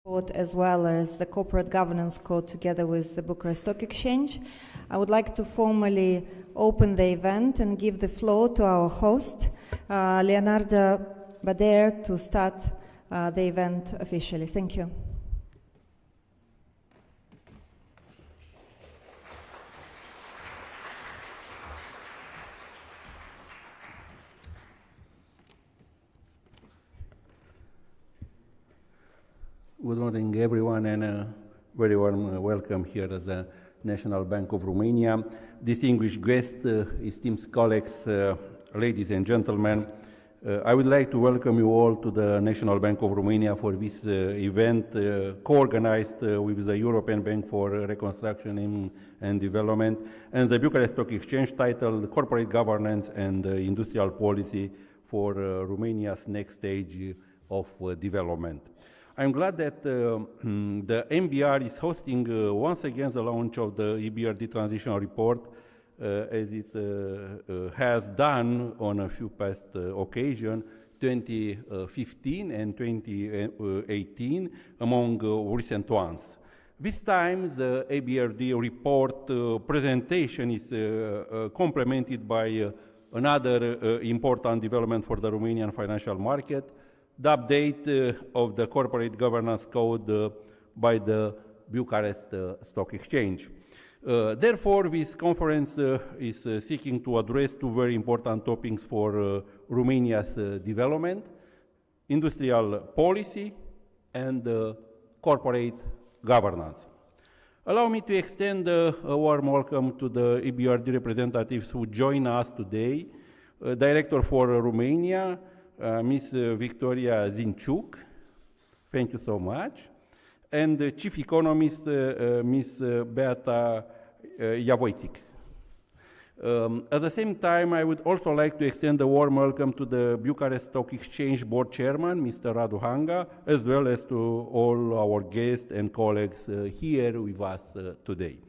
Code as well as the Corporate Governance Code together with the Bucharest Stock Exchange. I would like to formally open the event and give the floor to our host, Leonardo Bader, to start the event officially. Thank you. Good morning, everyone, and a very warm welcome here at the National Bank of Romania. Distinguished guests, esteemed colleagues, ladies and gentlemen, I would like to welcome you all to the National Bank of Romania for this event co-organized with the European Bank for Reconstruction and Development and the Bucharest Stock Exchange, titled Corporate Governance and Industrial Policy for Romania's Next Stage of Development. I'm glad that the MBR is hosting once again the launch of the EBRD Transition Report, as it has done on a few past occasions, 2015 and 2018, among recent ones. This time, the EBRD report presentation is complemented by another important development for the Romanian financial market, the update of the Corporate Governance Code by the Bucharest Stock Exchange. Therefore, this conference is seeking to address two very important topics for Romania's development: industrial policy and corporate governance. Allow me to extend a warm welcome to the EBRD representatives who join us today. Director for Romania, Ms. Victoria Zinciuc, thank you so much, and Chief Economist, Ms. Beata Iavoițic. At the same time, I would also like to extend a warm welcome to the Bucharest Stock Exchange Board Chairman, Mr. Radu Hanga, as well as to all our guests and colleagues here with us today.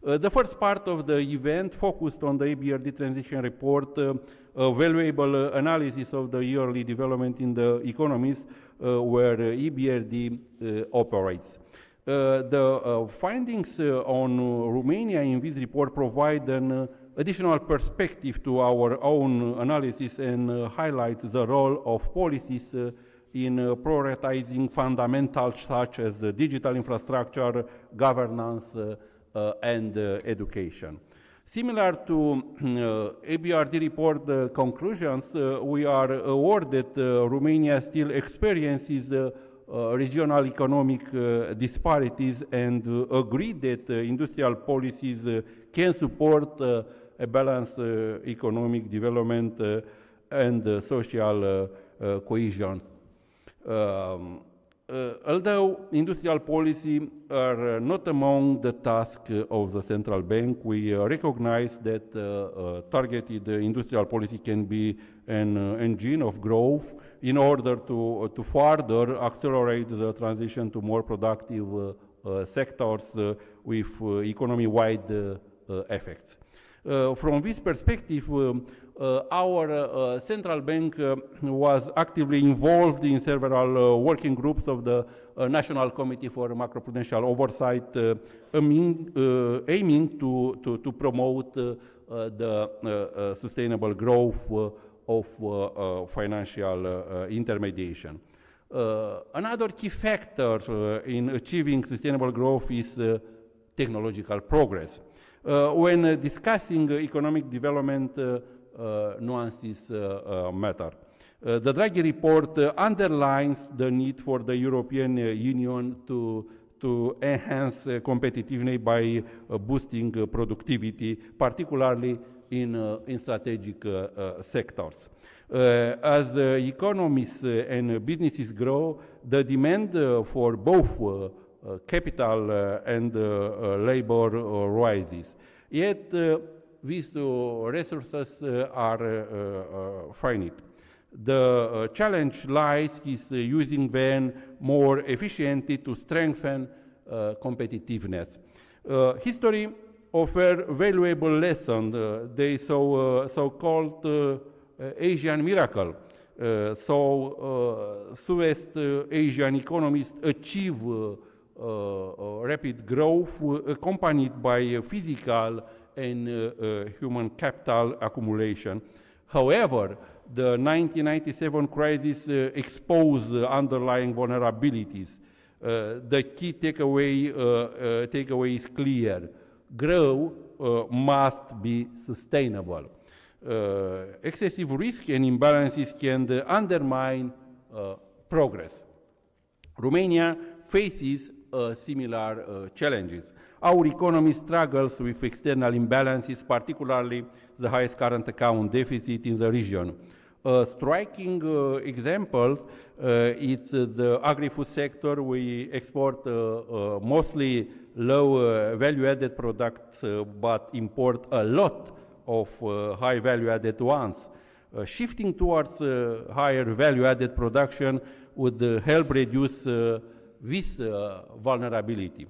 The first part of the event focused on the EBRD Transition Report, a valuable analysis of the yearly development in the economies where EBRD operates. The findings on Romania in this report provide an additional perspective to our own analysis and highlight the role of policies in prioritizing fundamentals such as digital infrastructure, governance, and education. Similar to EBRD report conclusions, we are awarded Romania still experiences regional economic disparities and agree that industrial policies can support a balanced economic development and social cohesion. Although industrial policy are not among the tasks of the central bank, we recognize that targeted industrial policy can be an engine of growth in order to further accelerate the transition to more productive sectors with economy-wide effects. From this perspective, our central bank was actively involved in several working groups of the National Committee for Macroprudential Oversight, aiming to promote the sustainable growth of financial intermediation. Another key factor in achieving sustainable growth is technological progress. When discussing economic development, nuances matter. The Draghi report underlines the need for the European Union to enhance competitiveness by boosting productivity, particularly in strategic sectors. As economies and businesses grow, the demand for both capital and labor rises. Yet, these resources are finite. The challenge lies in using them more efficiently to strengthen competitiveness. History offers valuable lessons, the so-called Asian miracle. Southeast Asian economies achieve rapid growth accompanied by physical and human capital accumulation. However, the 1997 crisis exposed underlying vulnerabilities. The key takeaway is clear. Growth must be sustainable. Excessive risk and imbalances can undermine progress. Romania faces similar challenges. Our economy struggles with external imbalances, particularly the highest current account deficit in the region. Striking example is the agri-food sector. We export mostly low value-added products, but import a lot of high value-added ones. Shifting towards higher value-added production would help reduce this vulnerability.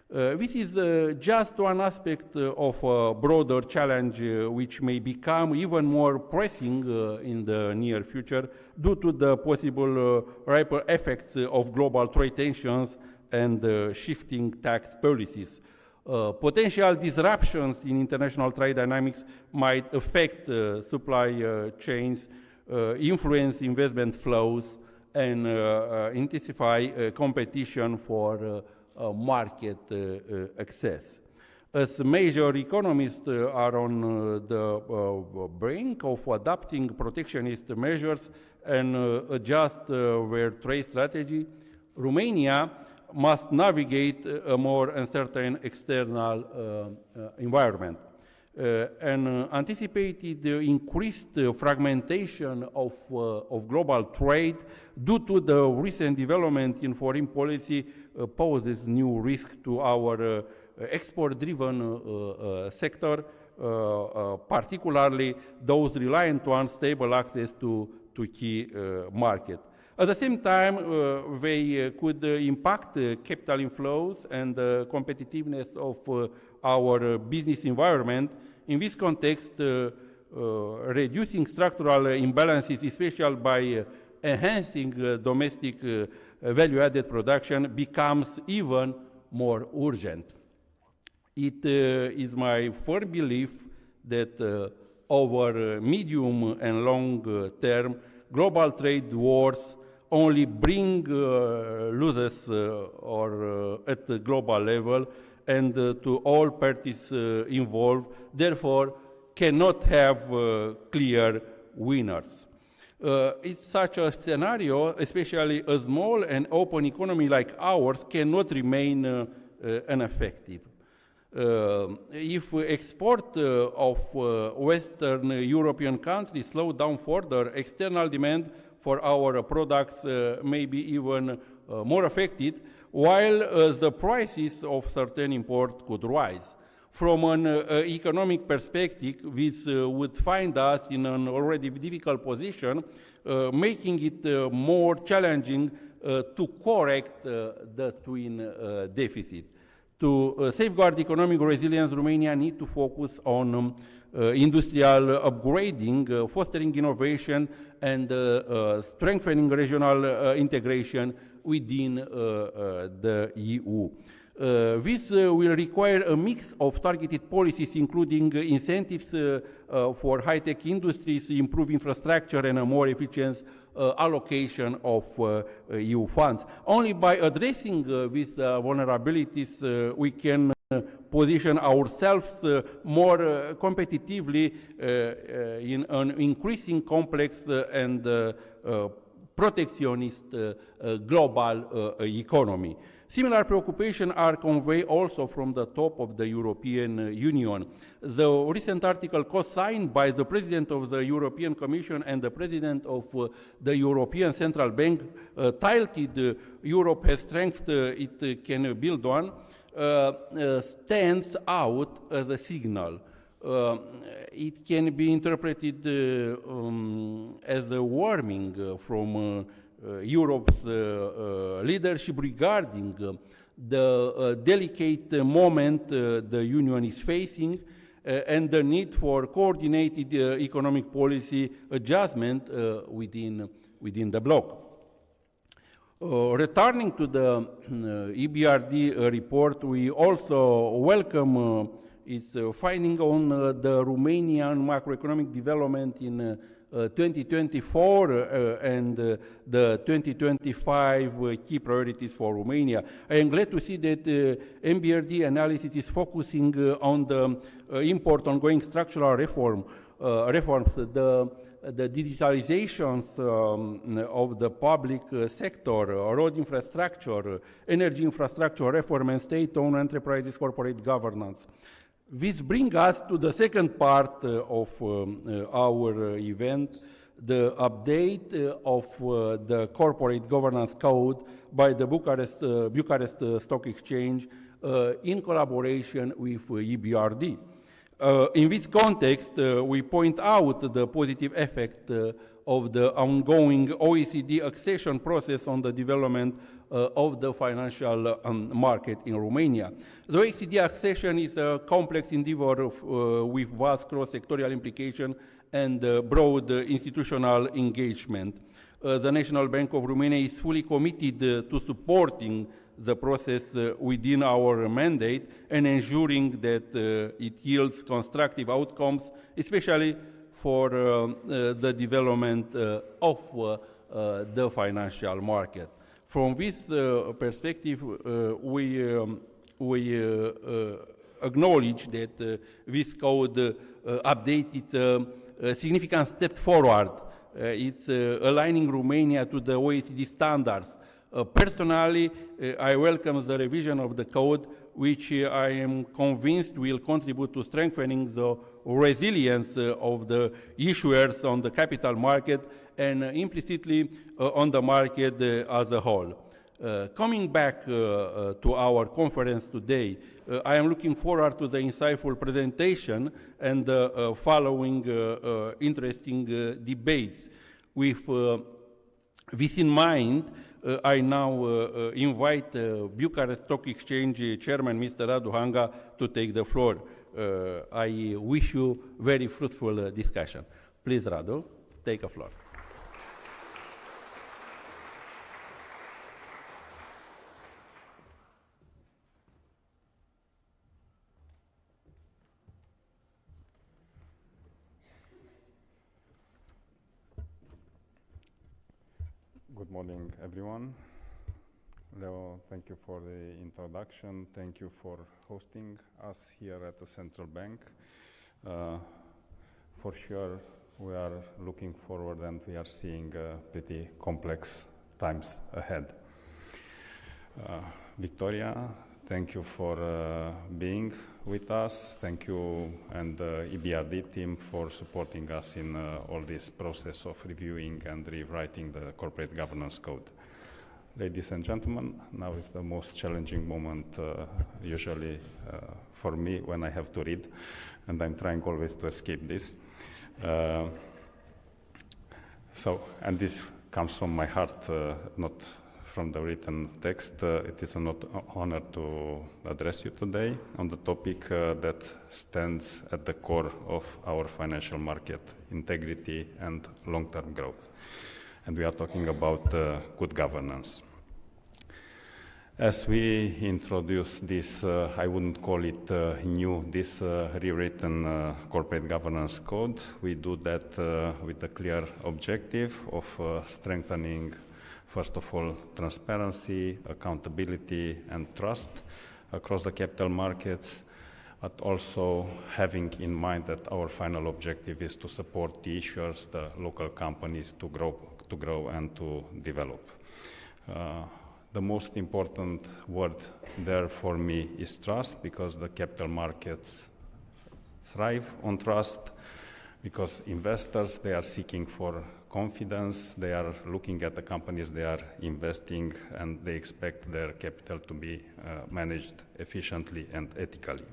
This is just one aspect of a broader challenge which may become even more pressing in the near future due to the possible ripple effects of global trade tensions and shifting tax policies. Potential disruptions in international trade dynamics might affect supply chains, influence investment flows, and intensify competition for market access. As major economies are on the brink of adopting protectionist measures and adjust their trade strategy, Romania must navigate a more uncertain external environment. An anticipated increased fragmentation of global trade due to the recent development in foreign policy poses new risk to our export-driven sector, particularly those reliant on stable access to key markets. At the same time, they could impact capital inflows and the competitiveness of our business environment. In this context, reducing structural imbalances, especially by enhancing domestic value-added production, becomes even more urgent. It is my firm belief that over medium and long term, global trade wars only bring losses at the global level and to all parties involved, therefore cannot have clear winners. In such a scenario, especially a small and open economy like ours cannot remain ineffective. If export of Western European countries slow down further, external demand for our products may be even more affected, while the prices of certain imports could rise. From an economic perspective, this would find us in an already difficult position, making it more challenging to correct the twin deficit. To safeguard economic resilience, Romania needs to focus on industrial upgrading, fostering innovation, and strengthening regional integration within the EU. This will require a mix of targeted policies, including incentives for high-tech industries, improved infrastructure, and a more efficient allocation of EU funds. Only by addressing these vulnerabilities, we can position ourselves more competitively in an increasing complex and protectionist global economy. Similar preoccupations are conveyed also from the top of the European Union. The recent article co-signed by the President of the European Commission and the President of the European Central Bank, titled Europe has strength it can build on, stands out as a signal. It can be interpreted as a warning from Europe's leadership regarding the delicate moment the Union is facing and the need for coordinated economic policy adjustment within the bloc. Returning to the EBRD report, we also welcome its finding on the Romanian macroeconomic development in 2024 and the 2025 key priorities for Romania. I am glad to see that MBRD analysis is focusing on the important ongoing structural reforms, the digitalization of the public sector, road infrastructure, energy infrastructure reform, and state-owned enterprises corporate governance. This brings us to the second part of our event, the update of the corporate governance code by the Bucharest Stock Exchange in collaboration with EBRD. In this context, we point out the positive effect of the ongoing OECD accession process on the development of the financial market in Romania. The OECD accession is a complex endeavor with vast cross-sectorial implication and broad institutional engagement. The National Bank of Romania is fully committed to supporting the process within our mandate and ensuring that it yields constructive outcomes, especially for the development of the financial market. From this perspective, we acknowledge that this code updated a significant step forward. It's aligning Romania to the OECD standards. Personally, I welcome the revision of the code, which I am convinced will contribute to strengthening the resilience of the issuers on the capital market and implicitly on the market as a whole. Coming back to our conference today, I am looking forward to the insightful presentation and the following interesting debates. With this in mind, I now invite Bucharest Stock Exchange Chairman, Mr. Radu Hanga, to take the floor. I wish you very fruitful discussion. Please, Radu, take the floor. Good morning, everyone. Leo, thank you for the introduction. Thank you for hosting us here at the Central Bank. For sure, we are looking forward and we are seeing pretty complex times ahead. Victoria, thank you for being with us. Thank you and the EBRD team for supporting us in all this process of reviewing and rewriting the corporate governance code. Ladies and gentlemen, now is the most challenging moment usually for me when I have to read, and I'm trying always to escape this. And this comes from my heart, not from the written text. It is an honor to address you today on the topic that stands at the core of our financial market, integrity and long-term growth. And we are talking about good governance. As we introduce this, I wouldn't call it new, this rewritten corporate governance code. We do that with the clear objective of strengthening, first of all, transparency, accountability, and trust across the capital markets, but also having in mind that our final objective is to support the issuers, the local companies to grow and to develop. The most important word there for me is trust, because the capital markets thrive on trust, because investors, they are seeking for confidence, they are looking at the companies they are investing, and they expect their capital to be managed efficiently and ethically.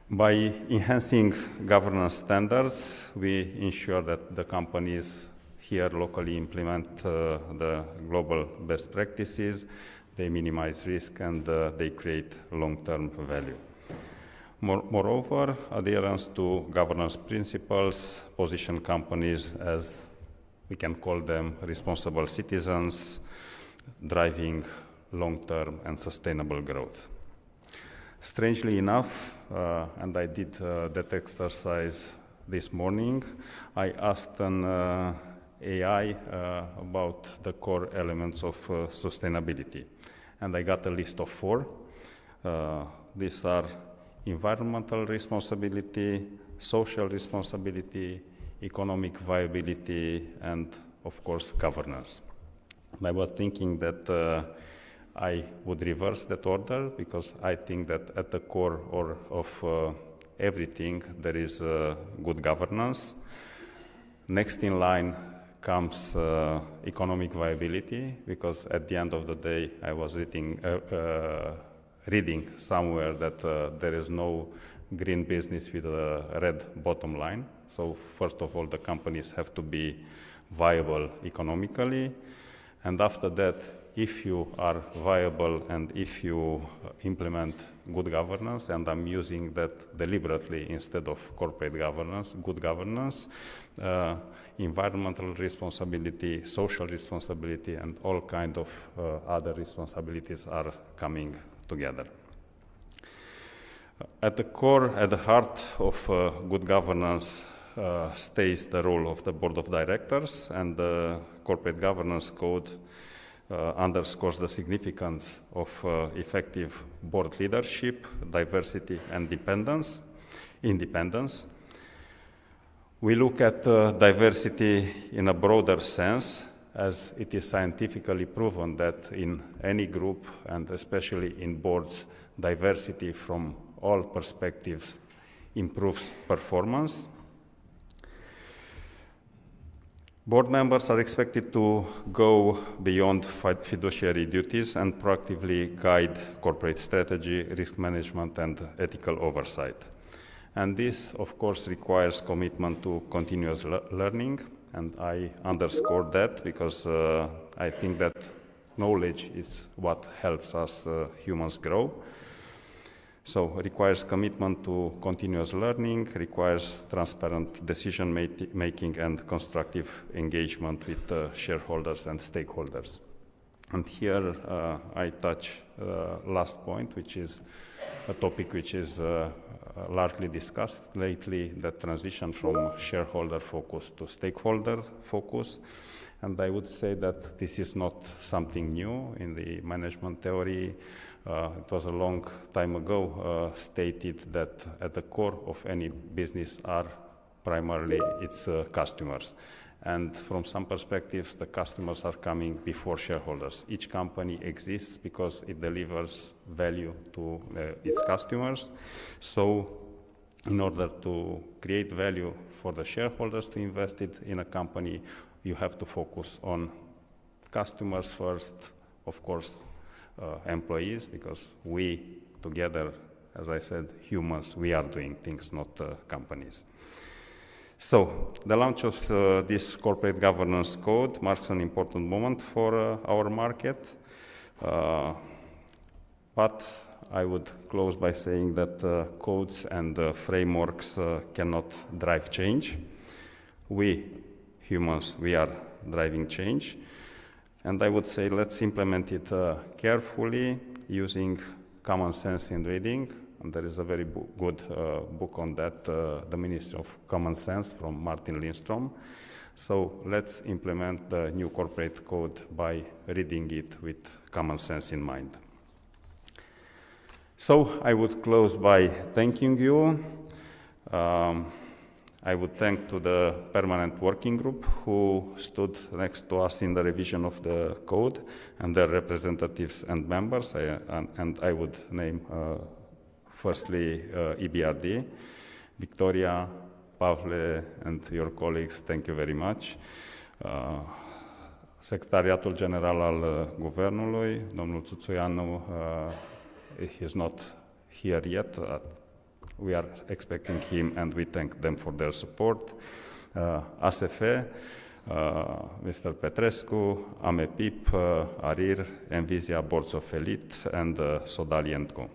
By enhancing governance standards, we ensure that the companies here locally implement the global best practices, they minimize risk, and they create long-term value. Moreover, adherence to governance principles position companies as, we can call them, responsible citizens, driving long-term and sustainable growth. Strangely enough, and I did that exercise this morning, I asked an AI about the core elements of sustainability, and I got a list of 4. These are environmental responsibility, social responsibility, economic viability, and of course governance. And I was thinking that I would reverse that order, because I think that at the core of everything there is good governance. Next in line comes economic viability, because at the end of the day I was reading somewhere that there is no green business with a red bottom line. So first of all, the companies have to be viable economically, and after that, if you are viable and if you implement good governance, and I'm using that deliberately instead of corporate governance, good governance, environmental responsibility, social responsibility, and all kinds of other responsibilities are coming together. At the core, at the heart of good governance stays the role of the board of directors, and the corporate governance code underscores the significance of effective board leadership, diversity, and independence. We look at diversity in a broader sense, as it is scientifically proven that in any group, and especially in boards, diversity from all perspectives improves performance. Board members are expected to go beyond fiduciary duties and proactively guide corporate strategy, risk management, and ethical oversight. And this, of course, requires commitment to continuous learning, and I underscore that because I think that knowledge is what helps us humans grow. So it requires commitment to continuous learning, requires transparent decision making and constructive engagement with shareholders and stakeholders. And here I touch last point, which is a topic which is largely discussed lately, the transition from shareholder focus to stakeholder focus. And I would say that this is not something new in the management theory. It was a long time ago stated that at the core of any business are primarily its customers. And from some perspectives, the customers are coming before shareholders. Each company exists because it delivers value to its customers. So in order to create value for the shareholders to invest it in a company, you have to focus on customers first, of course, employees, because we together, as I said, humans, we are doing things, not companies. So the launch of this corporate governance code marks an important moment for our market. But I would close by saying that codes and frameworks cannot drive change. We humans, we are driving change. And I would say let's implement it carefully, using common sense in reading. And there is a very good book on that, The Ministry of Common Sense from Martin Lindstrom. So let's implement the new corporate code by reading it with common sense in mind. So I would close by thanking you. I would thank to the permanent working group who stood next to us in the revision of the code, and their representatives and members. And I would name firstly EBRD, Victoria, Pavle, and your colleagues, thank you very much. Secretariatul General al Guvernului, domnul Țuțuianu, he is not here yet. We are expecting him, and we thank them for their support. ASF, Mr. Petrescu, AMEPIP, ARIR, Envisia Boards of Elite, and Sodali & Co.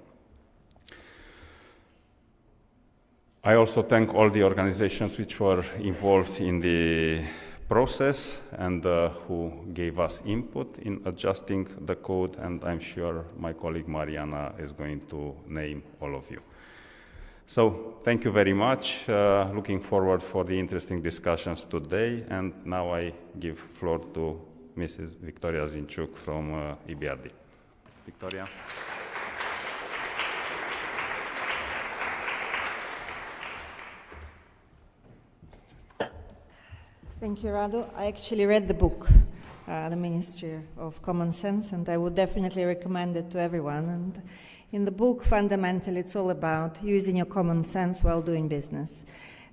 I also thank all the organizations which were involved in the process and who gave us input in adjusting the code, and I'm sure my colleague Mariana is going to name all of you. So thank you very much. Looking forward for the interesting discussions today, and now I give floor to Mrs. Victoria Zinchuk from EBRD. Victoria. Thank you, Radu. I actually read the book, The Ministry of Common Sense, and I would definitely recommend it to everyone. And in the book, fundamentally, it's all about using your common sense while doing business.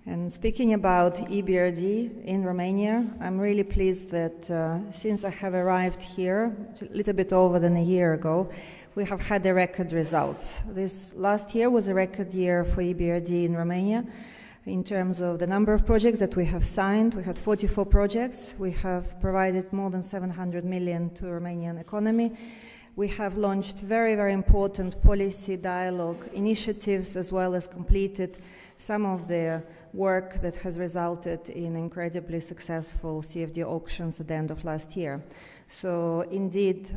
And speaking about EBRD in Romania, I'm really pleased that since I have arrived here a little bit over than a year ago, we have had the record results. This last year was a record year for EBRD in Romania. In terms of the number of projects that we have signed, we had 44 projects. We have provided more than 700 million to the Romanian economy. We have launched very, very important policy dialogue initiatives, as well as completed some of the work that has resulted in incredibly successful CFD auctions at the end of last year. So indeed,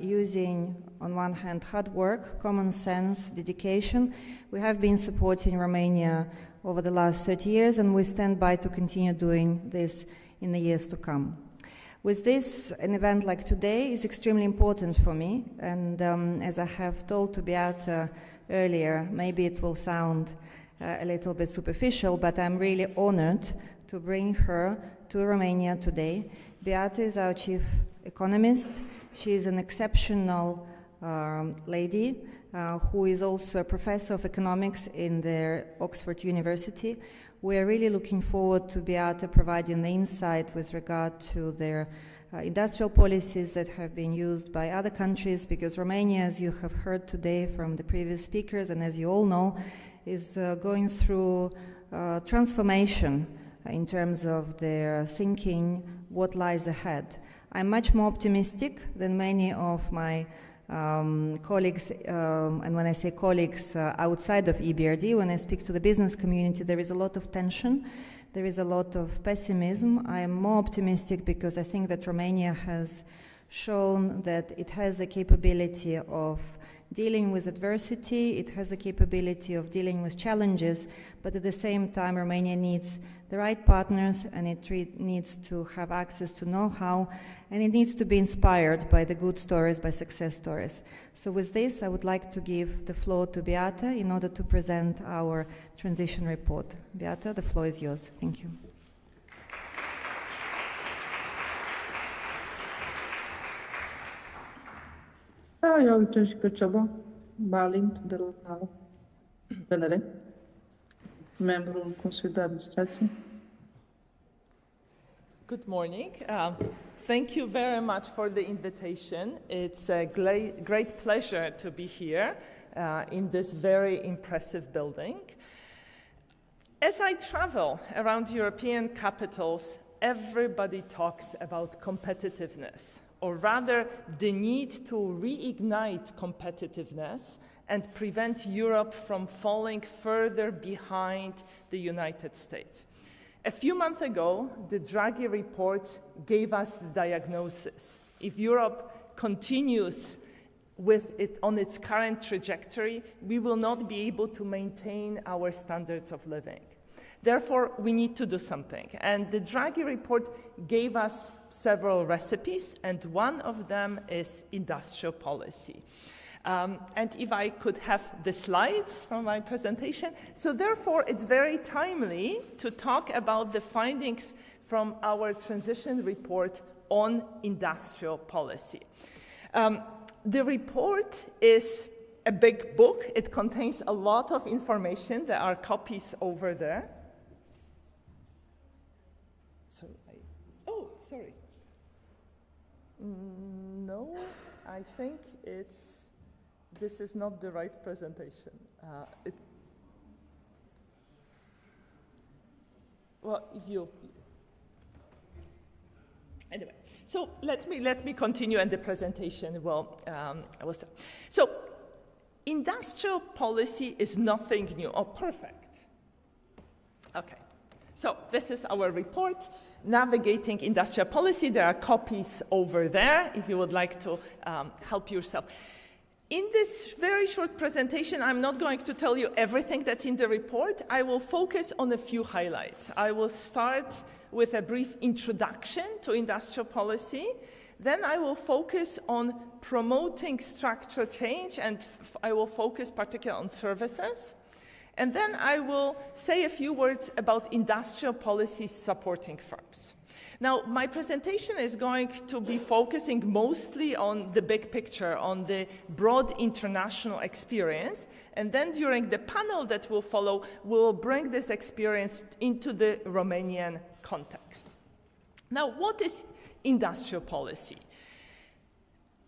using, on one hand, hard work, common sense, dedication, we have been supporting Romania over the last 30 years, and we stand by to continue doing this in the years to come. With this, an event like today is extremely important for me, and as I have told to Beata earlier, maybe it will sound a little bit superficial, but I'm really honored to bring her to Romania today. Beata is our chief economist. She is an exceptional lady who is also a professor of economics in the Oxford University. We are really looking forward to Beata providing the insight with regard to their industrial policies that have been used by other countries, because Romania, as you have heard today from the previous speakers, and as you all know, is going through transformation in terms of their thinking, what lies ahead. I'm much more optimistic than many of my colleagues, and when I say colleagues outside of EBRD, when I speak to the business community, there is a lot of tension, there is a lot of pessimism. I am more optimistic because I think that Romania has shown that it has the capability of dealing with adversity, it has the capability of dealing with challenges, but at the same time Romania needs the right partners, and it needs to have access to know-how, and it needs to be inspired by the good stories, by success stories. So with this, I would like to give the floor to Beata in order to present our transition report. Beata, the floor is yours. Thank you. Eu Cześć Ciobo, Balint de la PNR, membru în Consiliul de Administrație. Good morning. Thank you very much for the invitation. It's a great pleasure to be here in this very impressive building. As I travel around European capitals, everybody talks about competitiveness, or rather the need to reignite competitiveness and prevent Europe from falling further behind the United States. A few months ago, the Draghi report gave us the diagnosis. If Europe continues with it on its current trajectory, we will not be able to maintain our standards of living. Therefore, we need to do something. And the Draghi report gave us several recipes, and one of them is industrial policy. And if I could have the slides from my presentation. So therefore, it's very timely to talk about the findings from our transition report on industrial policy. The report is a big book. It contains a lot of information. There are copies over there. Sorry. No, I think this is not the right presentation. Anyway, so let me continue, and the presentation will. So, industrial policy is nothing new. Oh, perfect. Okay. So this is our report, Navigating Industrial Policy. There are copies over there if you would like to help yourself. In this very short presentation, I'm not going to tell you everything that's in the report. I will focus on a few highlights. I will start with a brief introduction to industrial policy. Then I will focus on promoting structural change, and I will focus particularly on services. And then I will say a few words about industrial policy supporting firms. Now, my presentation is going to be focusing mostly on the big picture, on the broad international experience. And then during the panel that will follow, we'll bring this experience into the Romanian context. Now, what is industrial policy?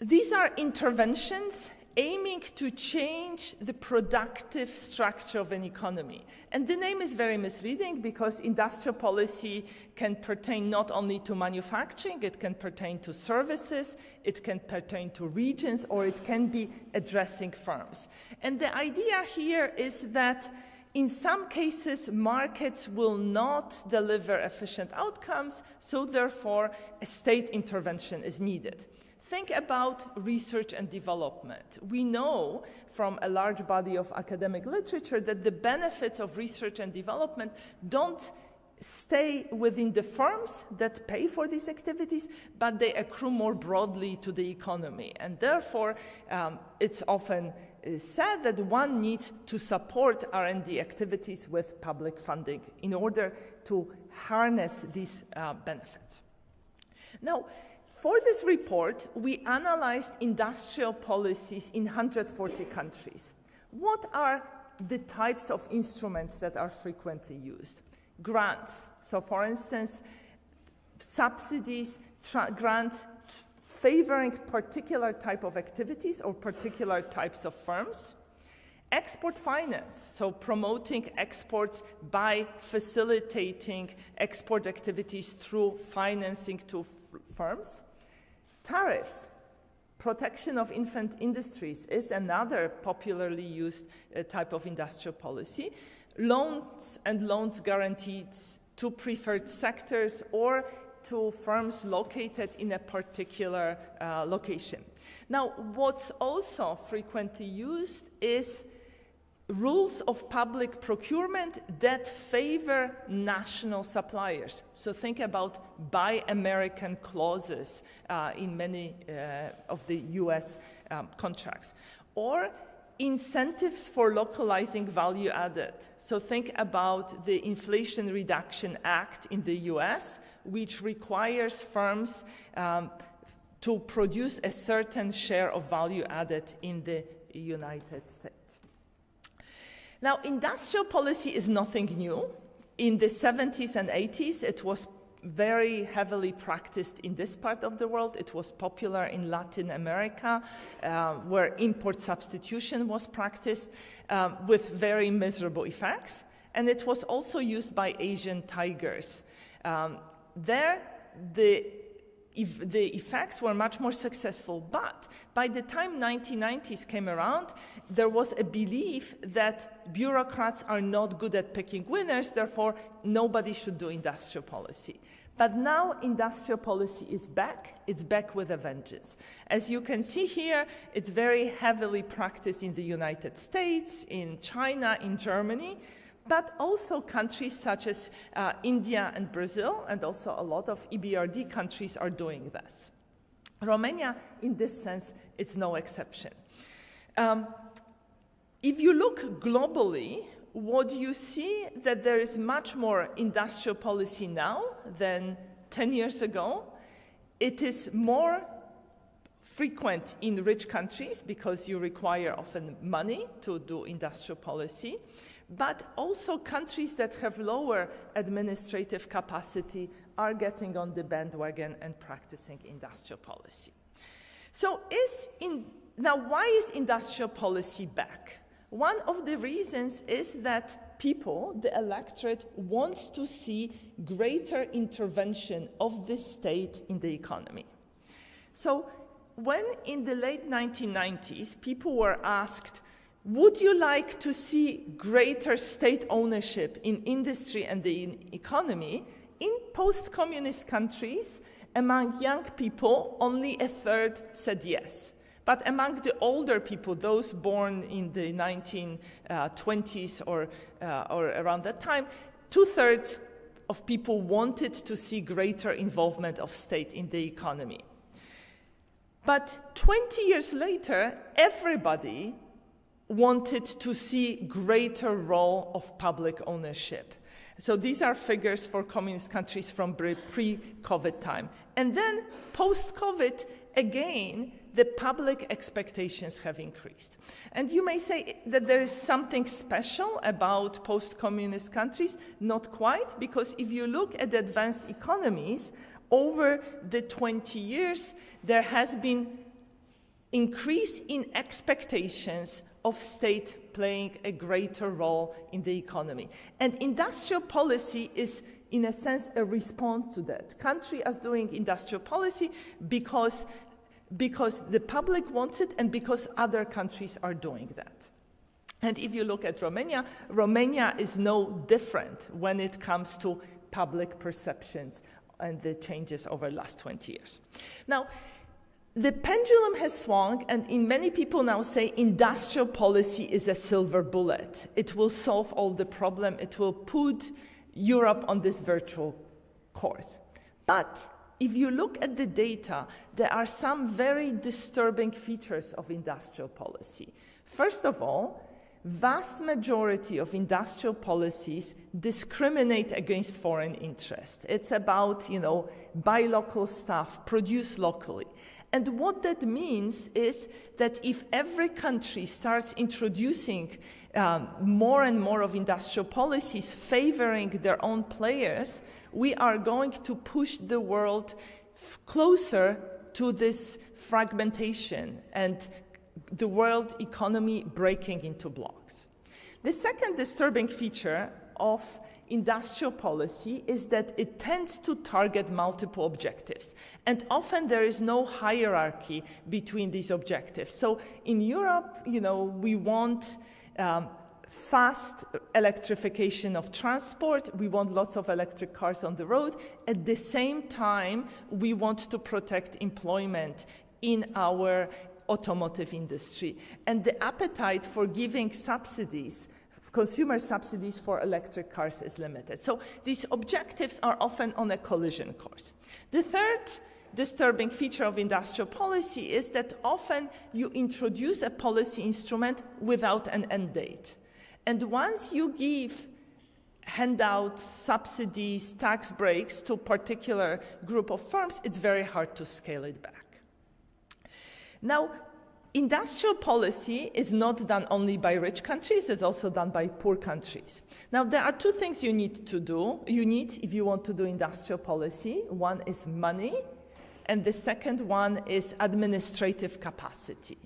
These are interventions aiming to change the productive structure of an economy. And the name is very misleading because industrial policy can pertain not only to manufacturing, it can pertain to services, it can pertain to regions, or it can be addressing firms. And the idea here is that in some cases, markets will not deliver efficient outcomes, so therefore a state intervention is needed. Think about research and development. We know from a large body of academic literature that the benefits of research and development don't stay within the firms that pay for these activities, but they accrue more broadly to the economy. And therefore, it's often said that one needs to support R&D activities with public funding in order to harness these benefits. Now, for this report, we analyzed industrial policies in 140 countries. What are the types of instruments that are frequently used? Grants. So for instance, subsidies, grants favoring particular type of activities or particular types of firms. Export finance, so promoting exports by facilitating export activities through financing to firms. Tariffs, protection of infant industries is another popularly used type of industrial policy. Loans and loans guaranteed to preferred sectors or to firms located in a particular location. Now, what's also frequently used is rules of public procurement that favor national suppliers. So think about Buy American clauses in many of the US contracts. Or incentives for localizing value added. So think about the Inflation Reduction Act in the US, which requires firms to produce a certain share of value added in the United States. Now, industrial policy is nothing new. In the 70s and 80s, it was very heavily practiced in this part of the world. It was popular in Latin America, where import substitution was practiced with very miserable effects. And it was also used by Asian tigers. There, the effects were much more successful, but by the time 1990s came around, there was a belief that bureaucrats are not good at picking winners, therefore nobody should do industrial policy. But now industrial policy is back. It's back with a vengeance. As you can see here, it's very heavily practiced in the United States, in China, in Germany, but also countries such as India and Brazil, and also a lot of EBRD countries are doing this. Romania, in this sense, it's no exception. If you look globally, what you see that there is much more industrial policy now than 10 years ago. It is more frequent in rich countries because you require often money to do industrial policy. But also countries that have lower administrative capacity are getting on the bandwagon and practicing industrial policy. So now why is industrial policy back? One of the reasons is that people, the electorate, wants to see greater intervention of the state in the economy. So when in the late 1990s people were asked, Would you like to see greater state ownership in industry and the economy? In post-communist countries, among young people, only a third said yes. But among the older people, those born in the 1920s or around that time, 2/3 of people wanted to see greater involvement of state in the economy. But 20 years later, everybody wanted to see greater role of public ownership. So these are figures for communist countries from pre-COVID time. And then post-COVID, again, the public expectations have increased. And you may say that there is something special about post-communist countries. Not quite, because if you look at advanced economies, over the 20 years, there has been increase in expectations of state playing a greater role in the economy. And industrial policy is, in a sense, a response to that. Countries are doing industrial policy because the public wants it and because other countries are doing that. And if you look at Romania, Romania is no different when it comes to public perceptions and the changes over the last 20 years. Now, the pendulum has swung, and many people now say industrial policy is a silver bullet. It will solve all the problem. It will put Europe on this virtual course. But if you look at the data, there are some very disturbing features of industrial policy. First of all, vast majority of industrial policies discriminate against foreign interest. It's about, buy local stuff, produce locally. And what that means is that if every country starts introducing more and more of industrial policies favoring their own players, we are going to push the world closer to this fragmentation and the world economy breaking into blocks. The second disturbing feature of industrial policy is that it tends to target multiple objectives. And often there is no hierarchy between these objectives. So in Europe, we want fast electrification of transport. We want lots of electric cars on the road. At the same time, we want to protect employment in our automotive industry. And the appetite for giving subsidies, consumer subsidies for electric cars, is limited. So these objectives are often on a collision course. The third disturbing feature of industrial policy is that often you introduce a policy instrument without an end date. And once you give handouts, subsidies, tax breaks to a particular group of firms, it's very hard to scale it back. Now, industrial policy is not done only by rich countries, it's also done by poor countries. Now, there are two things you need to do. You need, if you want to do industrial policy, one is money, and the second one is administrative capacity.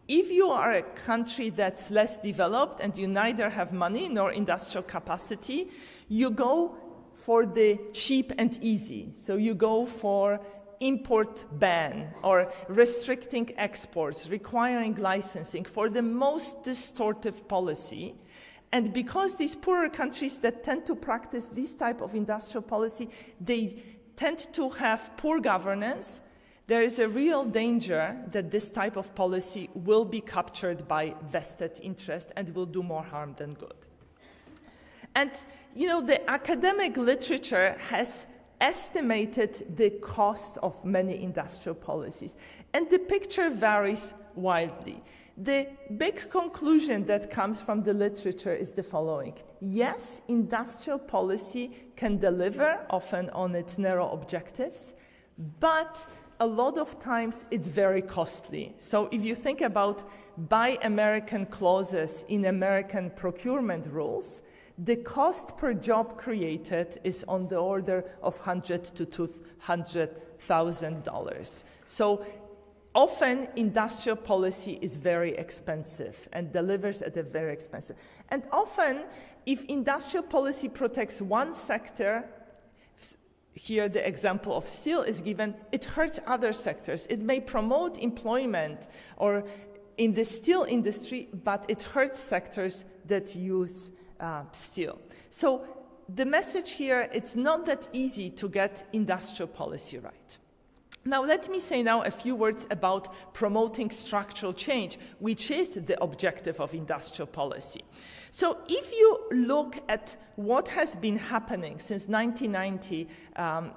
If you are a country that's less developed and you neither have money nor industrial capacity, you go for the cheap and easy. So you go for import ban or restricting exports, requiring licensing for the most distortive policy. And because these poorer countries that tend to practice this type of industrial policy, they tend to have poor governance, there is a real danger that this type of policy will be captured by vested interest and will do more harm than good. And, the academic literature has estimated the cost of many industrial policies, and the picture varies wildly. The big conclusion that comes from the literature is the following. Yes, industrial policy can deliver, often on its narrow objectives, but a lot of times it's very costly. So if you think about Buy American clauses in American procurement rules, the cost per job created is on the order of $100,000 to $200,000. So often industrial policy is very expensive and delivers at a very expensive. And often, if industrial policy protects one sector, here the example of steel is given, it hurts other sectors. It may promote employment or in the steel industry, but it hurts sectors that use steel. So the message here, it's not that easy to get industrial policy right. Now, let me say now a few words about promoting structural change, which is the objective of industrial policy. So if you look at what has been happening since 1990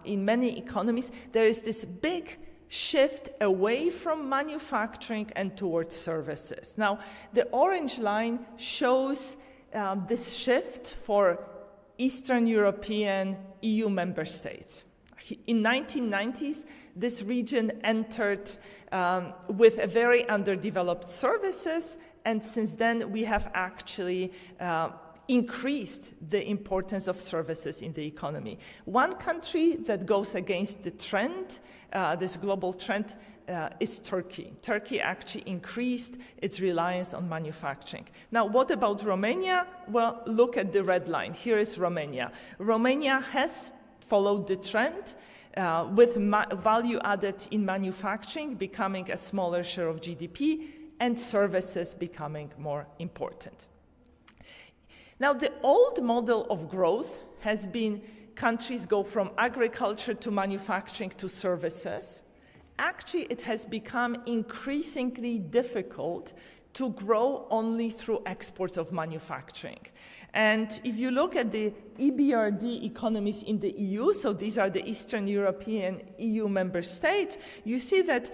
in many economies, there is this big shift away from manufacturing and towards services. Now, the orange line shows this shift for Eastern European EU member states. In 1990s, this region entered with a very underdeveloped services, and since then we have actually increased the importance of services in the economy. One country that goes against the trend, this global trend, is Turkey. Turkey actually increased its reliance on manufacturing. Now, what about Romania? Well, look at the red line. Here is Romania. Romania has followed the trend with value added in manufacturing becoming a smaller share of GDP and services becoming more important. Now, the old model of growth has been countries go from agriculture to manufacturing to services. Actually, it has become increasingly difficult to grow only through exports of manufacturing. And if you look at the EBRD economies in the EU, so these are the Eastern European EU member states, you see that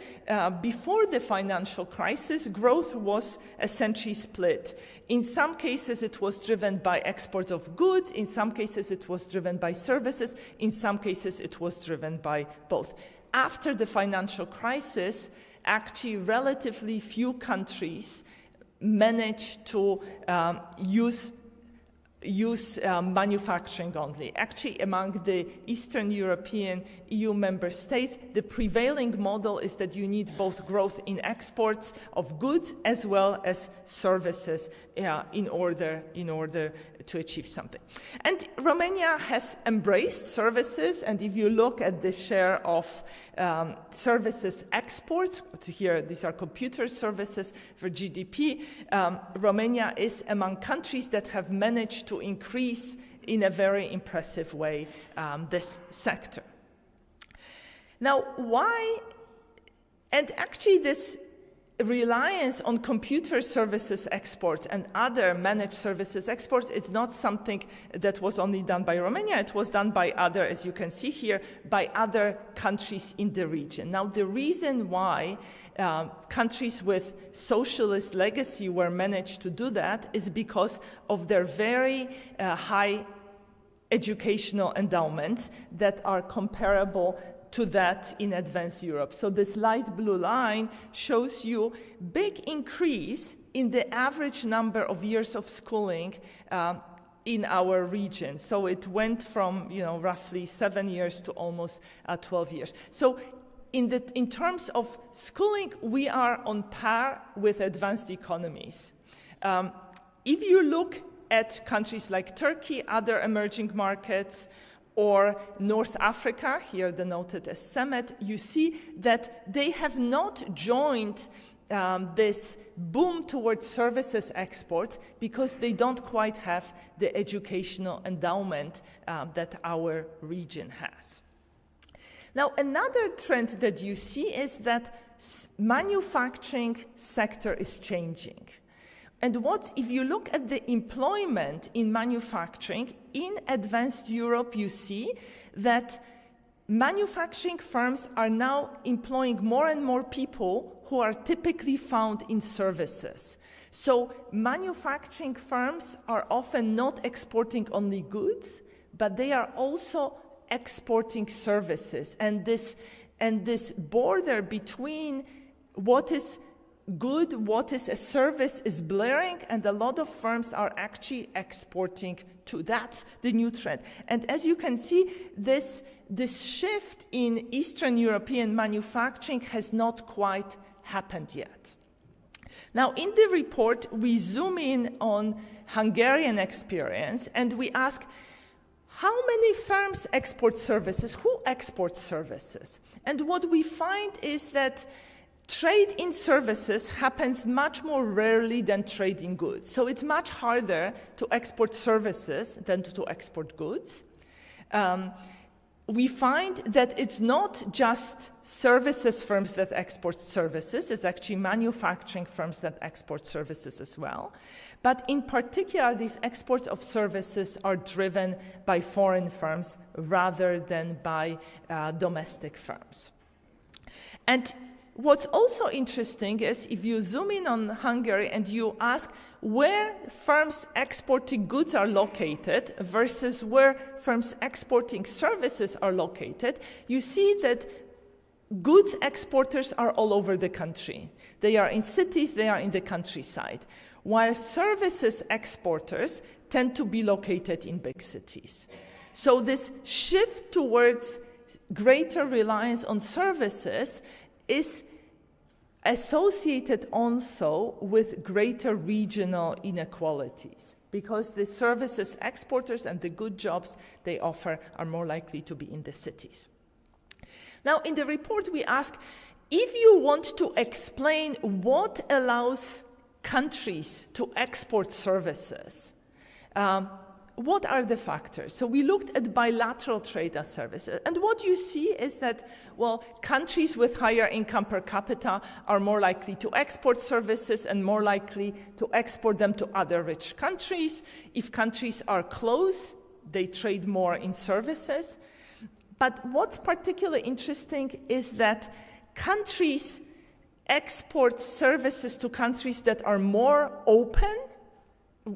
before the financial crisis, growth was essentially split. In some cases, it was driven by export of goods. In some cases, it was driven by services. In some cases, it was driven by both. After the financial crisis, actually relatively few countries managed to use manufacturing only. Actually, among the Eastern European EU member states, the prevailing model is that you need both growth in exports of goods as well as services in order to achieve something. And Romania has embraced services, and if you look at the share of services exports, here these are computer services for GDP, Romania is among countries that have managed to increase in a very impressive way this sector. Now, why? And actually this reliance on computer services exports and other managed services exports is not something that was only done by Romania. It was done by other, as you can see here, by other countries in the region. Now, the reason why countries with socialist legacy were managed to do that is because of their very high educational endowments that are comparable to that in advanced Europe. So this light blue line shows you big increase in the average number of years of schooling in our region. So it went from roughly 7 years to almost 12 years. So in terms of schooling, we are on par with advanced economies. If you look at countries like Turkey, other emerging markets, or North Africa, here denoted as CEMET, you see that they have not joined this boom towards services exports because they don't quite have the educational endowment that our region has. Now, another trend that you see is that manufacturing sector is changing. And if you look at the employment in manufacturing, in advanced Europe, you see that manufacturing firms are now employing more and more people who are typically found in services. So manufacturing firms are often not exporting only goods, but they are also exporting services. And this border between what is good, what is a service is blurring, and a lot of firms are actually exporting to that, the new trend. And as you can see, this shift in Eastern European manufacturing has not quite happened yet. Now, in the report, we zoom in on Hungarian experience, and we ask, how many firms export services? Who exports services? And what we find is that Trade in services happens much more rarely than trade in goods. So it's much harder to export services than to export goods. We find that it's not just services firms that export services, it's actually manufacturing firms that export services as well. But in particular, these exports of services are driven by foreign firms rather than by domestic firms. And what's also interesting is if you zoom in on Hungary and you ask where firms exporting goods are located versus where firms exporting services are located, you see that goods exporters are all over the country. They are in cities, they are in the countryside, while services exporters tend to be located in big cities. So this shift towards greater reliance on services is associated also with greater regional inequalities, because the services exporters and the good jobs they offer are more likely to be in the cities. Now, in the report, we ask, if you want to explain what allows countries to export services, what are the factors? So we looked at bilateral trade and services, and what you see is that, well, countries with higher income per capita are more likely to export services and more likely to export them to other rich countries. If countries are close, they trade more in services. But what's particularly interesting is that countries export services to countries that are more open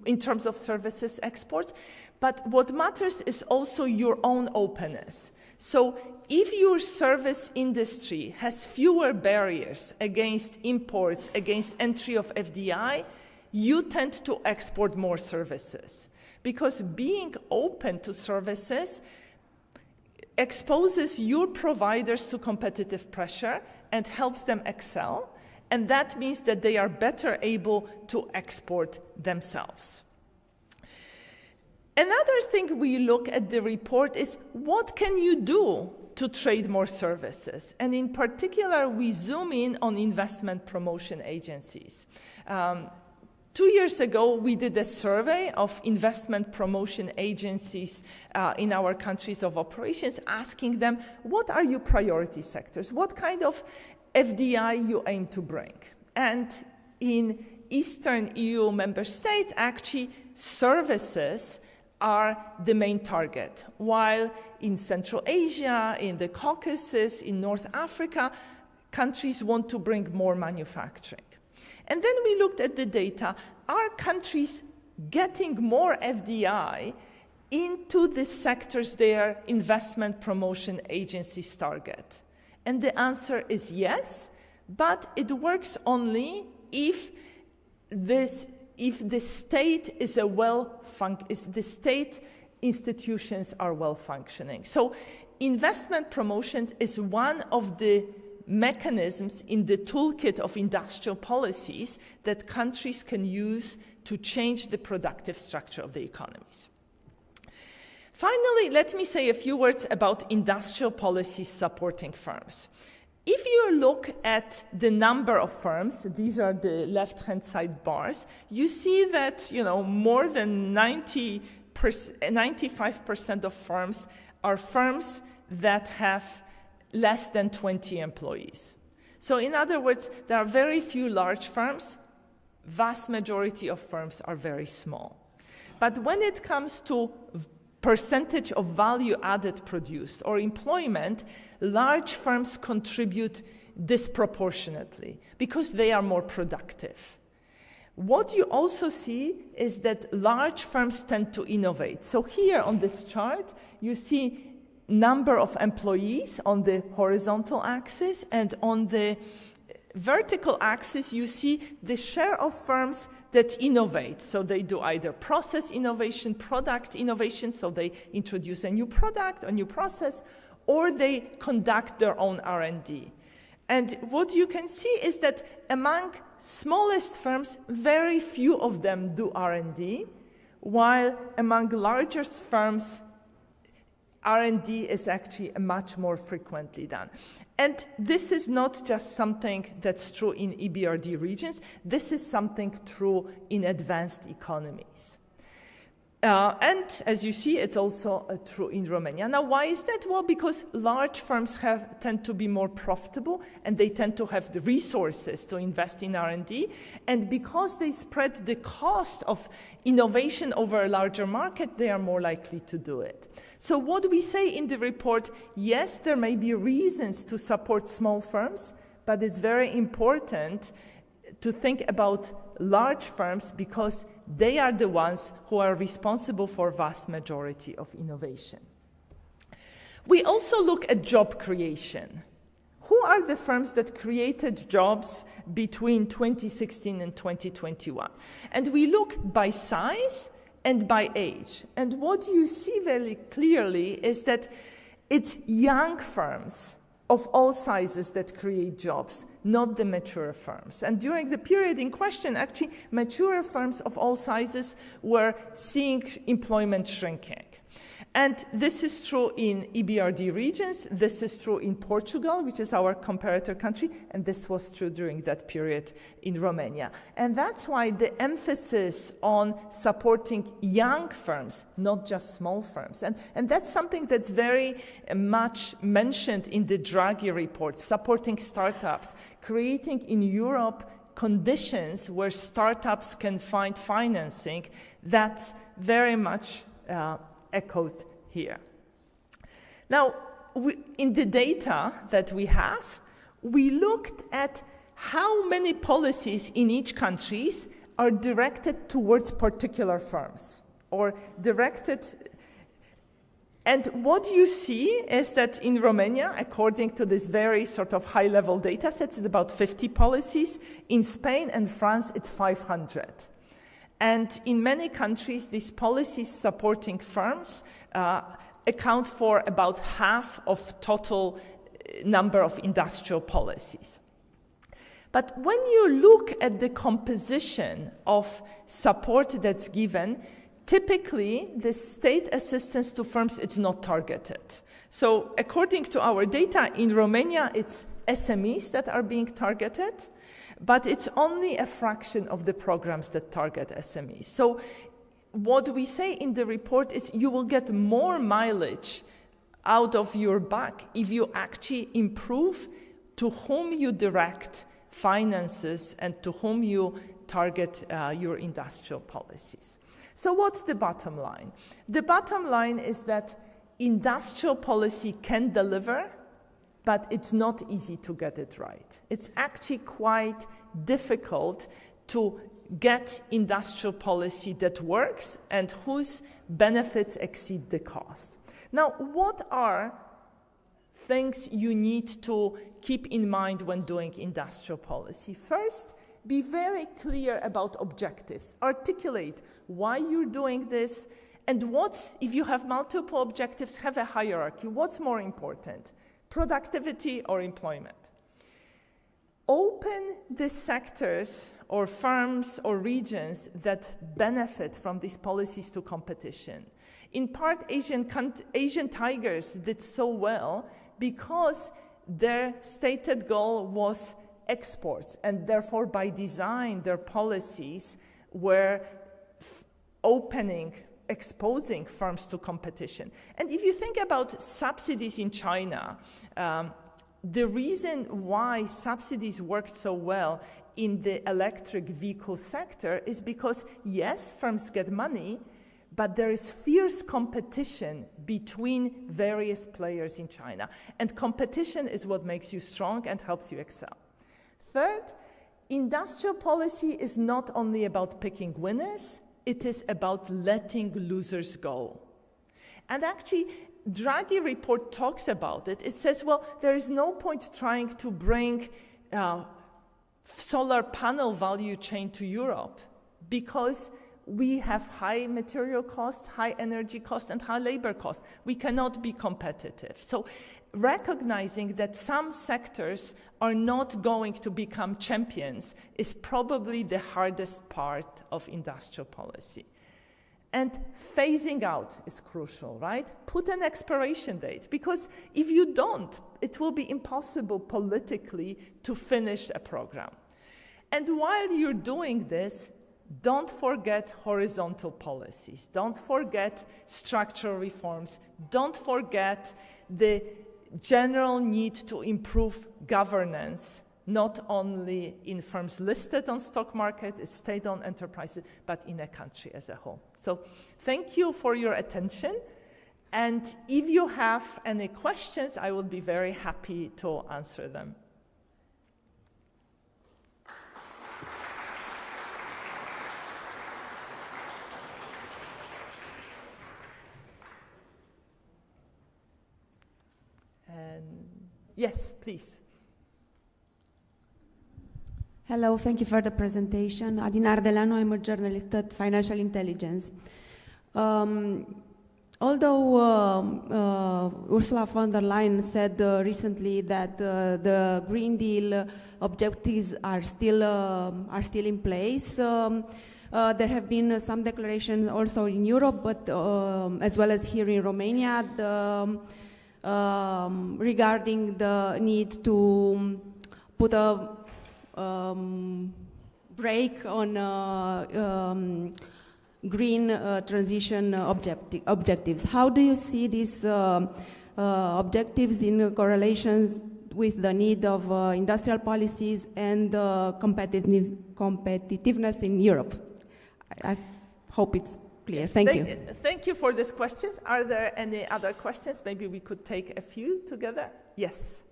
in terms of services export, but what matters is also your own openness. So if your service industry has fewer barriers against imports, against entry of FDI, you tend to export more services, because being open to services exposes your providers to competitive pressure and helps them excel. And that means that they are better able to export themselves. Another thing we look at the report is, what can you do to trade more services? And in particular, we zoom in on investment promotion agencies. 2 years ago, we did a survey of investment promotion agencies in our countries of operations, asking them, what are your priority sectors? What kind of FDI you aim to bring? And in Eastern EU member states, actually, services are the main target, while in Central Asia, in the Caucasus, in North Africa, countries want to bring more manufacturing. And then we looked at the data. Are countries getting more FDI into the sectors their investment promotion agencies target? And the answer is yes, but it works only if the state is if the state institutions are well functioning. So investment promotions is one of the mechanisms in the toolkit of industrial policies that countries can use to change the productive structure of the economies. Finally, let me say a few words about industrial policies supporting firms. If you look at the number of firms, these are the left-hand side bars, you see that more than 95% of firms are firms that have less than 20 employees. So in other words, there are very few large firms. Vast majority of firms are very small. But when it comes to percentage of value added produced or employment, large firms contribute disproportionately because they are more productive. What you also see is that large firms tend to innovate. So here on this chart, you see number of employees on the horizontal axis, and on the vertical axis, you see the share of firms that innovate. So they do either process innovation, product innovation, so they introduce a new product, a new process, or they conduct their own R&D. And what you can see is that among smallest firms, very few of them do R&D, while among largest firms, R&D is actually much more frequently done. And this is not just something that's true in EBRD regions, this is something true in advanced economies. And as you see, it's also true in Romania. Now, why is that? Well, because large firms tend to be more profitable and they tend to have the resources to invest in R&D. And because they spread the cost of innovation over a larger market, they are more likely to do it. So what we say in the report, yes, there may be reasons to support small firms, but it's very important to think about large firms because they are the ones who are responsible for vast majority of innovation. We also look at job creation. Who are the firms that created jobs between 2016 and 2021? And we look by size and by age. And what you see very clearly is that it's young firms of all sizes that create jobs, not the mature firms. And during the period in question, actually, mature firms of all sizes were seeing employment shrinking. And this is true in EBRD regions, this is true in Portugal, which is our comparator country, and this was true during that period in Romania. And that's why the emphasis on supporting young firms, not just small firms. And that's something that's very much mentioned in the Draghi report, supporting startups, creating in Europe conditions where startups can find financing. That's very much echoed here. Now, in the data that we have, we looked at how many policies in each country are directed towards particular firms or directed. And what you see is that in Romania, according to this very sort of high-level data sets, it's about 50 policies. In Spain and France, it's 500. And in many countries, these policies supporting firms account for about half of total number of industrial policies. But when you look at the composition of support that's given, typically the state assistance to firms is not targeted. So according to our data, in Romania, it's SMEs that are being targeted, but it's only a fraction of the programs that target SMEs. So what we say in the report is you will get more mileage out of your buck if you actually improve to whom you direct finances and to whom you target your industrial policies. So what's the bottom line? The bottom line is that industrial policy can deliver, but it's not easy to get it right. It's actually quite difficult to get industrial policy that works and whose benefits exceed the cost. Now, what are things you need to keep in mind when doing industrial policy? First, be very clear about objectives. Articulate why you're doing this, and if you have multiple objectives, have a hierarchy. What's more important? Productivity or employment? Open the sectors or firms or regions that benefit from these policies to competition. In part, Asian tigers did so well because their stated goal was exports, and therefore by design their policies were exposing firms to competition. And if you think about subsidies in China, the reason why subsidies worked so well in the electric vehicle sector is because, yes, firms get money, but there is fierce competition between various players in China. And competition is what makes you strong and helps you excel. Third, industrial policy is not only about picking winners, it is about letting losers go. And actually, Draghi report talks about it. It says, well, there is no point trying to bring solar panel value chain to Europe because we have high material cost, high energy cost, and high labor cost. We cannot be competitive. So recognizing that some sectors are not going to become champions is probably the hardest part of industrial policy. And phasing out is crucial, right? Put an expiration date, because if you don't, it will be impossible politically to finish a program. And while you're doing this, don't forget horizontal policies. Don't forget structural reforms. Don't forget the general need to improve governance, not only in firms listed on stock markets, state-owned enterprises, but in a country as a whole. So thank you for your attention. And if you have any questions, I will be very happy to answer them. And yes, please. Hello, thank you for the presentation. Adina Ardelanu, I'm a journalist at Financial Intelligence. Although Ursula von der Leyen said recently that the Green Deal objectives are still in place, there have been some declarations also in Europe, but as well as here in Romania, regarding the need to put a break on green transition objectives. How do you see these objectives in correlations with the need of industrial policies and competitiveness in Europe? I hope it's clear. Yes, thank you. Thank you for these questions. Are there any other questions? Maybe we could take a few together. Yes.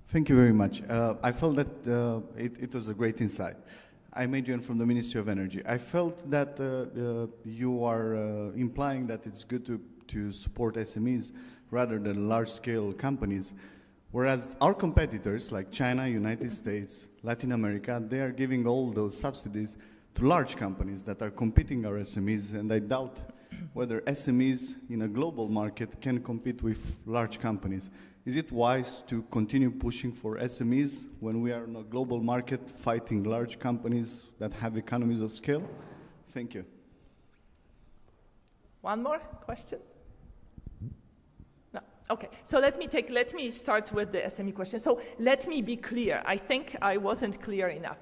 Thank you very much. I felt that it was a great insight. I'm Adrian from the Ministry of Energy. I felt that you are implying that it's good to support SMEs rather than large-scale companies, whereas our competitors like China, United States, Latin America, they are giving all those subsidies to large companies that are competing our SMEs, and I doubt whether SMEs in a global market can compete with large companies. Is it wise to continue pushing for SMEs when we are in a global market fighting large companies that have economies of scale? Thank you. One more question? No. Okay. So let me start with the SME question. So let me be clear. I think I wasn't clear enough.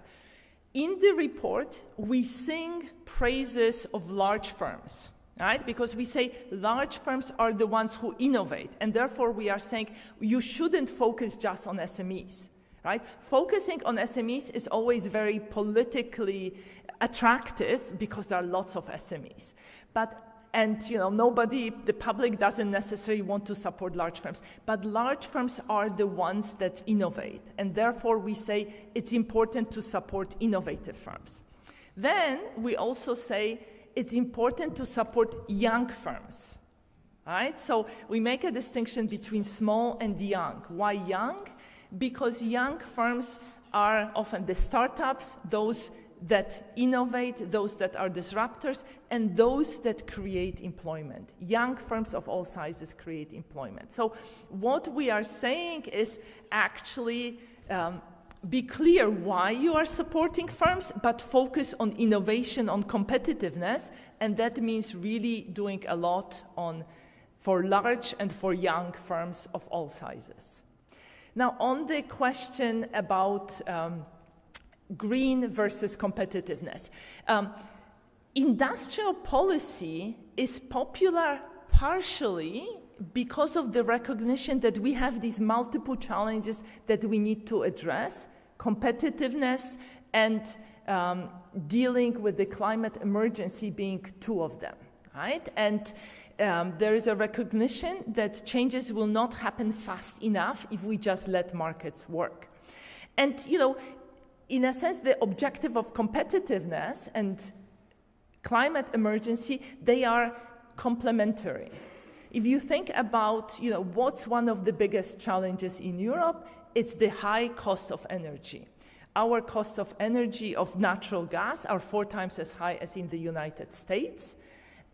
In the report, we sing praises of large firms. Right? Because we say large firms are the ones who innovate, and therefore we are saying you shouldn't focus just on SMEs. Right? Focusing on SMEs is always very politically attractive because there are lots of SMEs. The public doesn't necessarily want to support large firms, but large firms are the ones that innovate, and therefore we say it's important to support innovative firms. Then we also say it's important to support young firms, right? So we make a distinction between small and young. Why young? Because young firms are often the startups, those that innovate, those that are disruptors, and those that create employment. Young firms of all sizes create employment. So what we are saying is actually be clear why you are supporting firms, but focus on innovation, on competitiveness, and that means really doing a lot for large and for young firms of all sizes. Now, on the question about green versus competitiveness, industrial policy is popular partially because of the recognition that we have these multiple challenges that we need to address, competitiveness and dealing with the climate emergency being two of them, right? And there is a recognition that changes will not happen fast enough if we just let markets work. And, in a sense, the objective of competitiveness and climate emergency, they are complementary. If you think about, what's one of the biggest challenges in Europe, it's the high cost of energy. Our cost of energy of natural gas are 4 times as high as in the United States.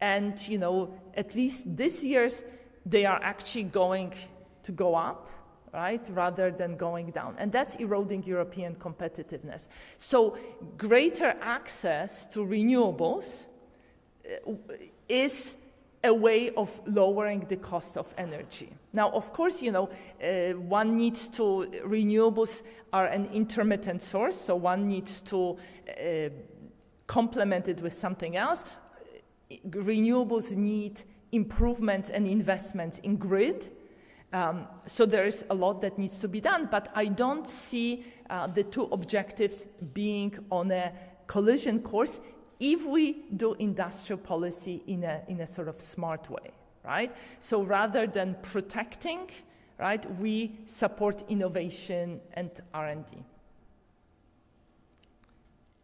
And, at least this year, they are actually going to go up. right, rather than going down. And that's eroding European competitiveness. So greater access to renewables is a way of lowering the cost of energy. Now, of course, one needs to, renewables are an intermittent source, so one needs to complement it with something else. Renewables need improvements and investments in grid. So there is a lot that needs to be done, but I don't see the two objectives being on a collision course if we do industrial policy in a sort of smart way, right? So rather than protecting, right, we support innovation and R&D.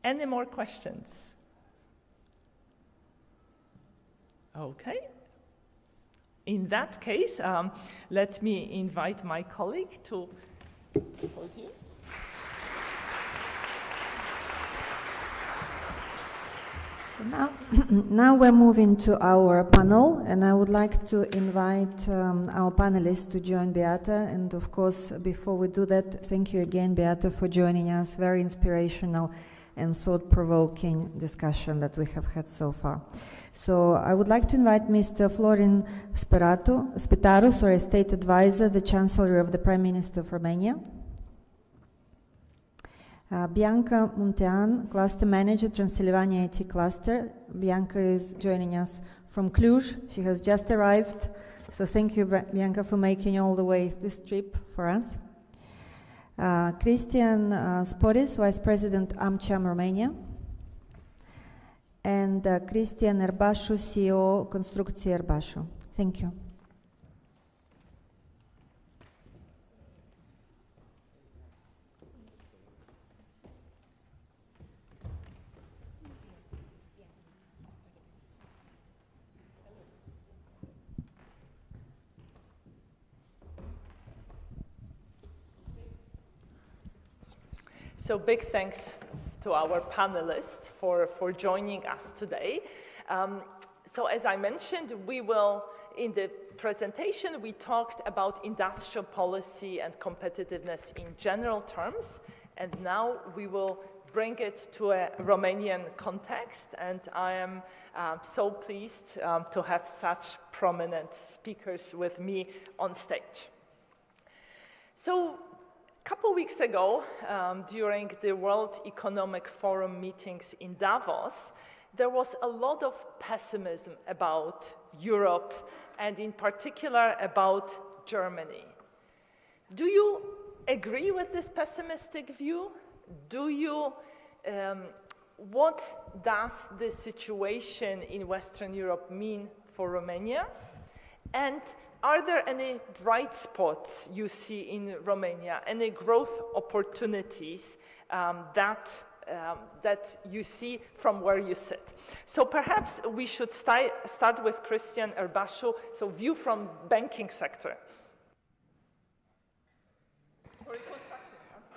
Any more questions? Okay. In that case, let me invite my colleague to podium. So now we're moving to our panel, and I would like to invite our panelists to join Beata. And of course, before we do that, thank you again, Beata, for joining us. Very inspirational and thought-provoking discussion that we have had so far. So I would like to invite Mr. Florin Spitaru, State Advisor, the Chancellor of the Prime Minister of Romania. Bianca Muntean, Cluster Manager, Transylvania IT Cluster. Bianca is joining us from Cluj. She has just arrived. So thank you, Bianca, for making all the way this trip for us. Cristian Sporis, Vice President AmCham Romania. And Cristian Erbașu, CEO Construcții Erbașu. Thank you. So big thanks to our panelists for joining us today. So as I mentioned, in the presentation, we talked about industrial policy and competitiveness in general terms, and now we will bring it to a Romanian context, and I am so pleased to have such prominent speakers with me on stage. So, a couple weeks ago, during the World Economic Forum meetings in Davos, there was a lot of pessimism about Europe and in particular about Germany. Do you agree with this pessimistic view? What does the situation in Western Europe mean for Romania? And are there any bright spots you see in Romania, any growth opportunities that you see from where you sit? So perhaps we should start with Cristian Erbașu, so view from banking sector.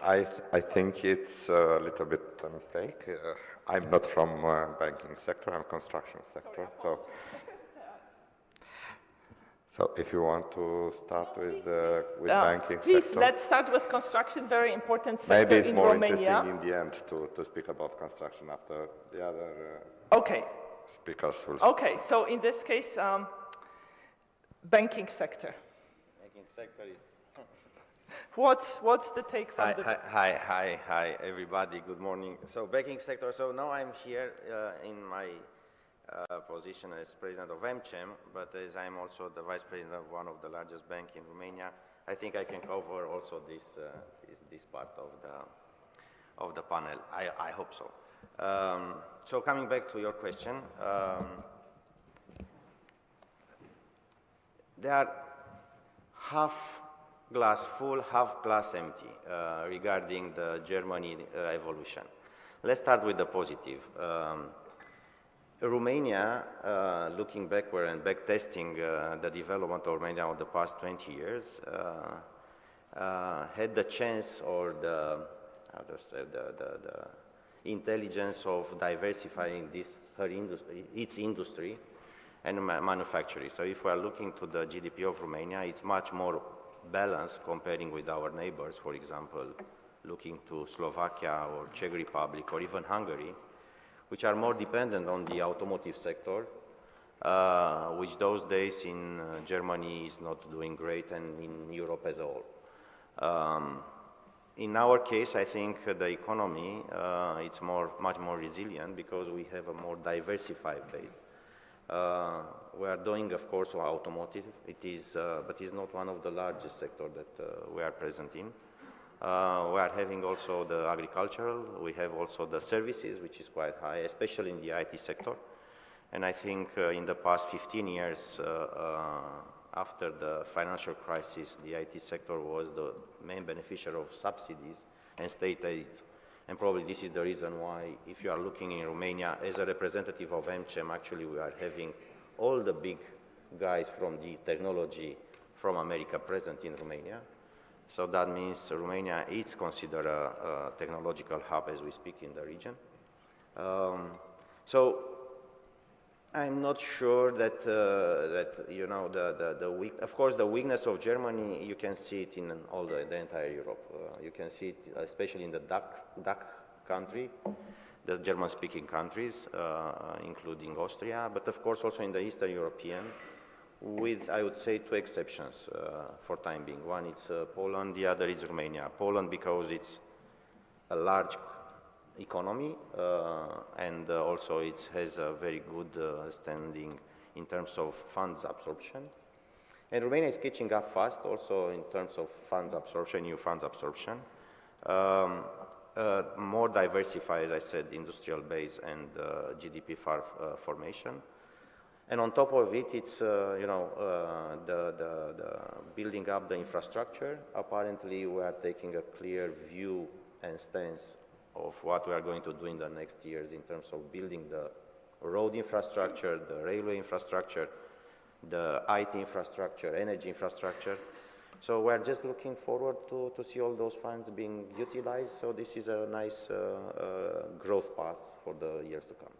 I think it's a little bit a mistake. I'm not from banking sector, I'm construction sector. So if you want to start with banking please, sector. Let's start with construction, very important sector maybe it's in more Romania. interesting in the end to speak about construction after the other speakers will speak. Okay, so in this case, banking sector. Banking sector is... What's the take from the... Hi, everybody. Good morning. So banking sector. So now I'm here in my position as president of AmCham, but as I'm also the vice president of one of the largest banks in Romania, I think I can cover also this part of the panel. I hope so. So coming back to your question, there are half glass full, half glass empty regarding the Germany evolution. Let's start with the positive. Romania, looking backward and backtesting the development of Romania over the past 20 years, had the chance or the intelligence of diversifying its industry and manufacturing. So if we are looking to the GDP of Romania, it's much more balance comparing with our neighbors, for example, looking to Slovakia or Czech Republic or even Hungary, which are more dependent on the automotive sector, which those days in Germany is not doing great and in Europe as a whole. In our case, I think the economy it's much more resilient because we have a more diversified base. We are doing, of course, automotive. It is, but it's not one of the largest sectors that we are present in. We are having also the agricultural. We have also the services, which is quite high, especially in the IT sector. And I think in the past 15 years, after the financial crisis, the IT sector was the main beneficiary of subsidies and state aid. And probably this is the reason why, if you are looking in Romania, as a representative of MChem, actually we are having all the big guys from the technology from America present in Romania. So that means Romania is considered a technological hub as we speak in the region. So I'm not sure that you know of course the weakness of Germany, you can see it in all the entire Europe. You can see it especially in the DACH country, the German-speaking countries, including Austria, but of course also in the Eastern European, with I would say two exceptions for time being. One is Poland, the other is Romania. Poland because it's a large economy and also it has a very good standing in terms of funds absorption. And Romania is catching up fast also in terms of funds absorption, new funds absorption. More diversified, as I said, industrial base and GDP formation. And on top of it, it's you know the building up the infrastructure. Apparently, we are taking a clear view and stance of what we are going to do in the next years in terms of building the road infrastructure, the railway infrastructure, the IT infrastructure, energy infrastructure. So we're just looking forward to see all those funds being utilized. So this is a nice growth path for the years to come.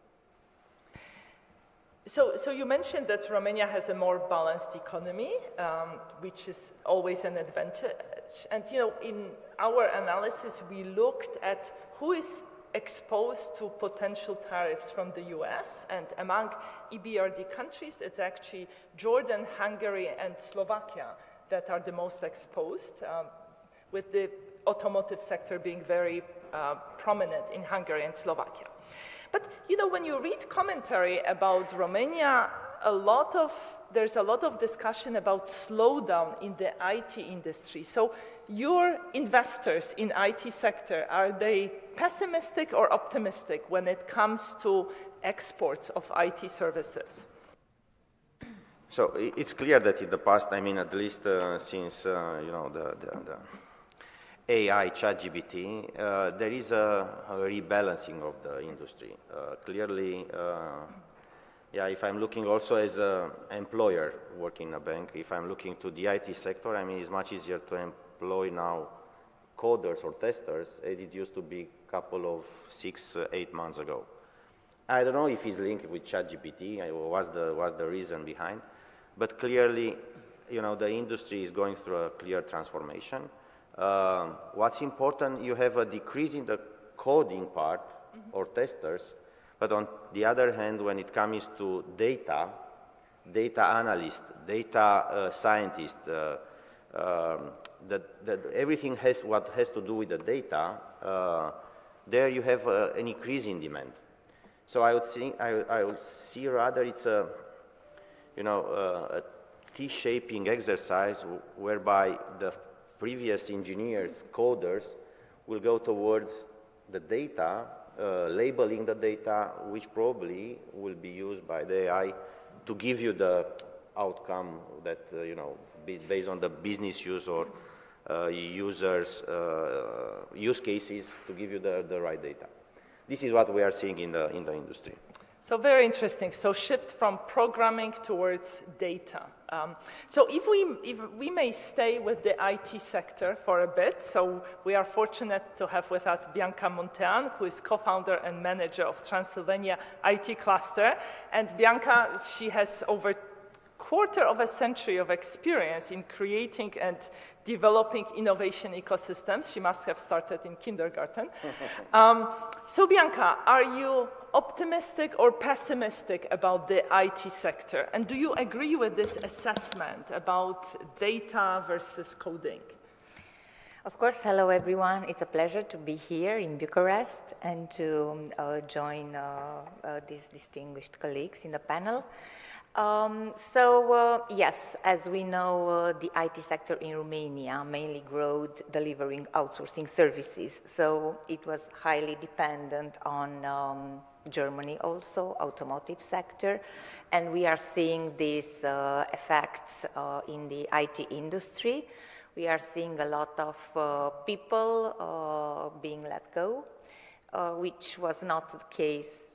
So you mentioned that Romania has a more balanced economy, which is always an advantage. And you know, in our analysis, we looked at who is exposed to potential tariffs from the US, and among EBRD countries, it's actually Jordan, Hungary, and Slovakia that are the most exposed, with the automotive sector being very prominent in Hungary and Slovakia. But you know, when you read commentary about Romania, there's a lot of discussion about slowdown in the IT industry. So your investors in IT sector, are they pessimistic or optimistic when it comes to exports of IT services? So it's clear that in the past, I mean, at least since you know the AI, ChatGPT, there is a rebalancing of the industry. Clearly, yeah, if I'm looking also as an employer working in a bank, if I'm looking to the IT sector, I mean, it's much easier to employ now coders or testers as it used to be a couple of 6-8 months ago. I don't know if it's linked with ChatGPT, what's the reason behind, but clearly, you know, the industry is going through a clear transformation. What's important, you have a decrease in the coding part or testers, but on the other hand, when it comes to data analyst, data scientist, everything what has to do with the data, there you have an increase in demand. So I would see rather it's a, you know, a T-shaping exercise whereby the previous engineers, coders, will go towards the data, labeling the data, which probably will be used by the AI to give you the outcome that, you know, based on the business use or users' use cases to give you the right data. This is what we are seeing in the industry. So very interesting. So shift from programming towards data. So if we may stay with the IT sector for a bit, so we are fortunate to have with us Bianca Muntean, who is co-founder and manager of Transylvania IT Cluster. And Bianca, she has over quarter of a century of experience in creating and developing innovation ecosystems. She must have started in kindergarten. So Bianca, are you optimistic or pessimistic about the IT sector? And do you agree with this assessment about data versus coding? Of course, hello everyone. It's a pleasure to be here in Bucharest and to join these distinguished colleagues in the panel. Yes, as we know, the IT sector in Romania mainly grew delivering outsourcing services. So it was highly dependent on Germany also, automotive sector. And we are seeing these effects in the IT industry. We are seeing a lot of people being let go, which was not the case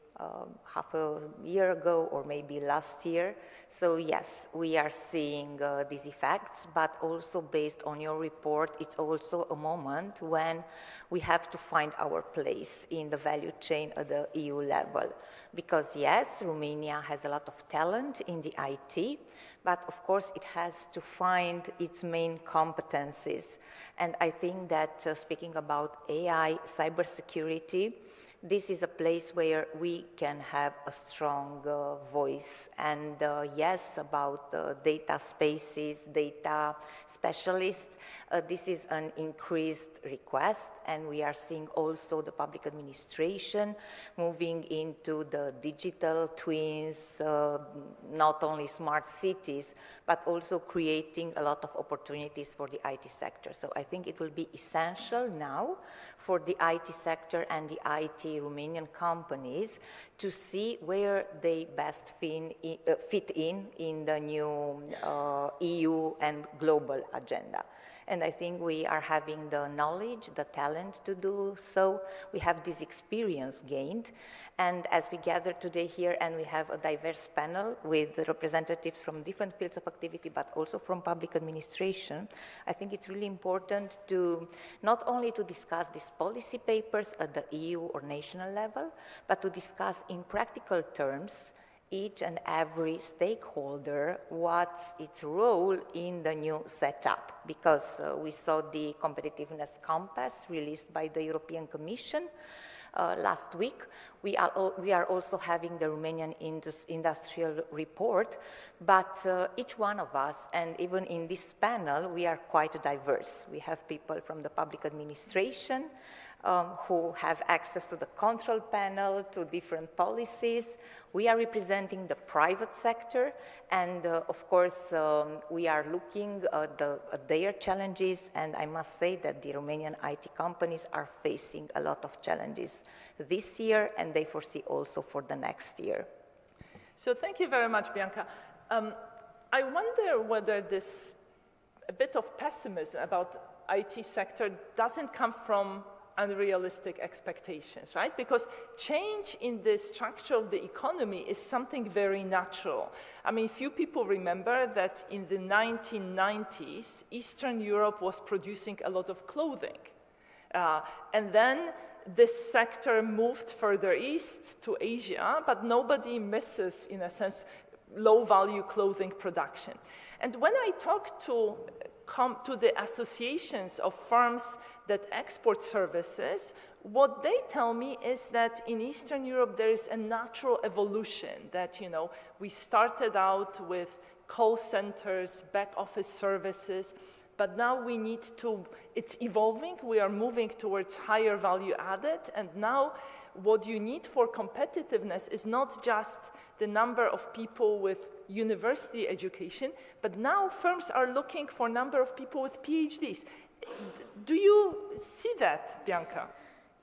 half a year ago or maybe last year. So yes, we are seeing these effects, but also based on your report, it's also a moment when we have to find our place in the value chain at the EU level. Because yes, Romania has a lot of talent in the IT, but of course it has to find its main competencies. And I think that speaking about AI, cybersecurity, this is a place where we can have a strong voice. And yes, about data spaces, data specialists, this is an increased request. And we are seeing also the public administration moving into the digital twins, not only smart cities, but also creating a lot of opportunities for the IT sector. So I think it will be essential now for the IT sector and the IT Romanian companies to see where they best fit in the new EU and global agenda. And I think we are having the knowledge, the talent to do so. We have this experience gained. And as we gather today here and we have a diverse panel with representatives from different fields of activity, but also from public administration, I think it's really important to not only to discuss these policy papers at the EU or national level, but to discuss in practical terms each and every stakeholder what's its role in the new setup, because we saw the competitiveness compass released by the European Commission last week. We are also having the Romanian industrial report, but each one of us, and even in this panel, we are quite diverse. We have people from the public administration, who have access to the control panel, to different policies. We are representing the private sector, and of course, we are looking at their challenges, and I must say that the Romanian IT companies are facing a lot of challenges this year, and they foresee also for the next year. So thank you very much, Bianca. I wonder whether this a bit of pessimism about IT sector doesn't come from unrealistic expectations, right? Because change in the structure of the economy is something very natural. I mean, few people remember that in the 1990s, Eastern Europe was producing a lot of clothing. And then this sector moved further east to Asia, but nobody misses, in a sense, low-value clothing production. And when I talk to the associations of firms that export services, what they tell me is that in Eastern Europe there is a natural evolution that, you know, we started out with call centers, back office services, but now we need to, it's evolving, we are moving towards higher value added, and now what you need for competitiveness is not just the number of people with university education, but now firms are looking for number of people with PhDs. Do you see that, Bianca?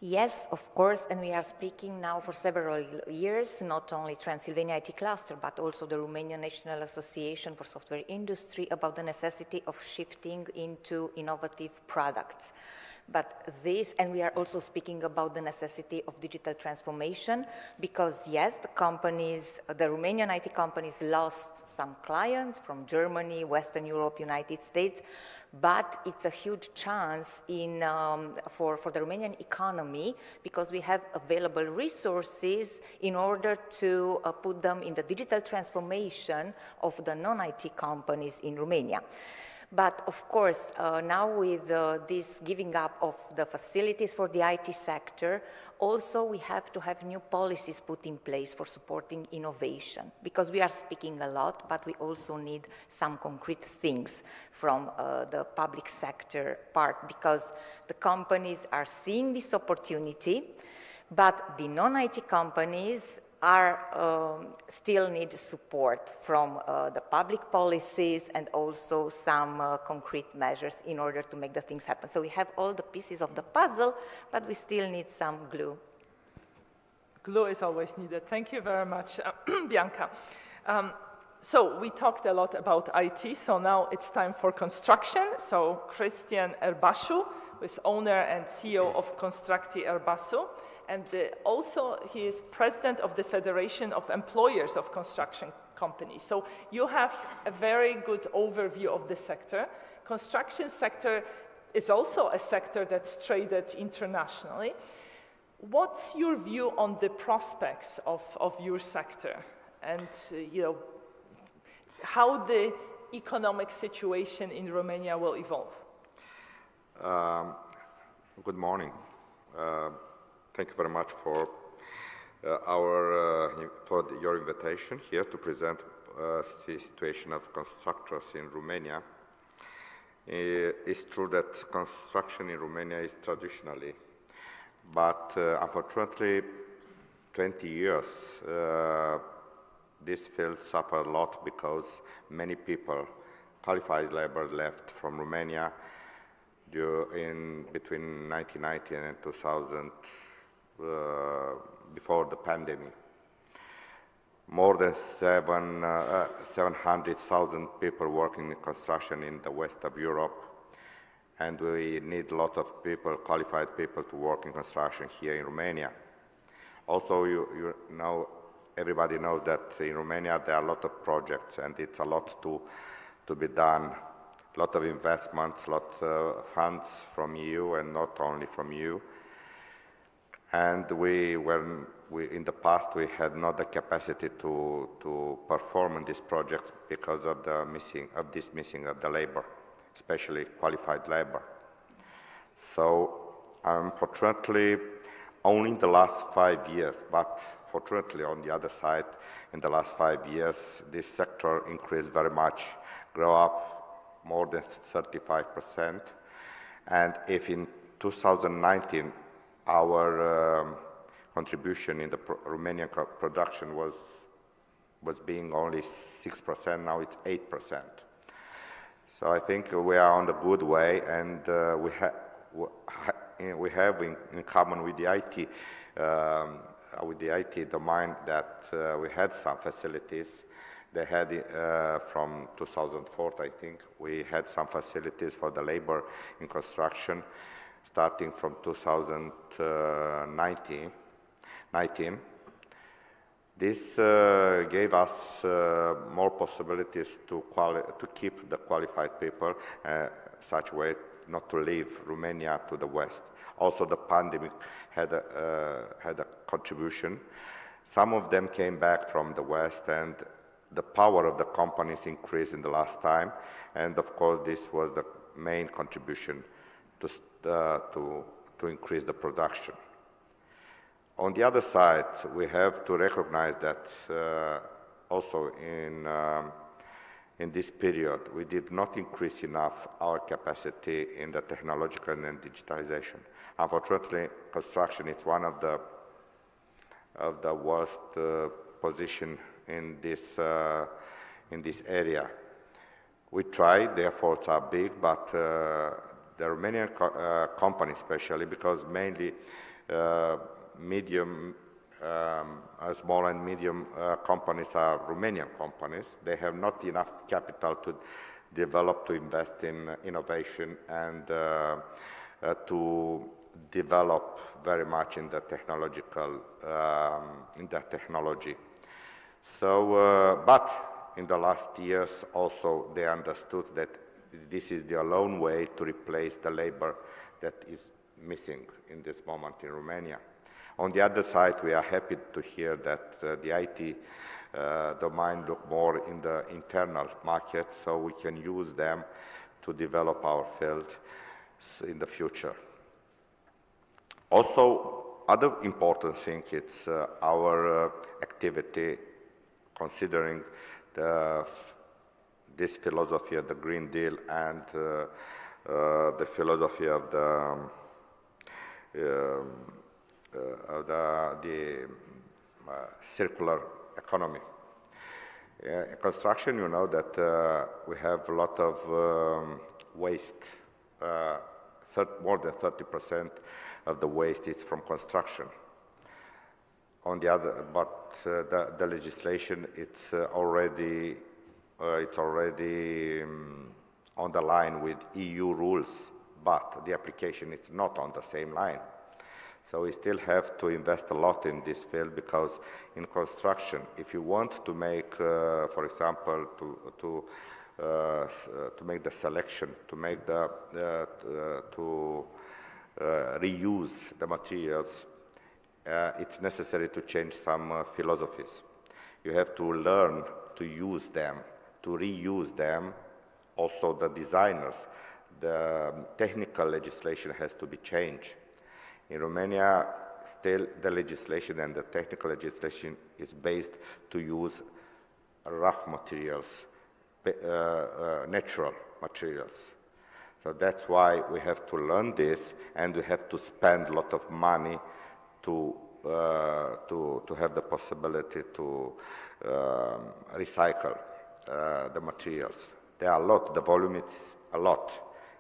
Yes, of course, and we are speaking now for several years, not only Transylvania IT Cluster, but also the Romanian National Association for Software Industry, about the necessity of shifting into innovative products. But this, and we are also speaking about the necessity of digital transformation, because yes, the companies, the Romanian IT companies lost some clients from Germany, Western Europe, United States, but it's a huge chance for the Romanian economy, because we have available resources in order to put them in the digital transformation of the non-IT companies in Romania. But of course, now with this giving up of the facilities for the IT sector, also we have to have new policies put in place for supporting innovation, because we are speaking a lot, but we also need some concrete things from the public sector part, because the companies are seeing this opportunity, but the non-IT companies still need support from the public policies and also some concrete measures in order to make the things happen. So we have all the pieces of the puzzle, but we still need some glue. Glue is always needed. Thank you very much, Bianca. So we talked a lot about IT, so now it's time for construction. So Cristian Erbașu, who is owner and CEO of Constructi Erbașu, and also he is president of the Federation of Employers of Construction Companies. So you have a very good overview of the sector. Construction sector is also a sector that's traded internationally. What's your view on the prospects of your sector, and how the economic situation in Romania will evolve? Good morning. Thank you very much for your invitation here to present the situation of constructors in Romania. It's true that construction in Romania is traditionally, but unfortunately, 20 years, this field suffered a lot because many people, qualified labor, left from Romania between 1990 and 2000, before the pandemic. More than 700,000 people working in construction in the west of Europe, and we need a lot of people, qualified people, to work in construction here in Romania. Also, you know, everybody knows that in Romania there are a lot of projects, and it's a lot to be done. A lot of investments, a lot of funds from EU, and not only from EU. And in the past we had not the capacity to perform in this project because of the missing of the labor, especially qualified labor. So unfortunately, only in the last 5 years, but fortunately on the other side, in the last 5 years, this sector increased very much, grew up more than 35%. And if in 2019 our contribution in the Romanian production was being only 6%, now it's 8%. So I think we are on the good way, and we have in common with the IT domain that we had some facilities. They had from 2004, I think, we had some facilities for the labor in construction, starting from 2019. This gave us more possibilities to keep the qualified people, such a way not to leave Romania to the west. Also, the pandemic had a contribution. Some of them came back from the west, and the power of the companies increased in the last time, and of course this was the main contribution to increase the production. On the other side, we have to recognize that also in this period we did not increase enough our capacity in the technological and digitalization. Unfortunately, construction is one of the worst position in this area. We tried, the efforts are big, but the Romanian companies, especially because mainly small and medium companies are Romanian companies. They have not enough capital to develop, to invest in innovation and to develop very much in the technology. So, but in the last years also they understood that this is the alone way to replace the labor that is missing in this moment in Romania. On the other side, we are happy to hear that the IT domain look more in the internal market, so we can use them to develop our field in the future. Also, other important thing is our activity, considering this philosophy of the Green Deal and the philosophy of the circular economy. In construction, you know that we have a lot of waste. More than 30% of the waste is from construction. On the other, but the legislation it's already on the line with EU rules, but the application is not on the same line. So we still have to invest a lot in this field, because in construction, if you want to make, for example, to make the selection, to make to reuse the materials, it's necessary to change some philosophies. You have to learn to use them, to reuse them. Also, the designers, the technical legislation has to be changed. In Romania, still the legislation and the technical legislation is based to use rough materials, natural materials. So that's why we have to learn this, and we have to spend a lot of money to have the possibility to recycle the materials. There are a lot, the volume is a lot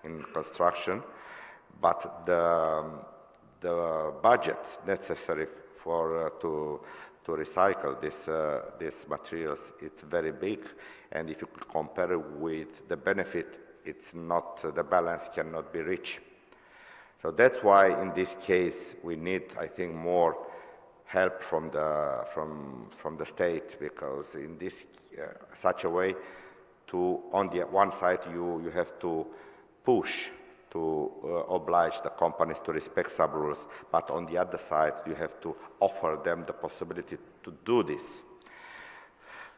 in construction, but the budget necessary for to recycle these materials, it's very big, and if you compare it with the benefit, it's not, the balance cannot be reached. So that's why in this case we need, I think, more help from the state, because in this such a way, to on the one side you have to push to oblige the companies to respect some rules, but on the other side you have to offer them the possibility to do this.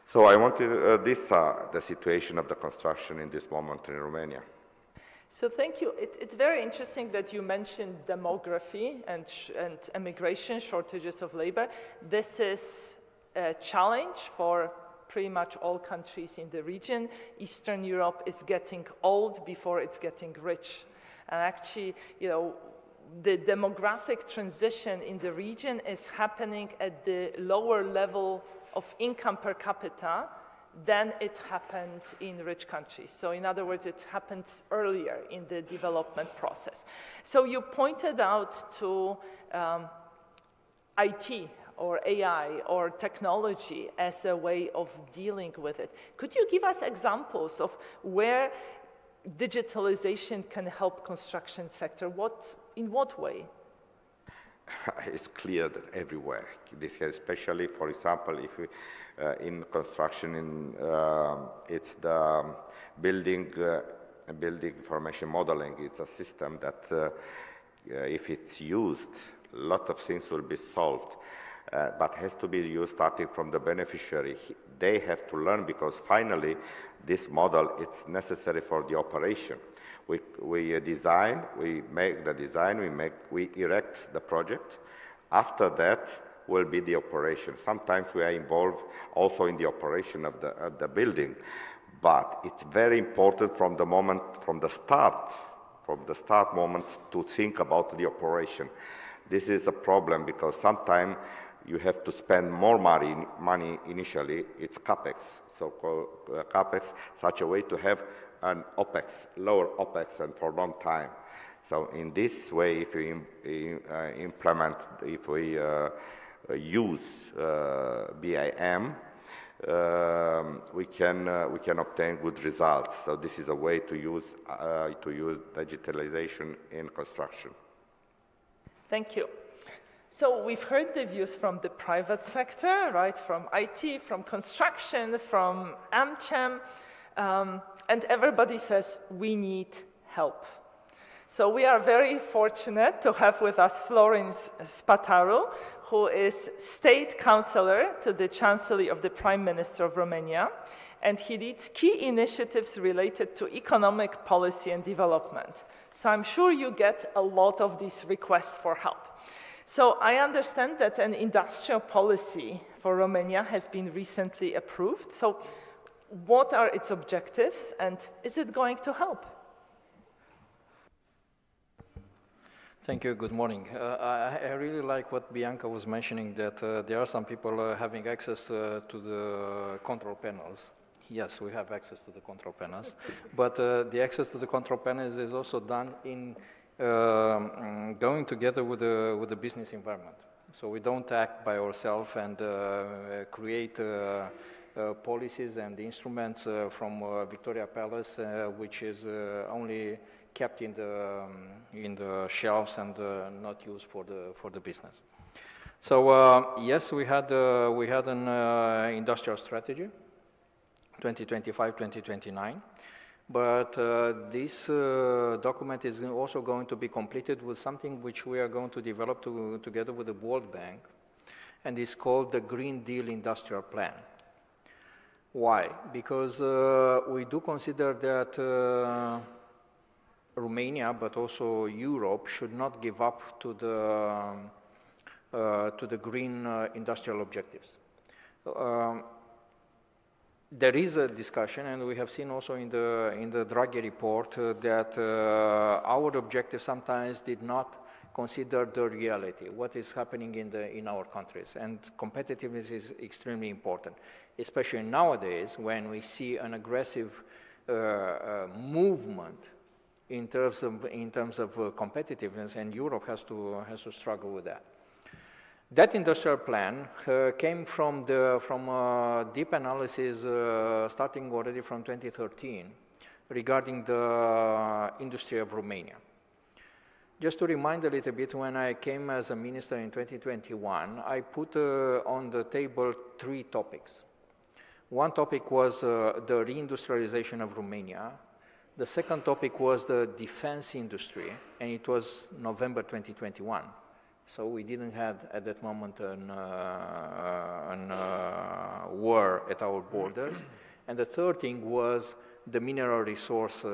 So I wanted this the situation of the construction in this moment in Romania. So thank you. It's very interesting that you mentioned demography and immigration, shortages of labor. This is a challenge for pretty much all countries in the region. Eastern Europe is getting old before it's getting rich. And actually, you know, the demographic transition in the region is happening at the lower level of income per capita than it happened in rich countries. So in other words, it happened earlier in the development process. So you pointed out to IT or AI or technology as a way of dealing with it. Could you give us examples of where digitalization can help construction sector? In what way? It's clear that everywhere. This, especially, for example, if we, in construction, it's the building information modeling. It's a system that, if it's used, a lot of things will be solved. But has to be used starting from the beneficiary. They have to learn, because finally, this model it's necessary for the operation. We design, we make the design, we erect the project. After that will be the operation. Sometimes we are involved also in the operation of the building, but it's very important from the start moment to think about the operation. This is a problem, because sometimes you have to spend more money initially. It's CAPEX, so-called CAPEX, such a way to have an OPEX, lower OPEX, and for a long time. So in this way, if we implement, if we use BIM, we can obtain good results. So this is a way to use digitalization in construction. Thank you. So we've heard the views from the private sector, right, from IT, from construction, from AmCham, and everybody says we need help. So we are very fortunate to have with us Florin Spataru, who is State Counselor to the Chancellery of the Prime Minister of Romania, and he leads key initiatives related to economic policy and development. So I'm sure you get a lot of these requests for help. So I understand that an industrial policy for Romania has been recently approved. So what are its objectives, and is it going to help? Thank you. Good morning. I really like what Bianca was mentioning, that there are some people having access to the control panels. Yes, we have access to the control panels, but the access to the control panels is also done in going together with the business environment. So we don't act by ourselves and create policies and instruments from Victoria Palace, which is only kept in the shelves and not used for the business. So yes, we had an industrial strategy, 2025-2029. But this document is also going to be completed with something which we are going to develop together with the World Bank, and it's called the Green Deal Industrial Plan. Why? Because we do consider that Romania, but also Europe, should not give up to the green industrial objectives. There is a discussion, and we have seen also in the Draghi report that our objectives sometimes did not consider the reality, what is happening in our countries, and competitiveness is extremely important, especially nowadays when we see an aggressive movement in terms of competitiveness, and Europe has to struggle with that. That industrial plan came from deep analysis starting already from 2013 regarding the industry of Romania. Just to remind a little bit, when I came as a minister in 2021, I put on the table 3 topics. One topic was the reindustrialization of Romania. The second topic was the defense industry, and it was November 2021. So we didn't have at that moment a war at our borders. And the third thing was the mineral resource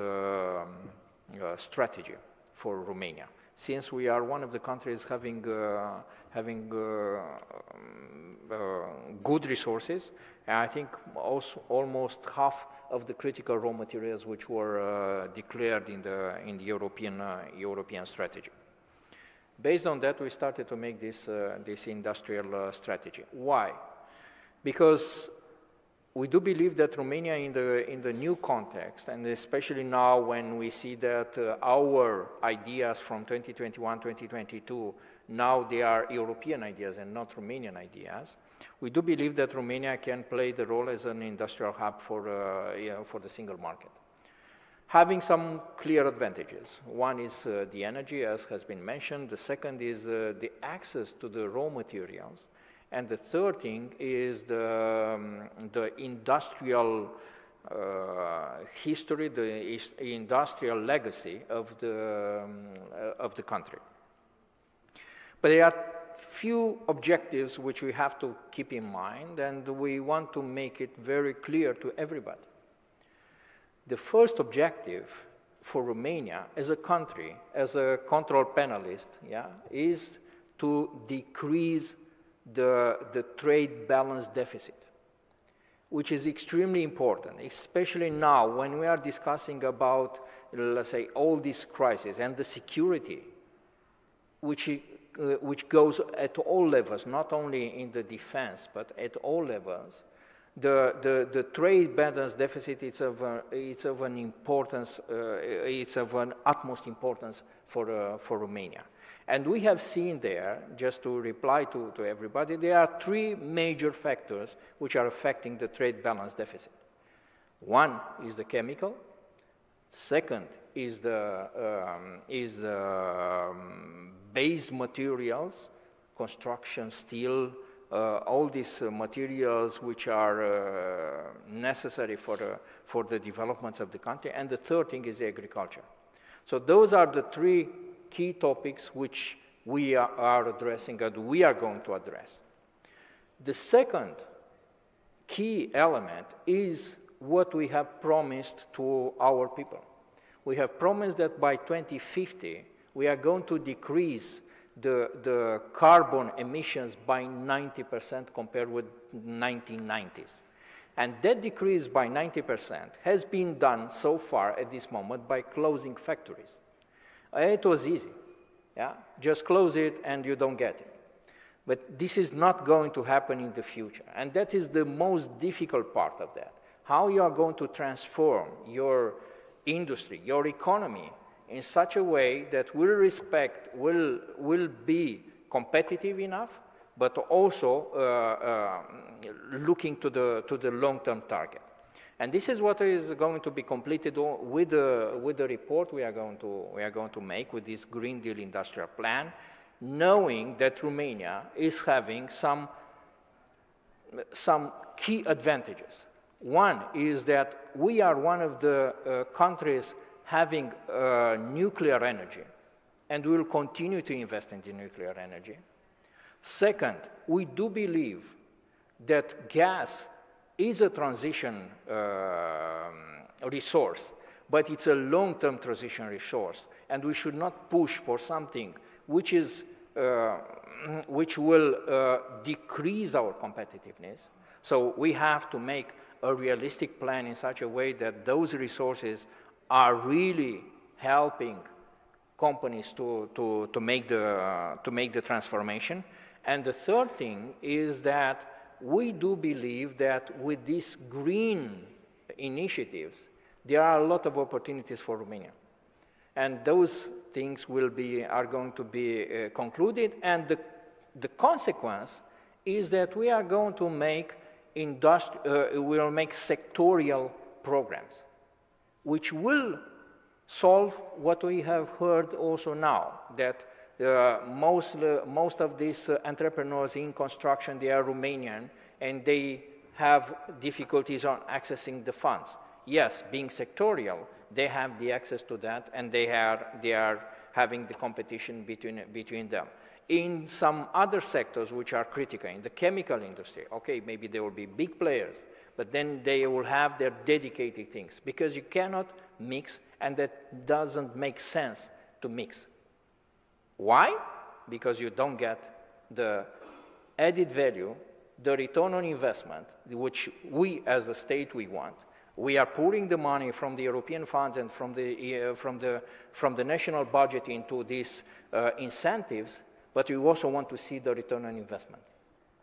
strategy for Romania. Since we are one of the countries having good resources, and I think also almost half of the critical raw materials which were declared in the European strategy. Based on that, we started to make this industrial strategy. Why? Because we do believe that Romania, in the new context, and especially now when we see that our ideas from 2021, 2022, now they are European ideas and not Romanian ideas, we do believe that Romania can play the role as an industrial hub for the single market. Having some clear advantages. One is the energy, as has been mentioned. The second is the access to the raw materials. And the third thing is the industrial history, the industrial legacy of the country. But there are few objectives which we have to keep in mind, and we want to make it very clear to everybody. The first objective for Romania as a country, as a control panelist, is to decrease the trade balance deficit, which is extremely important, especially now when we are discussing about, let's say, all these crises and the security, which goes at all levels, not only in the defense, but at all levels. The trade balance deficit is of an importance, it's of an utmost importance for Romania. And we have seen there, just to reply to everybody, there are three major factors which are affecting the trade balance deficit. One is the chemical, second is the base materials, construction, steel, all these materials which are necessary for the developments of the country, and the third thing is agriculture. So those are the three key topics which we are addressing and we are going to address. The second key element is what we have promised to our people. We have promised that by 2050 we are going to decrease the carbon emissions by 90% compared with 1990s. And that decrease by 90% has been done so far at this moment by closing factories. It was easy, yeah? Just close it and you don't get it. But this is not going to happen in the future. And that is the most difficult part of that. How you are going to transform your industry, your economy, in such a way that will be competitive enough, but also looking to the long-term target. And this is what is going to be completed with the report we are going to make with this Green Deal industrial plan, knowing that Romania is having some key advantages. One is that we are one of the countries having nuclear energy, and we will continue to invest in the nuclear energy. Second, we do believe that gas is a transition resource, but it's a long-term transition resource, and we should not push for something which will decrease our competitiveness. So we have to make a realistic plan in such a way that those resources are really helping companies to make the transformation. And the third thing is that we do believe that with these green initiatives, there are a lot of opportunities for Romania. And those things are going to be concluded. And the consequence is that we are going to make sectorial programs, which will solve what we have heard also now, that most of these entrepreneurs in construction, they are Romanian, and they have difficulties on accessing the funds. Yes, being sectorial, they have the access to that, and they are having the competition between them. In some other sectors which are critical, in the chemical industry, okay, maybe there will be big players, but then they will have their dedicated things, because you cannot mix, and that doesn't make sense to mix. Why? Because you don't get the added value, the return on investment, which we as a state we want. We are pouring the money from the European funds and from the national budget into these incentives, but we also want to see the return on investment.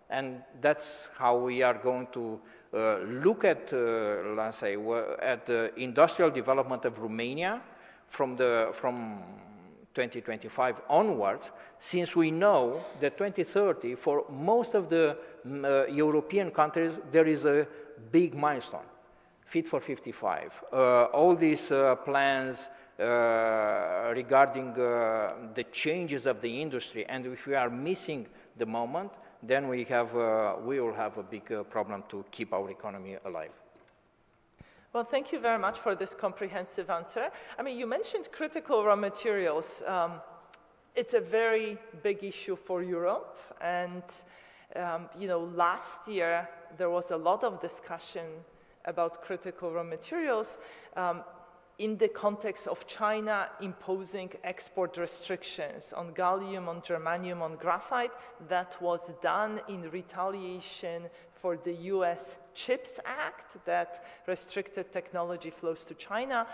And that's how we are going to look at, let's say, at the industrial development of Romania from 2025 onwards, since we know that 2030, for most of the European countries, there is a big milestone, Fit for 55. All these plans regarding the changes of the industry, and if we are missing the moment, then we will have a big problem to keep our economy alive. Well, thank you very much for this comprehensive answer. I mean, you mentioned critical raw materials. It's a very big issue for Europe, and last year there was a lot of discussion about critical raw materials in the context of China imposing export restrictions on gallium, on germanium, on graphite. That was done in retaliation for the US CHIPS Act that restricted technology flows to China.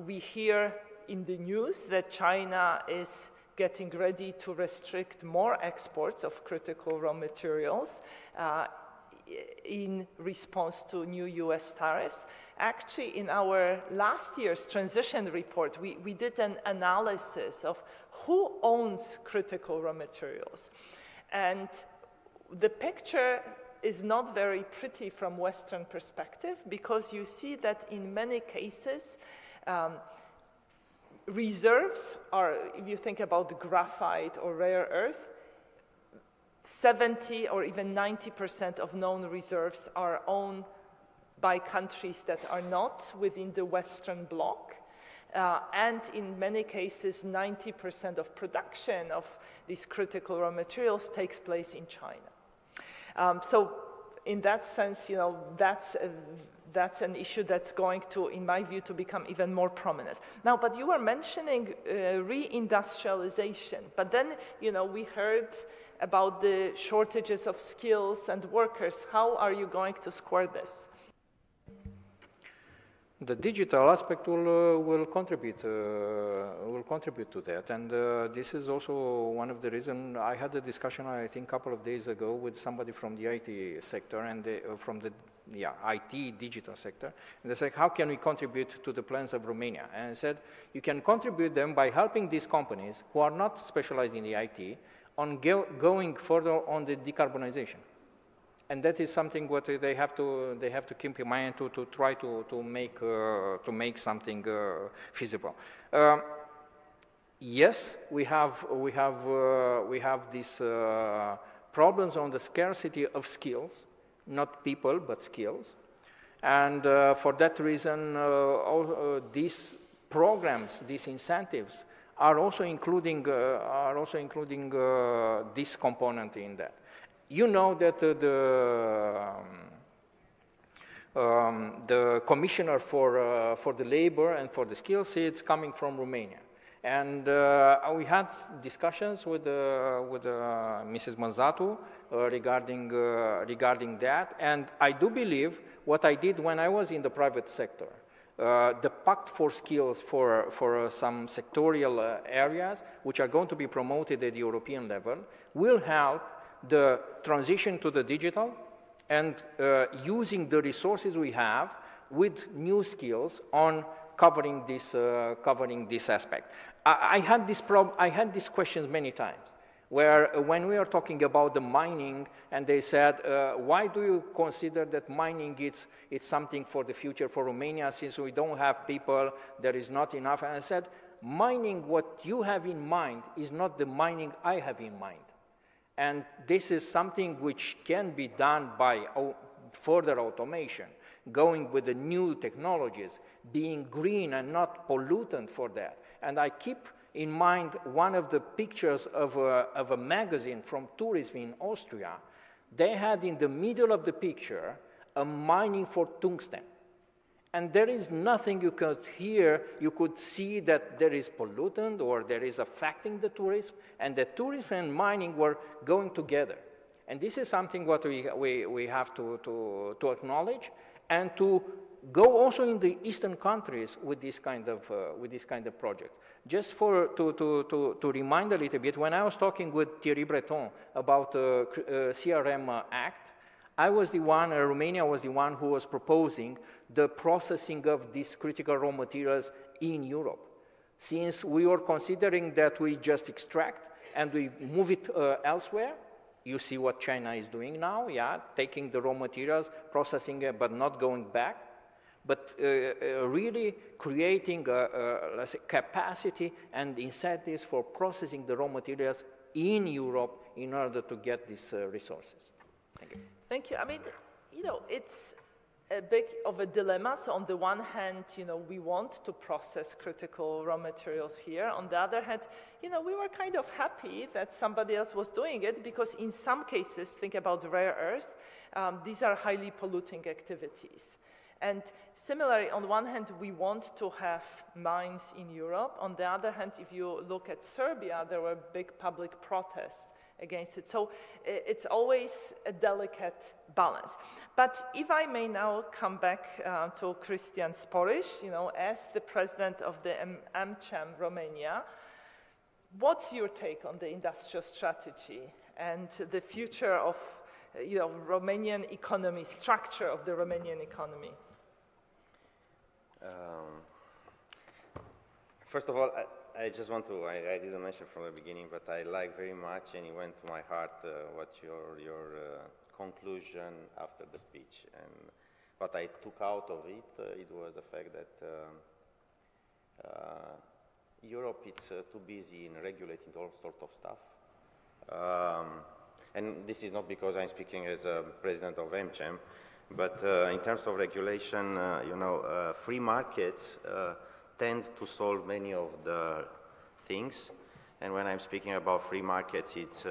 We hear in the news that China is getting ready to restrict more exports of critical raw materials. in response to new US tariffs. Actually, in our last year's transition report, we did an analysis of who owns critical raw materials. And the picture is not very pretty from Western perspective, because you see that in many cases, reserves are, if you think about graphite or rare earth, 70 or even 90% of known reserves are owned by countries that are not within the Western bloc. And in many cases, 90% of production of these critical raw materials takes place in China. So in that sense, you know, that's an issue that's going to, in my view, to become even more prominent. Now, but you were mentioning reindustrialization, but then, you know, we heard about the shortages of skills and workers. How are you going to square this? The digital aspect will contribute to that, and this is also one of the reasons. I had a discussion, I think, a couple of days ago with somebody from the IT sector and from the IT digital sector, and they said, how can we contribute to the plans of Romania? And I said, you can contribute them by helping these companies who are not specialized in the IT on going further on the decarbonization. And that is something what they have to keep in mind to try to make something feasible. Yes, we have these problems on the scarcity of skills, not people but skills, and for that reason, these programs, these incentives, are also including this component in that. You know that the commissioner for the labor and for the skills, it's coming from Romania, and we had discussions with Mrs. Manzatu regarding that, and I do believe what I did when I was in the private sector. The Pact for Skills for some sectorial areas, which are going to be promoted at the European level, will help the transition to the digital and using the resources we have with new skills on covering this aspect. I had these questions many times, where when we are talking about the mining, and they said, why do you consider that mining it's something for the future for Romania, since we don't have people, there is not enough? And I said, mining, what you have in mind is not the mining I have in mind. And this is something which can be done by further automation, going with the new technologies, being green and not pollutant for that. And I keep in mind one of the pictures of a magazine from tourism in Austria. They had in the middle of the picture a mining for tungsten. And there is nothing you could hear, you could see that there is pollutant or there is affecting the tourism, and the tourism and mining were going together. And this is something what we have to acknowledge, and to go also in the Eastern countries with this kind of project. Just to remind a little bit, when I was talking with Thierry Breton about the CRM Act, I was the one, Romania was the one who was proposing the processing of these critical raw materials in Europe. Since we were considering that we just extract and we move it elsewhere, you see what China is doing now, taking the raw materials, processing it, but not going back, but really creating let's say, capacity and incentives for processing the raw materials in Europe in order to get these resources. Thank you. Thank you. I mean, you know, it's a bit of a dilemma. So on the one hand, you know, we want to process critical raw materials here. On the other hand, you know, we were kind of happy that somebody else was doing it, because in some cases, think about rare earth, these are highly polluting activities. And similarly, on one hand, we want to have mines in Europe. On the other hand, if you look at Serbia, there were big public protests against it. So it's always a delicate balance. But if I may now come back to Cristian Sporish, you know, as the president of the AmCham Romania, what's your take on the industrial strategy and the future of Romanian economy, structure of the Romanian economy? First of all, I just want to, I didn't mention from the beginning, but I like very much, and it went to my heart, what your conclusion after the speech. And what I took out of it, it was the fact that Europe is too busy in regulating all sorts of stuff. And this is not because I'm speaking as a president of MCHEM, but in terms of regulation, free markets tend to solve many of the things. And when I'm speaking about free markets, it's,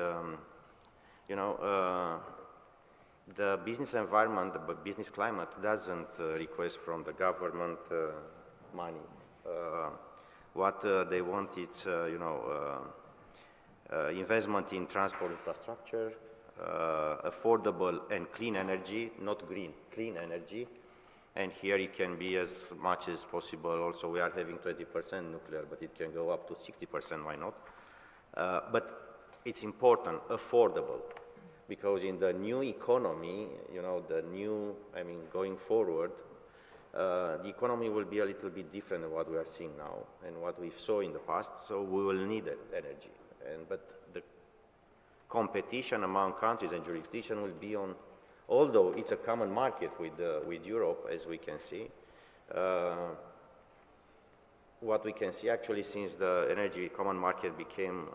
the business environment, the business climate doesn't request from the government money. What they want is, investment in transport infrastructure, affordable and clean energy, not green, clean energy. And here it can be as much as possible. Also, we are having 20% nuclear, but it can go up to 60%, why not? But it's important, affordable, because in the new economy, going forward, the economy will be a little bit different than what we are seeing now and what we saw in the past, so we will need energy. But the competition among countries and jurisdictions will be on, although it's a common market with Europe, as we can see. What we can see actually since the energy common market became,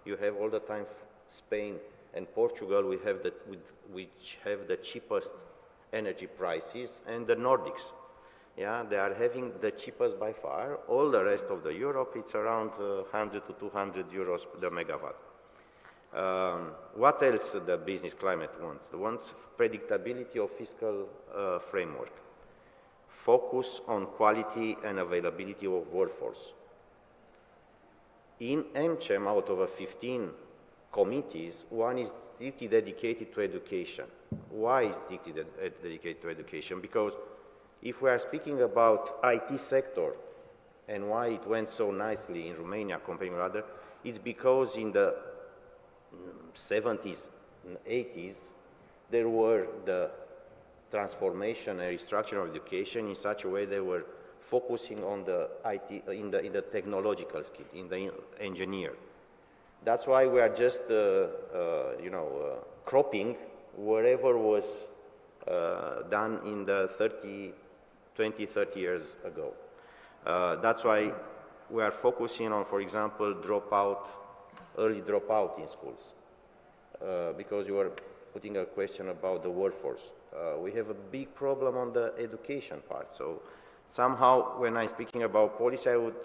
you have all the time Spain and Portugal, which have the cheapest energy prices, and the Nordics. Yeah, they are having the cheapest by far. All the rest of the Europe, it's around 100 to 200 euros per megawatt. What else the business climate wants? It wants predictability of fiscal framework, focus on quality and availability of workforce. In MCHEM, out of 15 committees, one is strictly dedicated to education. Why is strictly dedicated to education? Because if we are speaking about IT sector and why it went so nicely in Romania comparing with others, it's because in the 70s and 80s, there were the transformation and restructuring of education in such a way they were focusing on the IT, in the technological skill, in the engineer. That's why we are just, cropping wherever was done in the 20, 30 years ago. That's why we are focusing on, for example, early dropout in schools, because you were putting a question about the workforce. We have a big problem on the education part. So somehow, when I'm speaking about policy, I would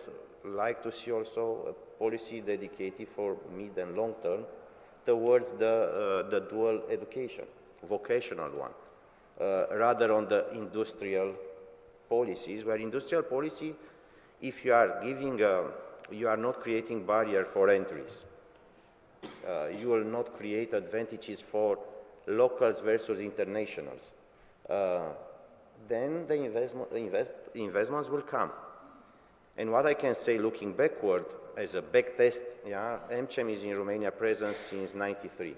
like to see also a policy dedicated for mid and long term towards the dual education, vocational one, rather on the industrial policies, where industrial policy, if you are giving, you are not creating barrier for entries. You will not create advantages for locals versus internationals. Then the investments will come. And what I can say, looking backward, as a back test, MCHEM is in Romania present since '93.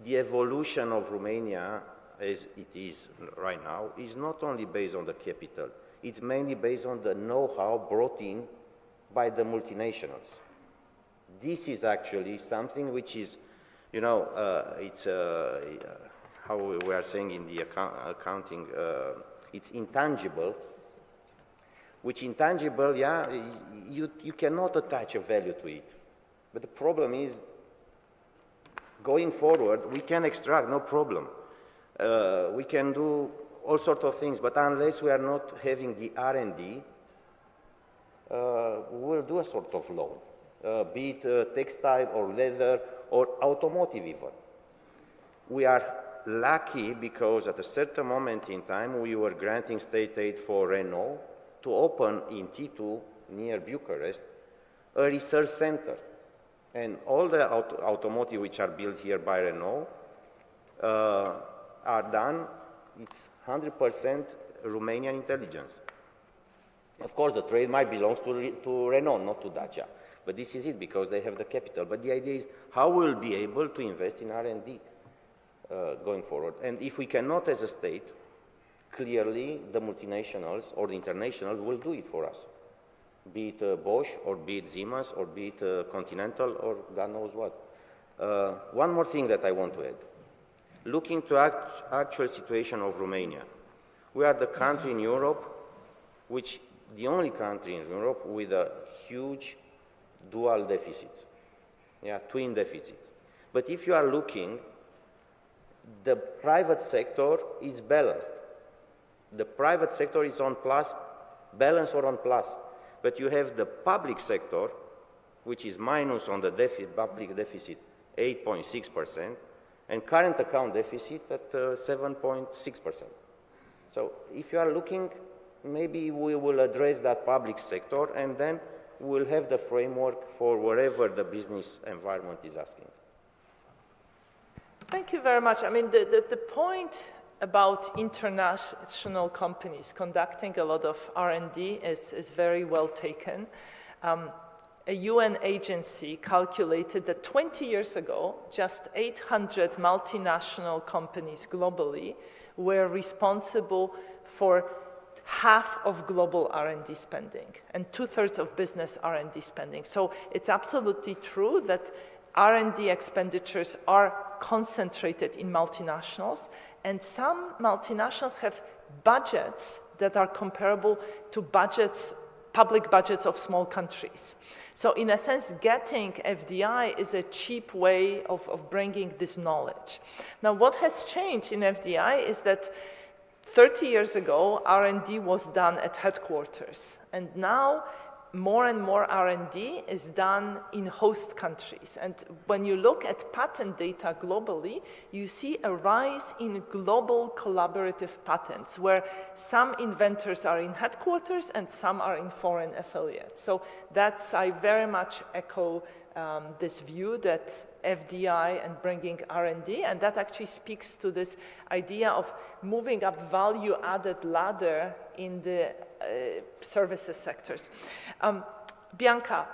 The evolution of Romania, as it is right now, is not only based on the capital, it's mainly based on the know-how brought in by the multinationals. This is actually something which is, it's how we are saying in the accounting, it's intangible, which intangible, you cannot attach a value to it. But the problem is, going forward, we can extract, no problem. We can do all sorts of things, but unless we are not having the R&D, we'll do a sort of loan, be it textile or leather or automotive even. We are lucky because at a certain moment in time, we were granting state aid for Renault to open in T2, near Bucharest, a research center. And all the automotive which are built here by Renault are done, it's 100% Romanian intelligence. Of course, the trademark belongs to Renault, not to Dacia. But this is it, because they have the capital. But the idea is how we'll be able to invest in R&D. going forward. And if we cannot as a state, clearly the multinationals or the internationals will do it for us. Be it Bosch, or be it Siemens, or be it Continental, or God knows what. One more thing that I want to add. Looking to actual situation of Romania, we are the country in Europe, the only country in Europe with a huge dual deficit, twin deficit. But if you are looking, the private sector is balanced. The private sector is on plus, balance or on plus. But you have the public sector, which is minus on the public deficit, 8.6%, and current account deficit at 7.6%. So if you are looking, maybe we will address that public sector, and then we'll have the framework for wherever the business environment is asking. Thank you very much. I mean, the point about international companies conducting a lot of R&D is very well taken. A UN agency calculated that 20 years ago, just 800 multinational companies globally were responsible for half of global R&D spending and 2/3 of business R&D spending. So it's absolutely true that R&D expenditures are concentrated in multinationals, and some multinationals have budgets that are comparable to public budgets of small countries. So in a sense, getting FDI is a cheap way of bringing this knowledge. Now, what has changed in FDI is that 30 years ago, R&D was done at headquarters, and now more and more R&D is done in host countries. And when you look at patent data globally, you see a rise in global collaborative patents, where some inventors are in headquarters and some are in foreign affiliates. So I very much echo this view that FDI and bringing R&D, and that actually speaks to this idea of moving up value-added ladder in the services sectors. Bianca,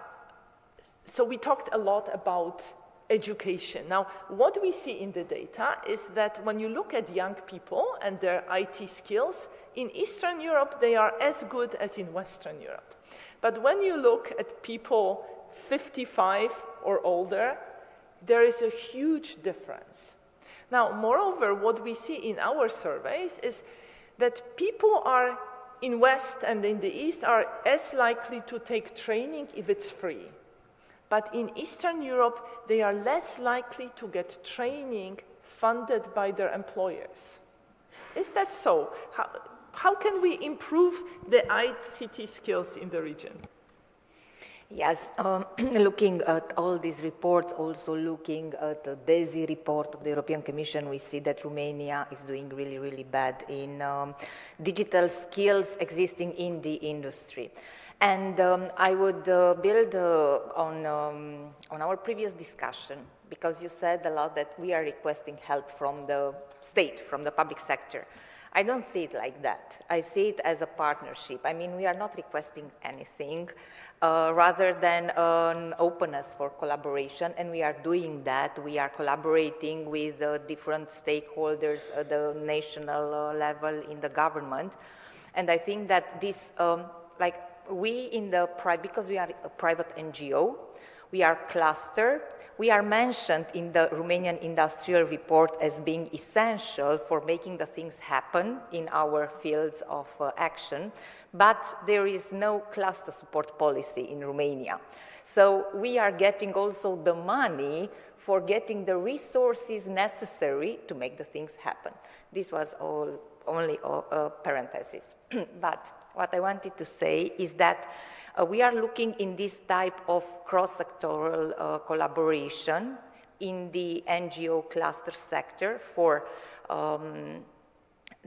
so we talked a lot about education. Now, what we see in the data is that when you look at young people and their IT skills, in Eastern Europe, they are as good as in Western Europe. But when you look at people 55 or older, there is a huge difference. Now, moreover, what we see in our surveys is that people are in West and in the East are as likely to take training if it's free. But in Eastern Europe, they are less likely to get training funded by their employers. Is that so? How can we improve the ICT skills in the region? Yes, looking at all these reports, also looking at the DESI report of the European Commission, we see that Romania is doing really, really bad in digital skills existing in the industry. And I would build on our previous discussion, because you said a lot that we are requesting help from the state, from the public sector. I don't see it like that. I see it as a partnership. I mean, we are not requesting anything rather than an openness for collaboration, and we are doing that. We are collaborating with different stakeholders at the national level in the government. And I think that this, because we are a private NGO, we are clustered. We are mentioned in the Romanian industrial report as being essential for making the things happen in our fields of action, but there is no cluster support policy in Romania. So we are getting also the money for getting the resources necessary to make the things happen. This was only a parenthesis. But what I wanted to say is that we are looking in this type of cross-sectoral collaboration in the NGO cluster sector for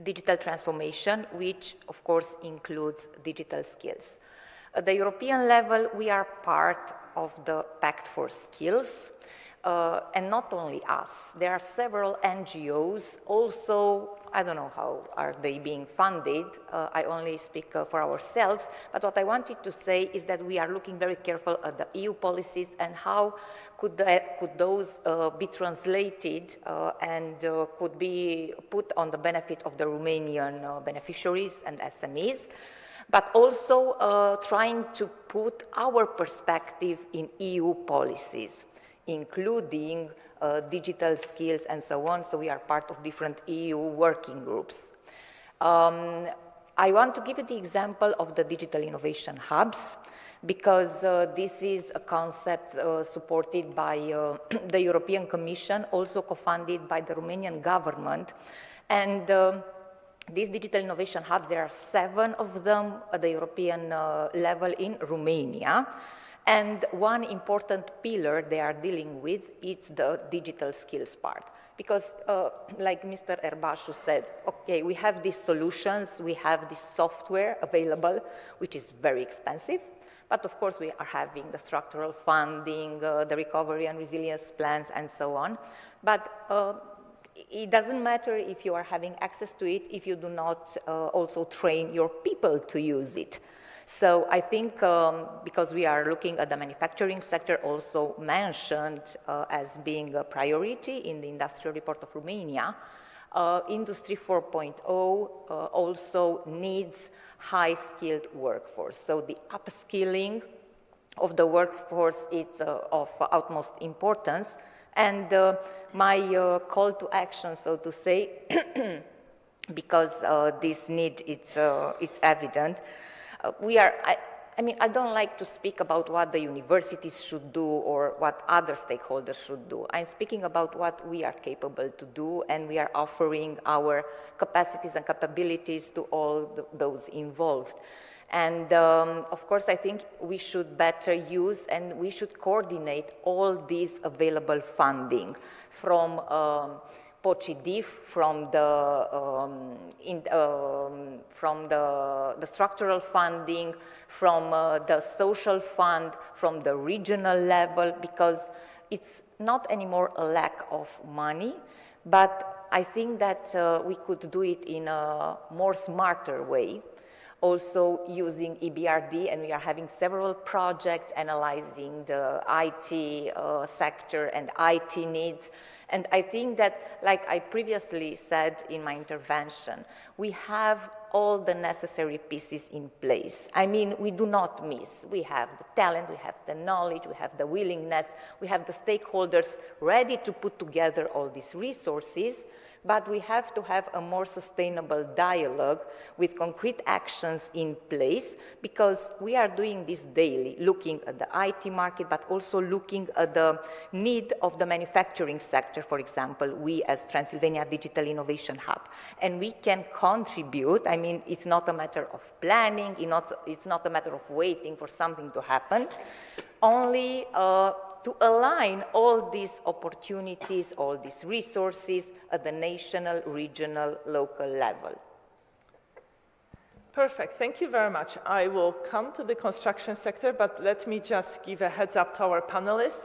digital transformation, which of course includes digital skills. At the European level, we are part of the Pact for Skills. And not only us, there are several NGOs also. I don't know how are they being funded. I only speak for ourselves. But what I wanted to say is that we are looking very careful at the EU policies and how could those be translated and could be put on the benefit of the Romanian beneficiaries and SMEs, but also trying to put our perspective in EU policies, including digital skills and so on. So we are part of different EU working groups. I want to give you the example of the digital innovation hubs, because this is a concept supported by the European Commission, also co-funded by the Romanian government. And these digital innovation hubs, there are 7 of them at the European level in Romania. And one important pillar they are dealing with is the digital skills part. Because like Mr. Erbashu said, okay, we have these solutions, we have this software available, which is very expensive. But of course, we are having the structural funding, the recovery and resilience plans, and so on. But it doesn't matter if you are having access to it if you do not also train your people to use it. So I think because we are looking at the manufacturing sector also mentioned as being a priority in the industrial report of Romania, Industry 4.0 also needs high-skilled workforce. So the upskilling of the workforce is of utmost importance. And my call to action, so to say, because this need it's evident. I mean, I don't like to speak about what the universities should do or what other stakeholders should do. I'm speaking about what we are capable to do, and we are offering our capacities and capabilities to all those involved. And of course, I think we should better use and we should coordinate all these available funding from POCIDIF, from the structural funding, from the social fund, from the regional level, because it's not anymore a lack of money, but I think that we could do it in a more smarter way, also using EBRD, and we are having several projects analyzing the IT sector and IT needs. And I think that, like I previously said in my intervention, we have all the necessary pieces in place. I mean, we do not miss. We have the talent, we have the knowledge, we have the willingness, we have the stakeholders ready to put together all these resources, but we have to have a more sustainable dialogue with concrete actions in place, because we are doing this daily, looking at the IT market, but also looking at the need of the manufacturing sector, for example, we as Transylvania Digital Innovation Hub. And we can contribute. I mean, it's not a matter of planning, it's not a matter of waiting for something to happen, only to align all these opportunities, all these resources at the national, regional, local level. Perfect, thank you very much. I will come to the construction sector, but let me just give a heads up to our panelists.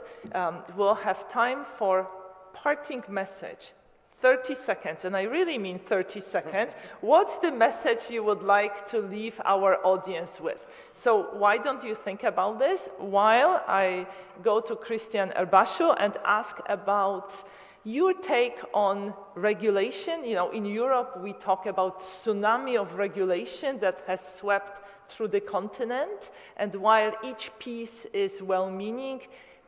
We'll have time for parting message. 30 seconds, and I really mean 30 seconds. What's the message you would like to leave our audience with? So why don't you think about this while I go to Cristian Erbashu and ask about your take on regulation. You know, in Europe, we talk about tsunami of regulation that has swept through the continent, and while each piece is well-meaning,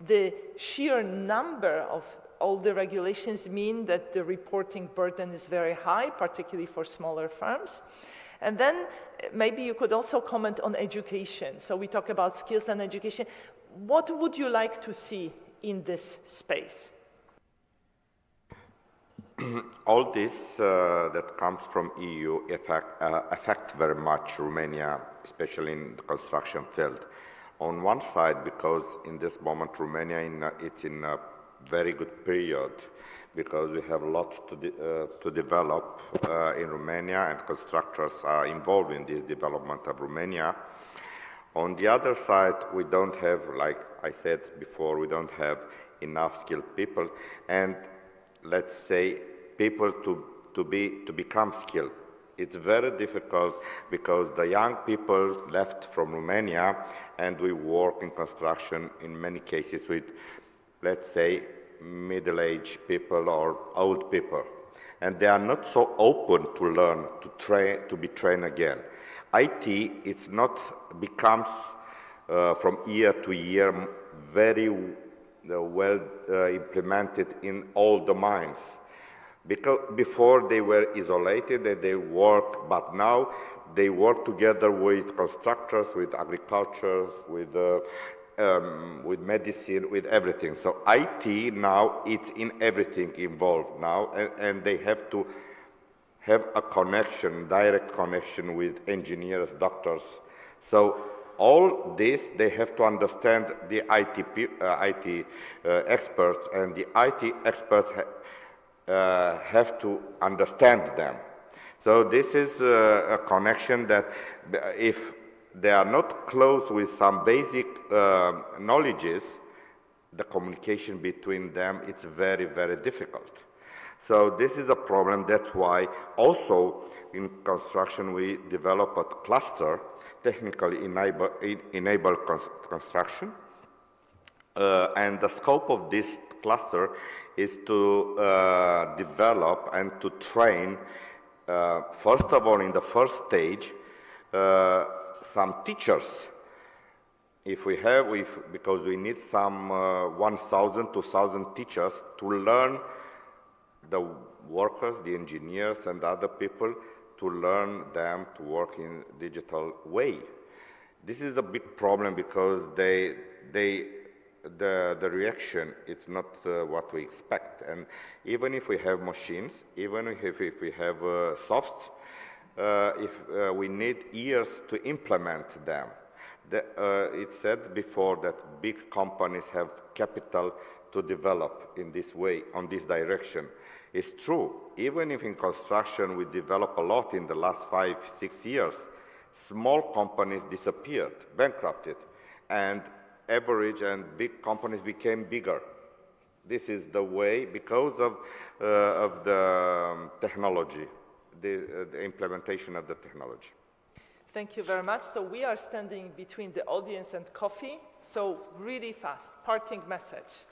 the sheer number of all the regulations mean that the reporting burden is very high, particularly for smaller firms. And then maybe you could also comment on education. So we talk about skills and education. What would you like to see in this space? All this that comes from EU affect very much Romania, especially in the construction field. On one side, because in this moment Romania it's in a very good period, because we have a lot to develop in Romania, and constructors are involved in this development of Romania. On the other side, we don't have, like I said before, we don't have enough skilled people, and let's say people to become skilled. It's very difficult because the young people left from Romania, and we work in construction in many cases with, let's say, middle-aged people or old people. And they are not so open to learn, to be trained again. IT, it's not becomes from year to year very well implemented in all domains. Because before they were isolated and they work, but now they work together with constructors, with agriculture, with medicine, with everything. So IT now, it's in everything involved now, and they have to have a connection, direct connection with engineers, doctors. So all this, they have to understand the IT experts, and the IT experts have to understand them. So this is a connection that if they are not close with some basic knowledges, the communication between them, it's very, very difficult. So this is a problem. That's why also in construction we develop a cluster, technically enable construction. And the scope of this cluster is to develop and to train, first of all, in the first stage, some teachers. Because we need some 1,000, 2,000 teachers to learn the workers, the engineers, and other people, to learn them to work in digital way. This is a big problem because the reaction is not what we expect. And even if we have machines, even if we have softs, we need years to implement them. It said before that big companies have capital to develop in this way, on this direction. It's true. Even if in construction we develop a lot in the last 5, 6 years, small companies disappeared, bankrupted, and average and big companies became bigger. This is the way because of the technology, the implementation of the technology. Thank you very much. So we are standing between the audience and coffee. So really fast, parting message.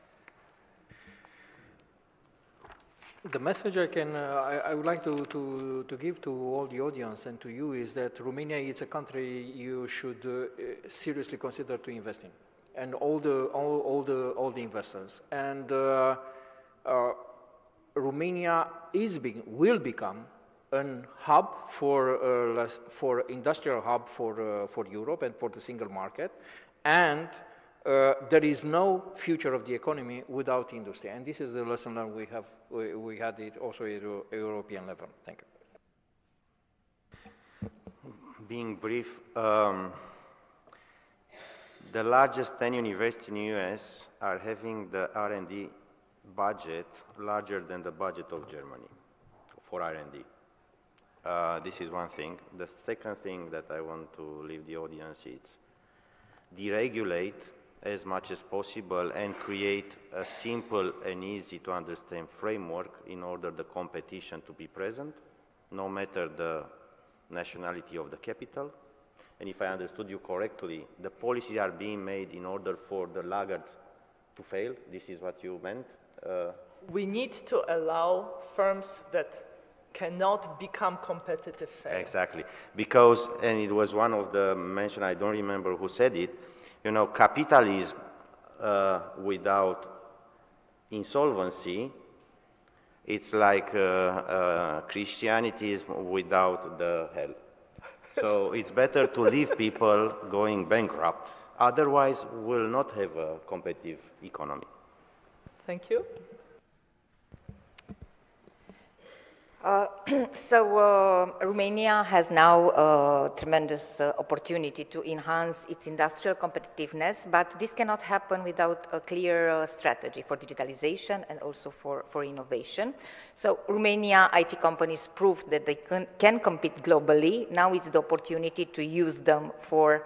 The message I would like to give to all the audience and to you is that Romania is a country you should seriously consider to invest in, and all the investors. And Romania will become a hub for industrial hub for Europe and for the single market, and there is no future of the economy without industry, and this is the lesson learned we had it also at European level. Thank you. Being brief, the largest 10 universities in the US are having the R&D budget larger than the budget of Germany for R&D. This is one thing. The second thing that I want to leave the audience is deregulate as much as possible and create a simple and easy to understand framework in order the competition to be present, no matter the nationality of the capital. And if I understood you correctly, the policies are being made in order for the laggards to fail. This is what you meant? We need to allow firms that cannot become competitive fail. Exactly. Because, and it was one of the mention, I don't remember who said it, you know, capitalism without insolvency, it's like Christianity without the hell. So it's better to leave people going bankrupt. Otherwise, we'll not have a competitive economy. Thank you. Romania has now a tremendous opportunity to enhance its industrial competitiveness, but this cannot happen without a clear strategy for digitalization and also for innovation. So Romania IT companies proved that they can compete globally. Now it's the opportunity to use them for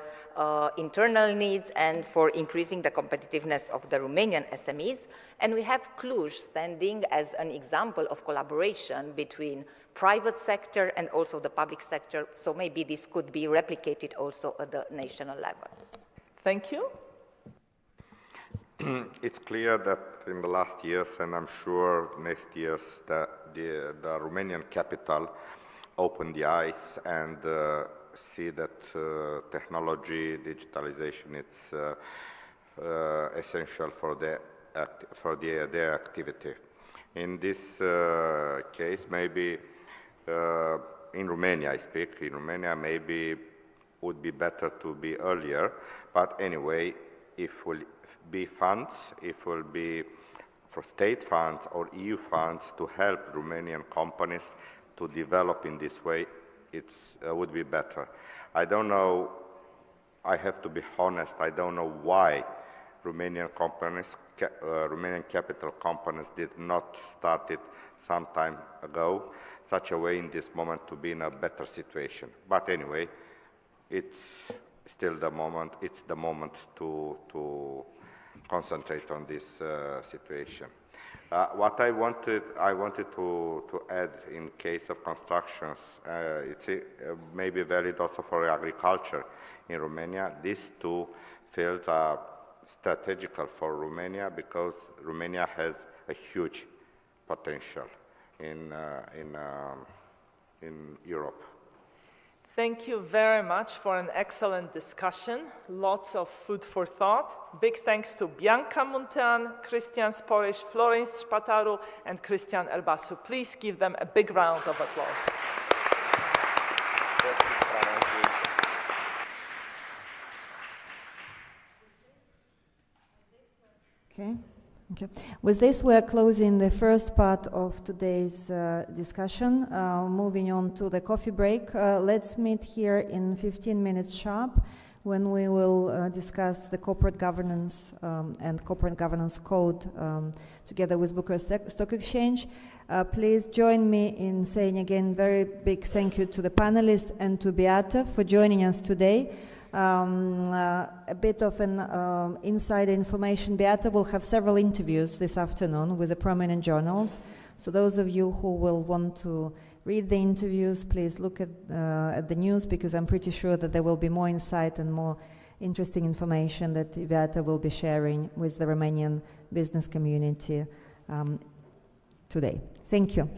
internal needs and for increasing the competitiveness of the Romanian SMEs. And we have Cluj standing as an example of collaboration between private sector and also the public sector. So maybe this could be replicated also at the national level. Thank you. It's clear that in the last years, and I'm sure next years, that the Romanian capital opened the eyes and see that technology, digitalization, it's essential for their activity. In this case, maybe in Romania, I speak, in Romania maybe would be better to be earlier, but anyway, if will be funds, if will be for state funds or EU funds to help Romanian companies to develop in this way, it would be better. I don't know, I have to be honest, I don't know why Romanian companies, Romanian capital companies did not start it some time ago, such a way in this moment to be in a better situation. But anyway, it's still the moment, it's the moment to concentrate on this situation. What I wanted to add in case of constructions, it's maybe valid also for agriculture in Romania. These two fields are strategical for Romania because Romania has a huge potential in Europe. Thank you very much for an excellent discussion. Lots of food for thought. Big thanks to Bianca Muntean, Cristian Sporish, Florence Spataru, and Cristian Erbasu. Please give them a big round of applause. Okay. Okay. With this, we are closing the first part of today's discussion. Moving on to the coffee break. Let's meet here in 15 minutes sharp when we will discuss the corporate governance and corporate governance code together with Bucharest Stock Exchange. Please join me in saying again very big thank you to the panelists and to Beata for joining us today. A bit of an inside information. Beata will have several interviews this afternoon with the prominent journals. So those of you who will want to read the interviews, please look at the news, because I'm pretty sure that there will be more insight and more interesting information that Beata will be sharing with the Romanian business community today. Thank you.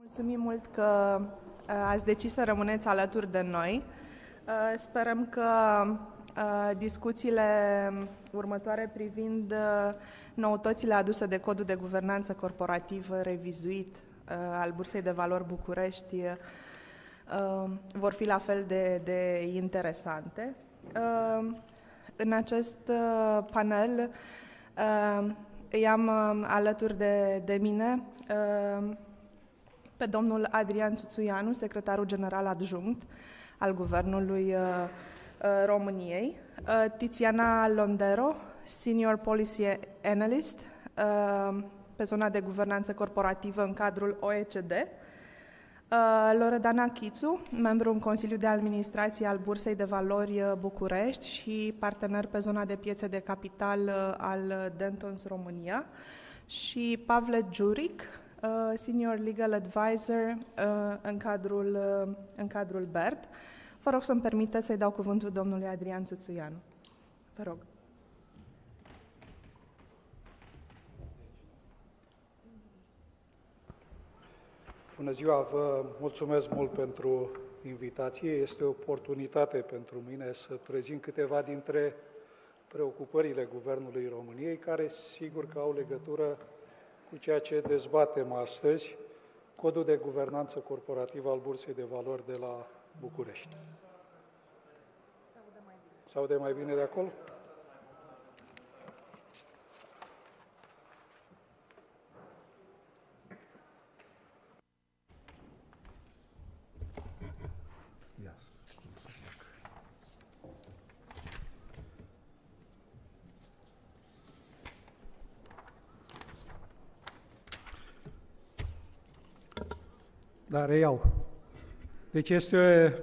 Mulțumim mult că ați decis să rămâneți alături de noi. Sperăm că discuțiile următoare privind noutățile aduse de Codul de Guvernanță Corporativă revizuit al Bursei de Valori București vor fi la fel de interesante. În acest panel îi am alături de mine pe domnul Adrian Țuțuianu, secretarul general adjunct al Guvernului României, Tiziana Londero, Senior Policy Analyst pe zona de guvernanță corporativă în cadrul OECD, Loredana Chițu, membru în Consiliul de Administrație al Bursei de Valori București și partener pe zona de piețe de capital al Dentons România, și Pavle Juric, Senior Legal Advisor în cadrul BERD. Vă rog să-mi permiteți să-i dau cuvântul domnului Adrian Țuțuianu. Vă rog. Bună ziua, vă mulțumesc mult pentru invitație. Este o oportunitate pentru mine să prezint câteva dintre preocupările Guvernului României, care sigur că au legătură cu ceea ce dezbatem astăzi, Codul de Guvernanță Corporativă al Bursei de Valori de la București. Se aude mai bine de acolo? Da, reiau. Deci este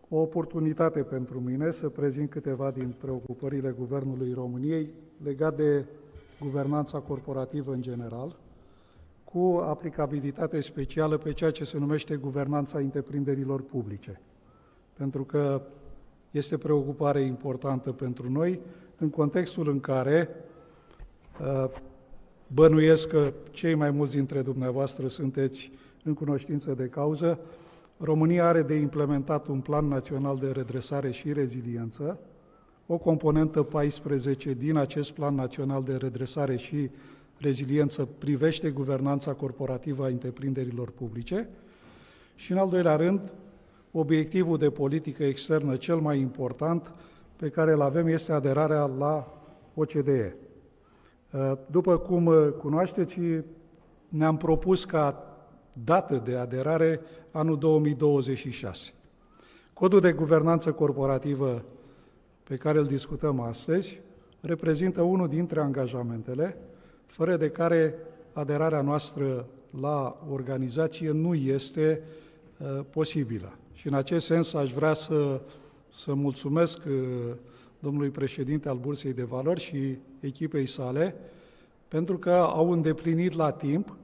o oportunitate pentru mine să prezint câteva din preocupările Guvernului României legate de guvernanța corporativă în general, cu aplicabilitate specială pe ceea ce se numește guvernanța întreprinderilor publice. Pentru că este preocupare importantă pentru noi în contextul în care bănuiesc că cei mai mulți dintre dumneavoastră sunteți în cunoștință de cauză, România are de implementat un plan național de redresare și reziliență. O componentă 14 din acest plan național de redresare și reziliență privește guvernanța corporativă a întreprinderilor publice și, în al doilea rând, obiectivul de politică externă cel mai important pe care îl avem este aderarea la OCDE. După cum cunoașteți, ne-am propus ca dată de aderare anul 2026. Codul de guvernanță corporativă pe care îl discutăm astăzi reprezintă unul dintre angajamentele fără de care aderarea noastră la organizație nu este posibilă. Și în acest sens aș vrea să mulțumesc domnului președinte al Bursei de Valori și echipei sale pentru că au îndeplinit la timp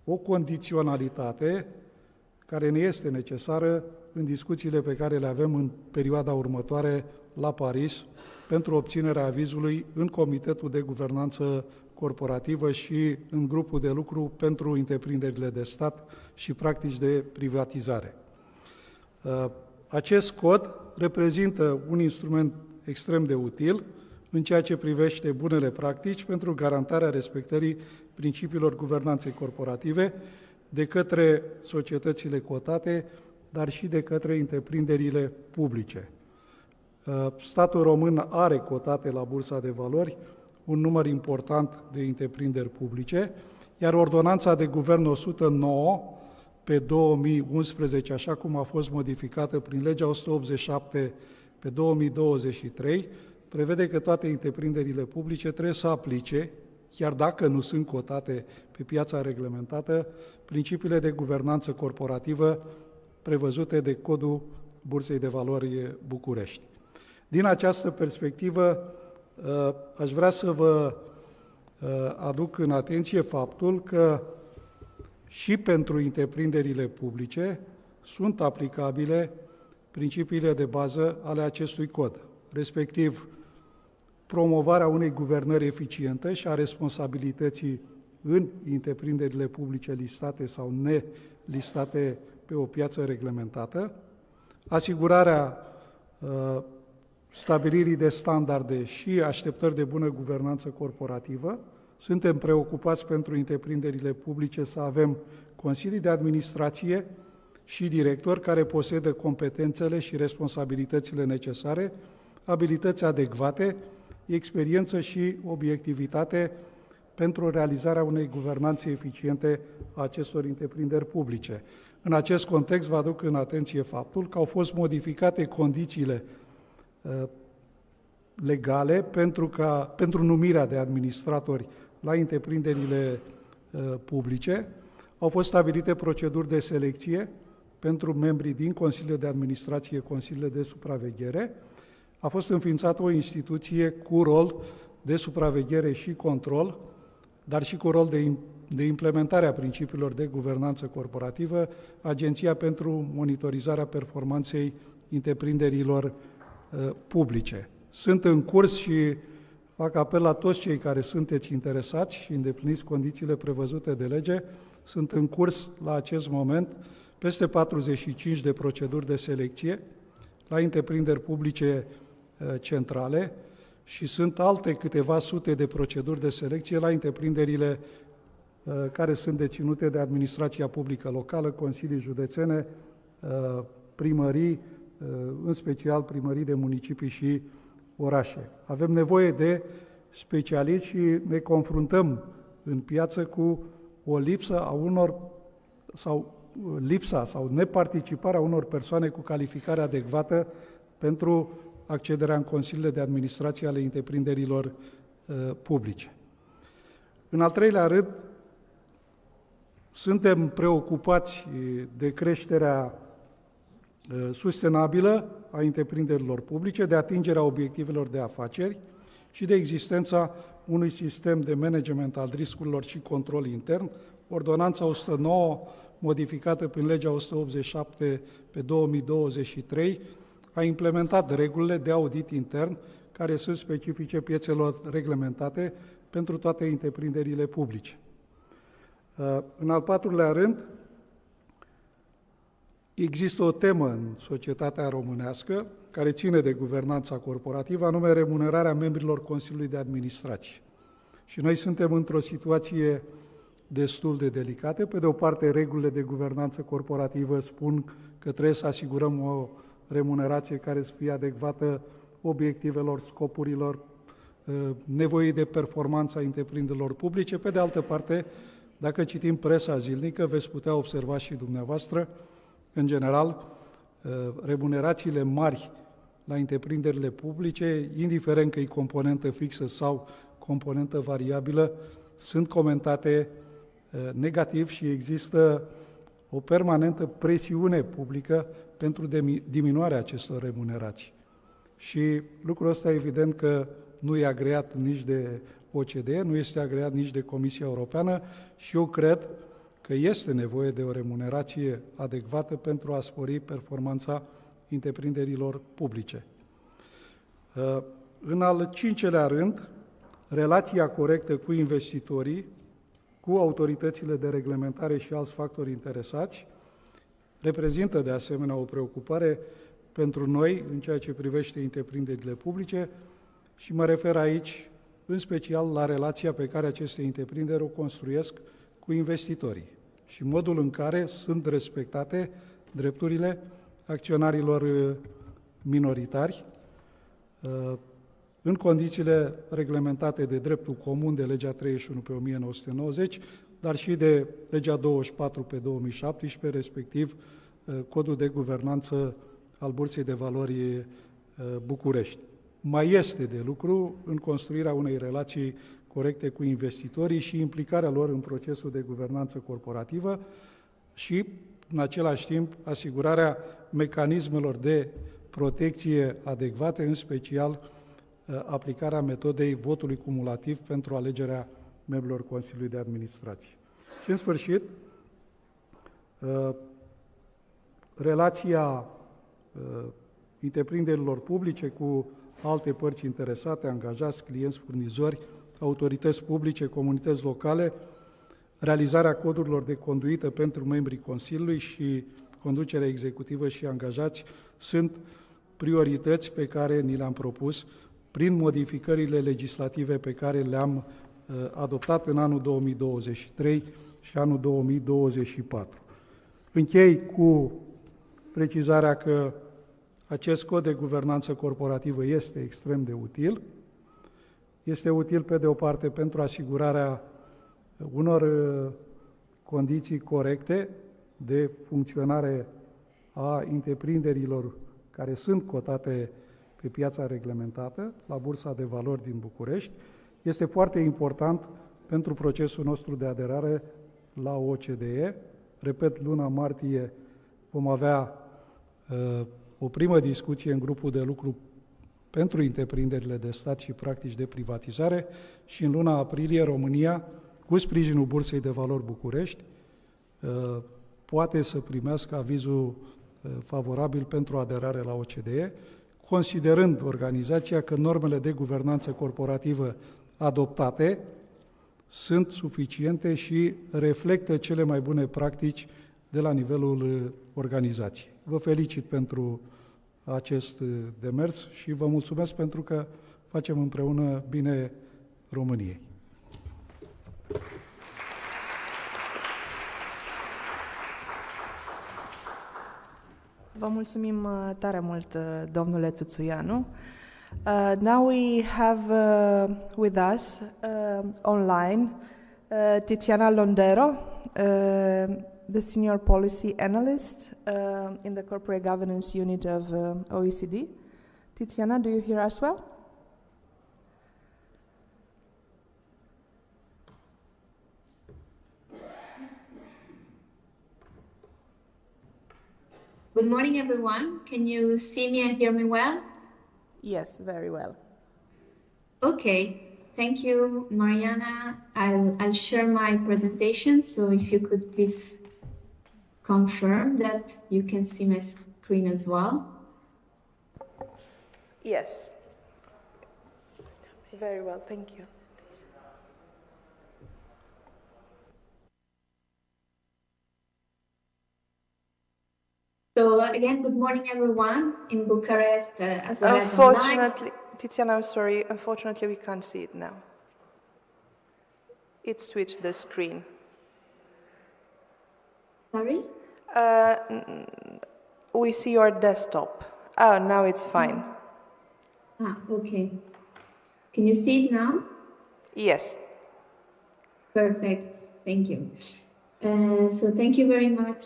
o condiționalitate care ne este necesară în discuțiile pe care le avem în perioada următoare la Paris pentru obținerea avizului în Comitetul de Guvernanță Corporativă și în grupul de lucru pentru întreprinderile de stat și practici de privatizare. Acest cod reprezintă un instrument extrem de util în ceea ce privește bunele practici pentru garantarea respectării principiilor guvernanței corporative de către societățile cotate, dar și de către întreprinderile publice. Statul român are cotate la Bursa de Valori un număr important de întreprinderi publice, iar Ordonanța de Guvern 109 pe 2011, așa cum a fost modificată prin legea 187 pe 2023, prevede că toate întreprinderile publice trebuie să aplice, chiar dacă nu sunt cotate pe piața reglementată, principiile de guvernanță corporativă prevăzute de Codul Bursei de Valori București. Din această perspectivă, aș vrea să vă aduc în atenție faptul că și pentru întreprinderile publice sunt aplicabile principiile de bază ale acestui cod, respectiv promovarea unei guvernări eficiente și a responsabilității în întreprinderile publice listate sau nelistate pe o piață reglementată, asigurarea stabilirii de standarde și așteptări de bună guvernanță corporativă. Suntem preocupați pentru întreprinderile publice să avem consilii de administrație și directori care posedă competențele și responsabilitățile necesare, abilități adecvate, experiență și obiectivitate pentru realizarea unei guvernanțe eficiente a acestor întreprinderi publice. În acest context, vă aduc în atenție faptul că au fost modificate condițiile legale pentru numirea de administratori la întreprinderile publice. Au fost stabilite proceduri de selecție pentru membrii din consiliile de administrație, consiliile de supraveghere. A fost înființată o instituție cu rol de supraveghere și control, dar și cu rol de implementare a principiilor de guvernanță corporativă, Agenția pentru monitorizarea performanței întreprinderilor publice. Sunt în curs și fac apel la toți cei care sunteți interesați și îndepliniți condițiile prevăzute de lege. Sunt în curs la acest moment peste 45 de proceduri de selecție la întreprinderi publice centrale și sunt alte câteva sute de proceduri de selecție la întreprinderile care sunt deținute de administrația publică locală, consilii județene, primării, în special primării de municipii și orașe. Avem nevoie de specialiști și ne confruntăm în piață cu o lipsă a unor lipsa sau neparticiparea unor persoane cu calificare adecvată pentru accederea în consiliile de administrație ale întreprinderilor publice. În al treilea rând, suntem preocupați de creșterea sustenabilă a întreprinderilor publice, de atingerea obiectivelor de afaceri și de existența unui sistem de management al riscurilor și control intern. Ordonanța 109, modificată prin legea 187 pe 2023, a implementat regulile de audit intern care sunt specifice piețelor reglementate pentru toate întreprinderile publice. În al patrulea rând, există o temă în societatea românească care ține de guvernanța corporativă, anume remunerarea membrilor Consiliului de Administrație. Și noi suntem într-o situație destul de delicată. Pe de o parte, regulile de guvernanță corporativă spun că trebuie să asigurăm o remunerație care să fie adecvată obiectivelor, scopurilor, nevoii de performanță a întreprinderilor publice. Pe de altă parte, dacă citim presa zilnică, veți putea observa și dumneavoastră, în general, remunerațiile mari la întreprinderile publice, indiferent că e componentă fixă sau componentă variabilă, sunt comentate negativ și există o permanentă presiune publică pentru diminuarea acestor remunerații. Și lucrul ăsta evident că nu e agreat nici de OCDE, nu este agreat nici de Comisia Europeană și eu cred că este nevoie de o remunerație adecvată pentru a spori performanța întreprinderilor publice. În al cincelea rând, relația corectă cu investitorii, cu autoritățile de reglementare și alți factori interesați, reprezintă de asemenea o preocupare pentru noi în ceea ce privește întreprinderile publice și mă refer aici în special la relația pe care aceste întreprinderi o construiesc cu investitorii și modul în care sunt respectate drepturile acționarilor minoritari în condițiile reglementate de dreptul comun, de legea 31 pe 1990, dar și de legea 24 pe 2017, respectiv Codul de Guvernanță al Bursei de Valori București. Mai este de lucru în construirea unei relații corecte cu investitorii și implicarea lor în procesul de guvernanță corporativă și, în același timp, asigurarea mecanismelor de protecție adecvate, în special aplicarea metodei votului cumulativ pentru alegerea membrilor Consiliului de Administrație. Și, în sfârșit, relația întreprinderilor publice cu alte părți interesate, angajați, clienți, furnizori, autorități publice, comunități locale, realizarea codurilor de conduită pentru membrii Consiliului și conducerea executivă și angajați sunt priorități pe care ni le-am propus prin modificările legislative pe care le-am adoptat în anul 2023 și anul 2024. Închei cu precizarea că acest cod de guvernanță corporativă este extrem de util. Este util, pe de o parte, pentru asigurarea unor condiții corecte de funcționare a întreprinderilor care sunt cotate pe piața reglementată, la Bursa de Valori din București. Este foarte important pentru procesul nostru de aderare la OCDE. Repet, luna martie vom avea o primă discuție în grupul de lucru pentru întreprinderile de stat și practici de privatizare și în luna aprilie România, cu sprijinul Bursei de Valori București, poate să primească avizul favorabil pentru aderare la OCDE, considerând organizația că normele de guvernanță corporativă adoptate sunt suficiente și reflectă cele mai bune practici de la nivelul organizației. Vă felicit pentru acest demers și vă mulțumesc pentru că facem împreună bine României. Vă mulțumim tare mult, domnule Țuțuianu. Now we have with us online Tiziana Londero, the Senior Policy Analyst in the Corporate Governance Unit of OECD. Tiziana, do you hear us well? Good morning, everyone. Can you see me and hear me well? Yes, very well. Okay. Thank you, Mariana. I'll share my presentation. So if you could please confirm that you can see my screen as well. Yes. Very well, thank you. So again, good morning, everyone in Bucharest as well as online. Unfortunately, Tiziana, I'm sorry. Unfortunately, we can't see it now. It switched the screen. Sorry? We see your desktop. Oh, now it's fine. Okay. Can you see it now? Yes. Perfect. Thank you. So thank you very much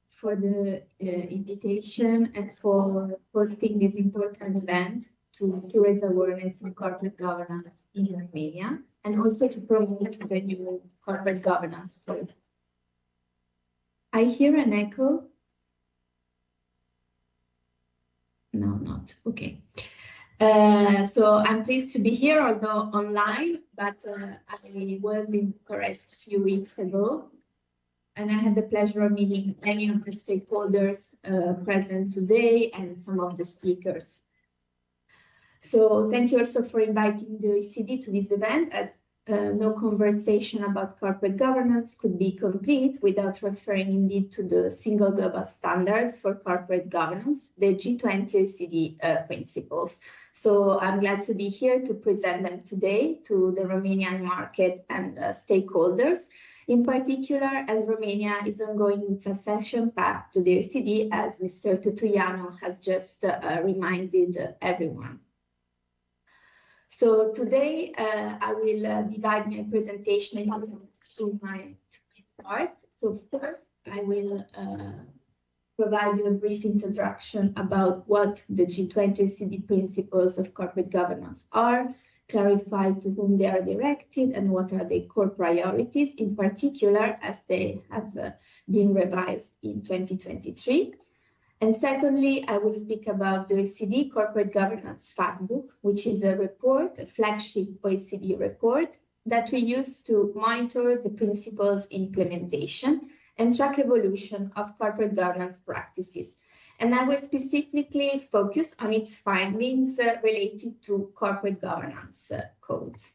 for the invitation and for hosting this important event to raise awareness in corporate governance in Romania and also to promote the new corporate governance code. I hear an echo. No, not. Okay. So I'm pleased to be here, although online, but I was in Bucharest a few weeks ago, and I had the pleasure of meeting many of the stakeholders present today and some of the speakers. So thank you also for inviting the OECD to this event, as no conversation about corporate governance could be complete without referring indeed to the single global standard for corporate governance, the G20 OECD principles. So I'm glad to be here to present them today to the Romanian market and stakeholders, in particular as Romania is ongoing its accession path to the OECD, as Mr. Tutuianu has just reminded everyone. So today I will divide my presentation into two parts. So first, I will provide you a brief introduction about what the G20 OECD principles of corporate governance are, clarify to whom they are directed and what are their core priorities, in particular as they have been revised in 2023. And secondly, I will speak about the OECD Corporate Governance Factbook, which is a report, a flagship OECD report that we use to monitor the principles implementation and track evolution of corporate governance practices. And I will specifically focus on its findings related to corporate governance codes.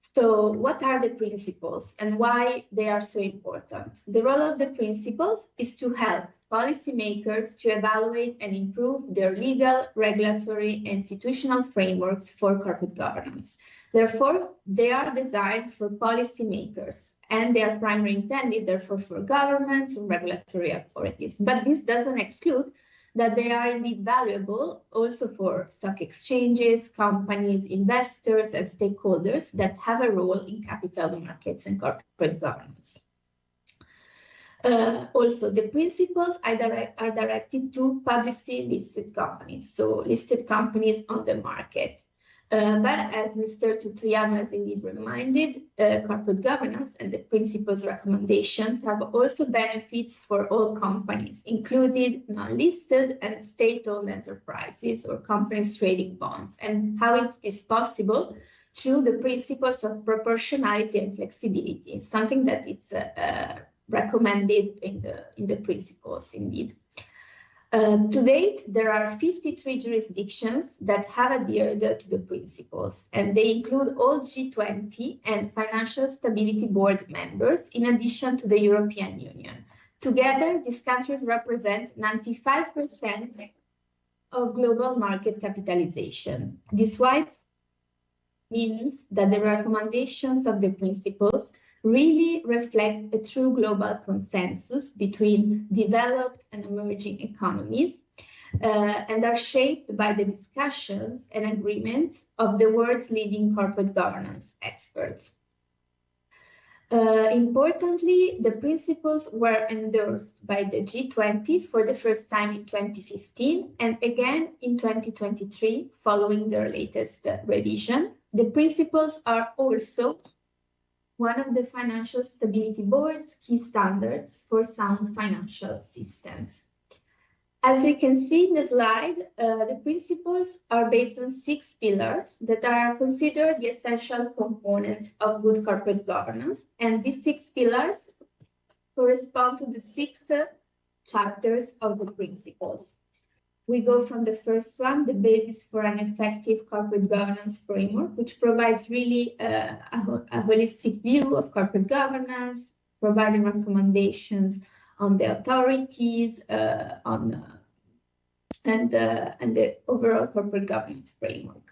So So what are the principles and why they are so important? The role of the principles is to help policymakers to evaluate and improve their legal, regulatory, and institutional frameworks for corporate governance. Therefore, they are designed for policymakers, and they are primarily intended, therefore, for governments and regulatory authorities. But this doesn't exclude that they are indeed valuable also for stock exchanges, companies, investors, and stakeholders that have a role in capital markets and corporate governance. Also, the principles are directed to publicly listed companies, so listed companies on the market. But as Mr. Tutuyama has indeed reminded, corporate governance and the principles recommendations have also benefits for all companies, including non-listed and state-owned enterprises or companies trading bonds. And how is this possible? Through the principles of proportionality and flexibility, something that it's recommended in the principles indeed. To date, there are 53 jurisdictions that have adhered to the principles, and they include all G20 and Financial Stability Board members, in addition to the European Union. Together, these countries represent 95% of global market capitalization. This wide means that the recommendations of the principles really reflect a true global consensus between developed and emerging economies and are shaped by the discussions and agreements of the world's leading corporate governance experts. Importantly, the principles were endorsed by the G20 for the first time in 2015 and again in 2023 following their latest revision. The principles are also one of the Financial Stability Board's key standards for sound financial systems. As we can see in the slide, the principles are based on 6 pillars that are considered the essential components of good corporate governance. And these 6 pillars correspond to the 6 chapters of the principles. We go from the first one, the basis for an effective corporate governance framework, which provides really a holistic view of corporate governance, providing recommendations on the authorities, and the overall corporate governance framework.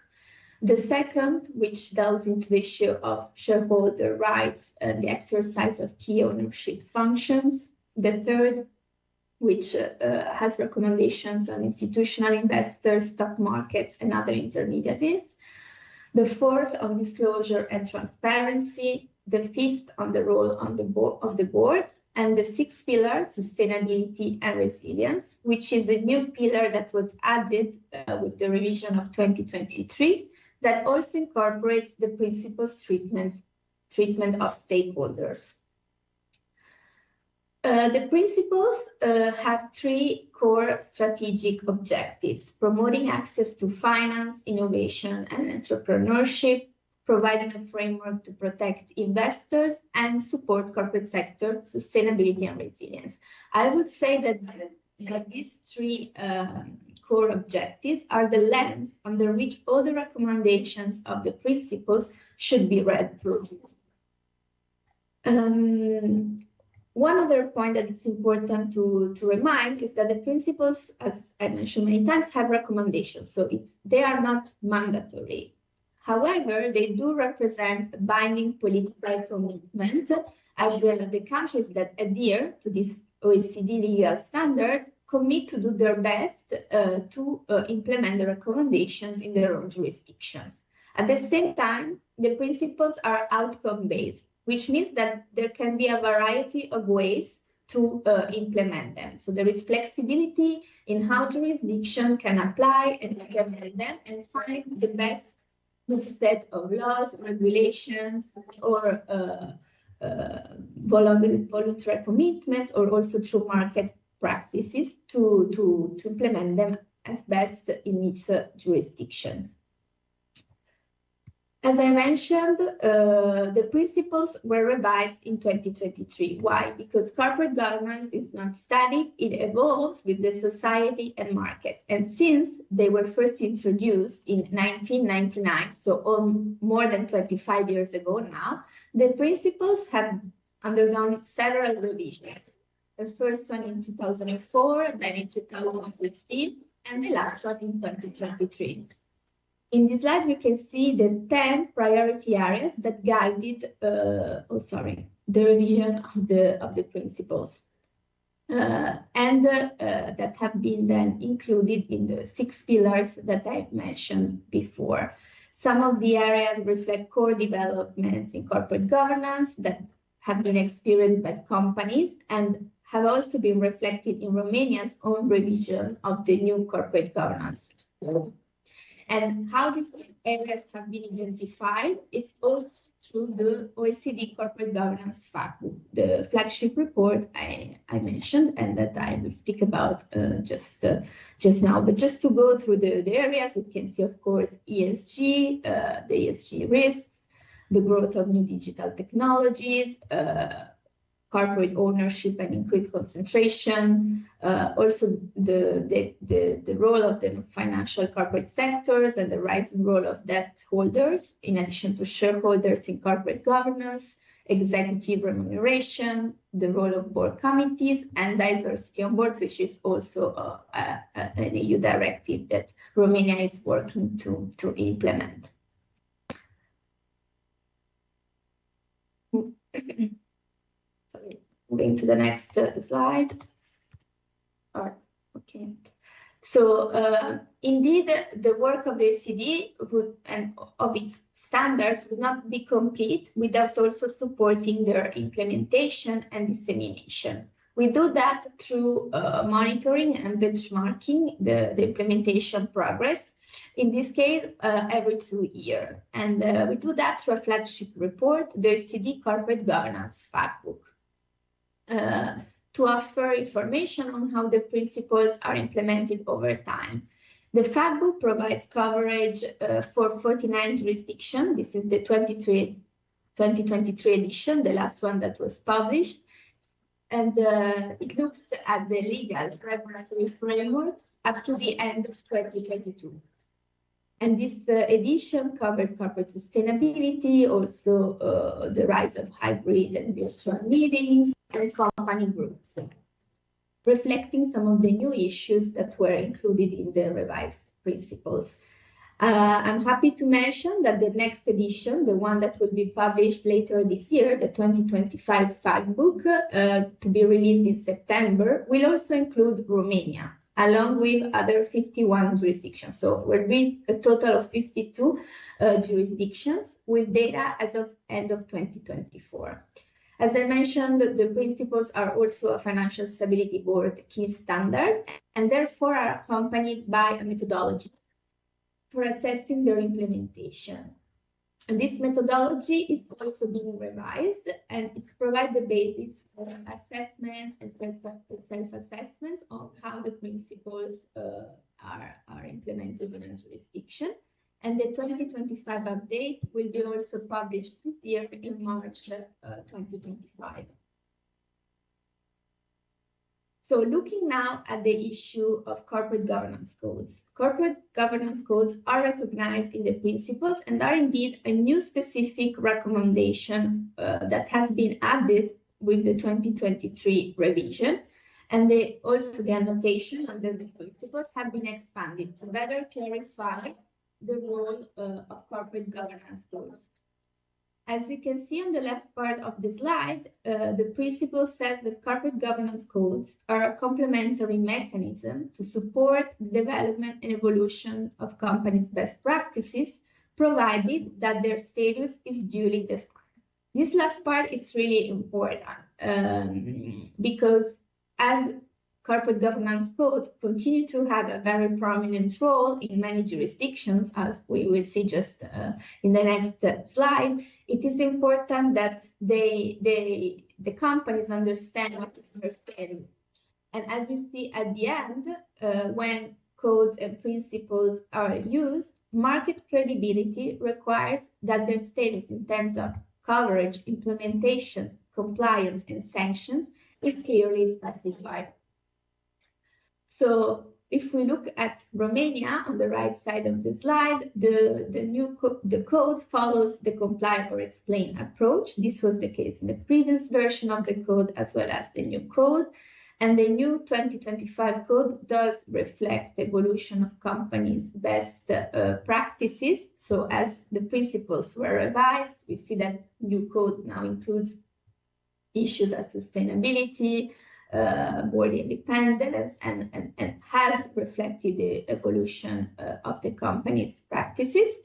The second, which delves into the issue of shareholder rights and the exercise of key ownership functions. The third, which has recommendations on institutional investors, stock markets, and other intermediaries. The fourth, on disclosure and transparency. The fifth, on the role of the boards. And the sixth pillar, sustainability and resilience, which is the new pillar that was added with the revision of 2023, that also incorporates the principles treatment of stakeholders. The principles have 3 core strategic objectives: promoting access to finance, innovation, and entrepreneurship, providing a framework to protect investors, and support corporate sector sustainability and resilience. I would say that these 3 core objectives are the lens under which all the recommendations of the principles should be read through. One other point that it's important to remind is that the principles, as I mentioned many times, have recommendations, so they are not mandatory. However, they do represent a binding political commitment, as the countries that adhere to these OECD legal standards commit to do their best to implement the recommendations in their own jurisdictions. At the same time, the principles are outcome-based, which means that there can be a variety of ways to implement them. So there is flexibility in how jurisdiction can apply and implement them and find the best set of laws, regulations, or voluntary commitments, or also through market practices to implement them as best in each jurisdiction. As I mentioned, the principles were revised in 2023. Why? Because corporate governance is not static, it evolves with the society and markets. And since they were first introduced in 1999, so more than 25 years ago now, the principles have undergone several revisions. The first one in 2004, then in 2015, and the last one in 2023. In this slide, we can see the 10 priority areas that guided, the revision of the principles, and that have been then included in the 6 pillars that I mentioned before. Some of the areas reflect core developments in corporate governance that have been experienced by companies and have also been reflected in Romania's own revision of the new corporate governance. And how these areas have been identified, it's also through the OECD Corporate Governance Factbook, the flagship report I mentioned and that I will speak about just now. But just to go through the areas, we can see, of course, ESG, the ESG risks, the growth of new digital technologies, corporate ownership and increased concentration, also the role of the financial corporate sectors and the rising role of debt holders, in addition to shareholders in corporate governance, executive remuneration, the role of board committees, and diversity on boards, which is also an EU directive that Romania is working to implement. Sorry, moving to the next slide. Okay. So indeed, the work of the OECD and of its standards would not be complete without also supporting their implementation and dissemination. We do that through monitoring and benchmarking the implementation progress, in this case, every 2 years. And we do that through a flagship report, the OECD Corporate Governance Factbook, to offer information on how the principles are implemented over time. The Factbook provides coverage for 49 jurisdictions. This is the 2023 edition, the last one that was published. And it looks at the legal regulatory frameworks up to the end of 2022. And this edition covered corporate sustainability, also the rise of hybrid and virtual meetings, and company groups, reflecting some of the new issues that were included in the revised principles. I'm happy to mention that the next edition, the one that will be published later this year, the 2025 Factbook, to be released in September, will also include Romania, along with other 51 jurisdictions. So we'll be a total of 52 jurisdictions with data as of end of 2024. As I mentioned, the principles are also a Financial Stability Board key standard and therefore are accompanied by a methodology for assessing their implementation. And this methodology is also being revised, and it's provide the basis for assessments and self-assessments on how the principles are implemented in a jurisdiction. And the 2025 update will be also published this year in March 2025. So looking now at the issue of corporate governance codes. Corporate governance codes are recognized in the principles and are indeed a new specific recommendation that has been added with the 2023 revision. And they also, the annotation under the principles have been expanded to better clarify the role of corporate governance codes. As we can see on the left part of the slide, the principle says that corporate governance codes are a complementary mechanism to support the development and evolution of companies' best practices, provided that their status is duly defined. This last part is really important because as corporate governance codes continue to have a very prominent role in many jurisdictions, as we will see just in the next slide, it is important that the companies understand what is their status. And as we see at the end, when codes and principles are used, market credibility requires that their status in terms of coverage, implementation, compliance, and sanctions is clearly specified. So if we look at Romania on the right side of the slide, the code follows the comply or explain approach. This was the case in the previous version of the code as well as the new code. And the new 2025 code does reflect the evolution of companies' best practices. So as the principles were revised, we see that new code now includes issues as sustainability, board independence, and has reflected the evolution of the company's practices.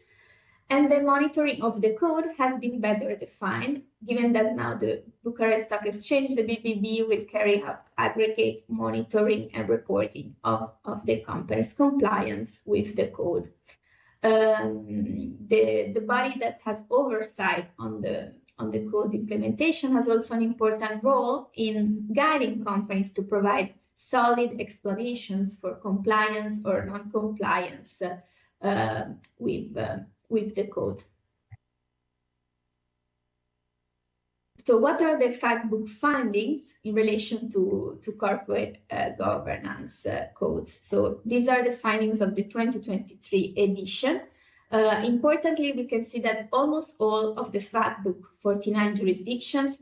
And the monitoring of the code has been better defined, given that now the Bucharest Stock Exchange, the BBB, will carry out aggregate monitoring and reporting of the company's compliance with the code. The body that has oversight on the code implementation has also an important role in guiding companies to provide solid explanations for compliance or non-compliance with the code. So what are the fact book findings in relation to corporate governance codes? So these are the findings of the 2023 edition. Importantly, we can see that almost all of the fact book 49 jurisdictions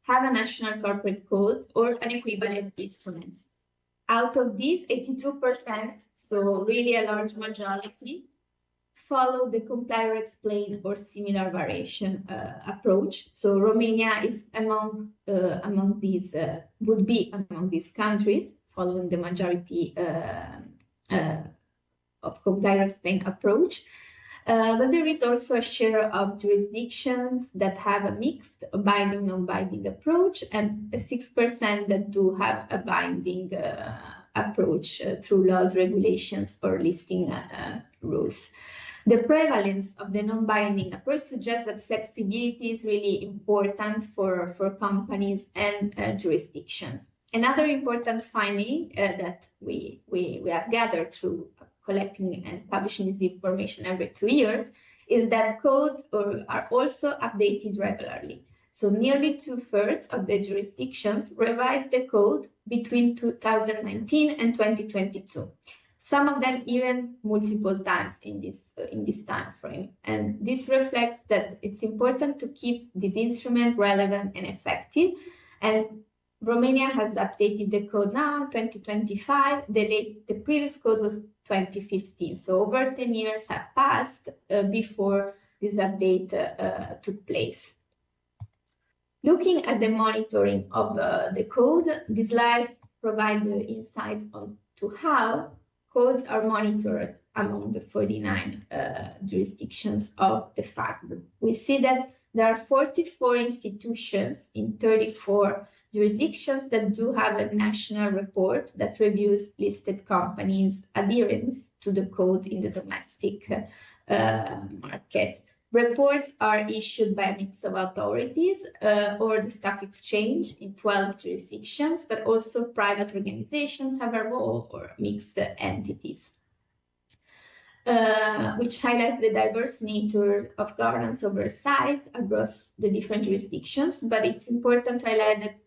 have a national corporate code or an equivalent instrument. Out of these, 82%, so really a large majority, follow the comply or explain or similar variation approach. So Romania is among these, would be among these countries following the majority of comply or explain approach. But there is also a share of jurisdictions that have a mixed binding, non-binding approach, and 6% that do have a binding approach through laws, regulations, or listing rules. The prevalence of the non-binding approach suggests that flexibility is really important for companies and jurisdictions. Another important finding that we have gathered through collecting and publishing this information every 2 years is that codes are also updated regularly. So nearly 2/3 of the jurisdictions revised the code between 2019 and 2022. Some of them even multiple times in this time frame. And this reflects that it's important to keep this instrument relevant and effective. And Romania has updated the code now, 2025. The previous code was 2015. So over 10 years have passed before this update took place. Looking at the monitoring of the code, the slides provide the insights to how codes are monitored among the 49 jurisdictions of the FAC. We see that there are 44 institutions in 34 jurisdictions that do have a national report that reviews listed companies' adherence to the code in the domestic market. Reports are issued by a mix of authorities or the stock exchange in 12 jurisdictions, but also private organizations have a role or mixed entities, which highlights the diverse nature of governance oversight across the different jurisdictions. But it's important to highlight that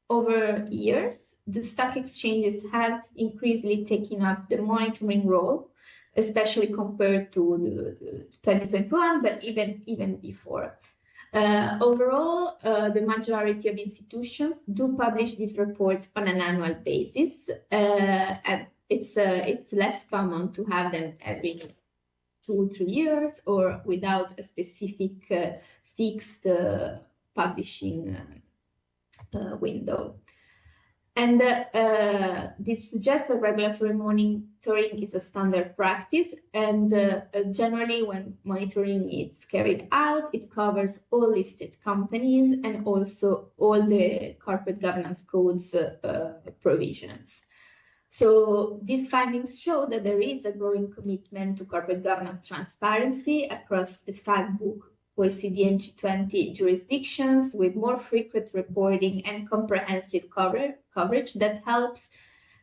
over years, the stock exchanges have increasingly taken up the monitoring role, especially compared to the 2021, but even before. Overall, the majority of institutions do publish these reports on an annual basis, and it's less common to have them every 2 or 3 years or without a specific fixed publishing window. And this suggests that regulatory monitoring is a standard practice, and generally when monitoring is carried out, it covers all listed companies and also all the corporate governance codes provisions. So these findings show that there is a growing commitment to corporate governance transparency across the FAC book, OECD and G20 jurisdictions, with more frequent reporting and comprehensive coverage that helps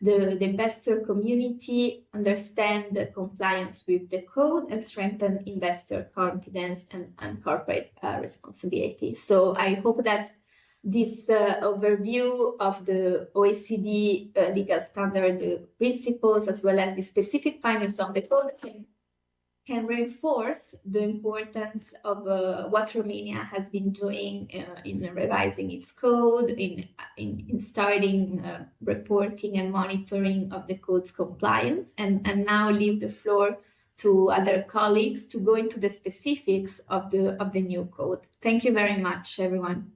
the investor community understand the compliance with the code and strengthen investor confidence and corporate responsibility. So I hope that this overview of the OECD legal standard principles, as well as the specific findings of the code, can reinforce the importance of what Romania has been doing in revising its code, in starting reporting and monitoring of the code's compliance, and now leave the floor to other colleagues to go into the specifics of the new code. Thank you very much, everyone.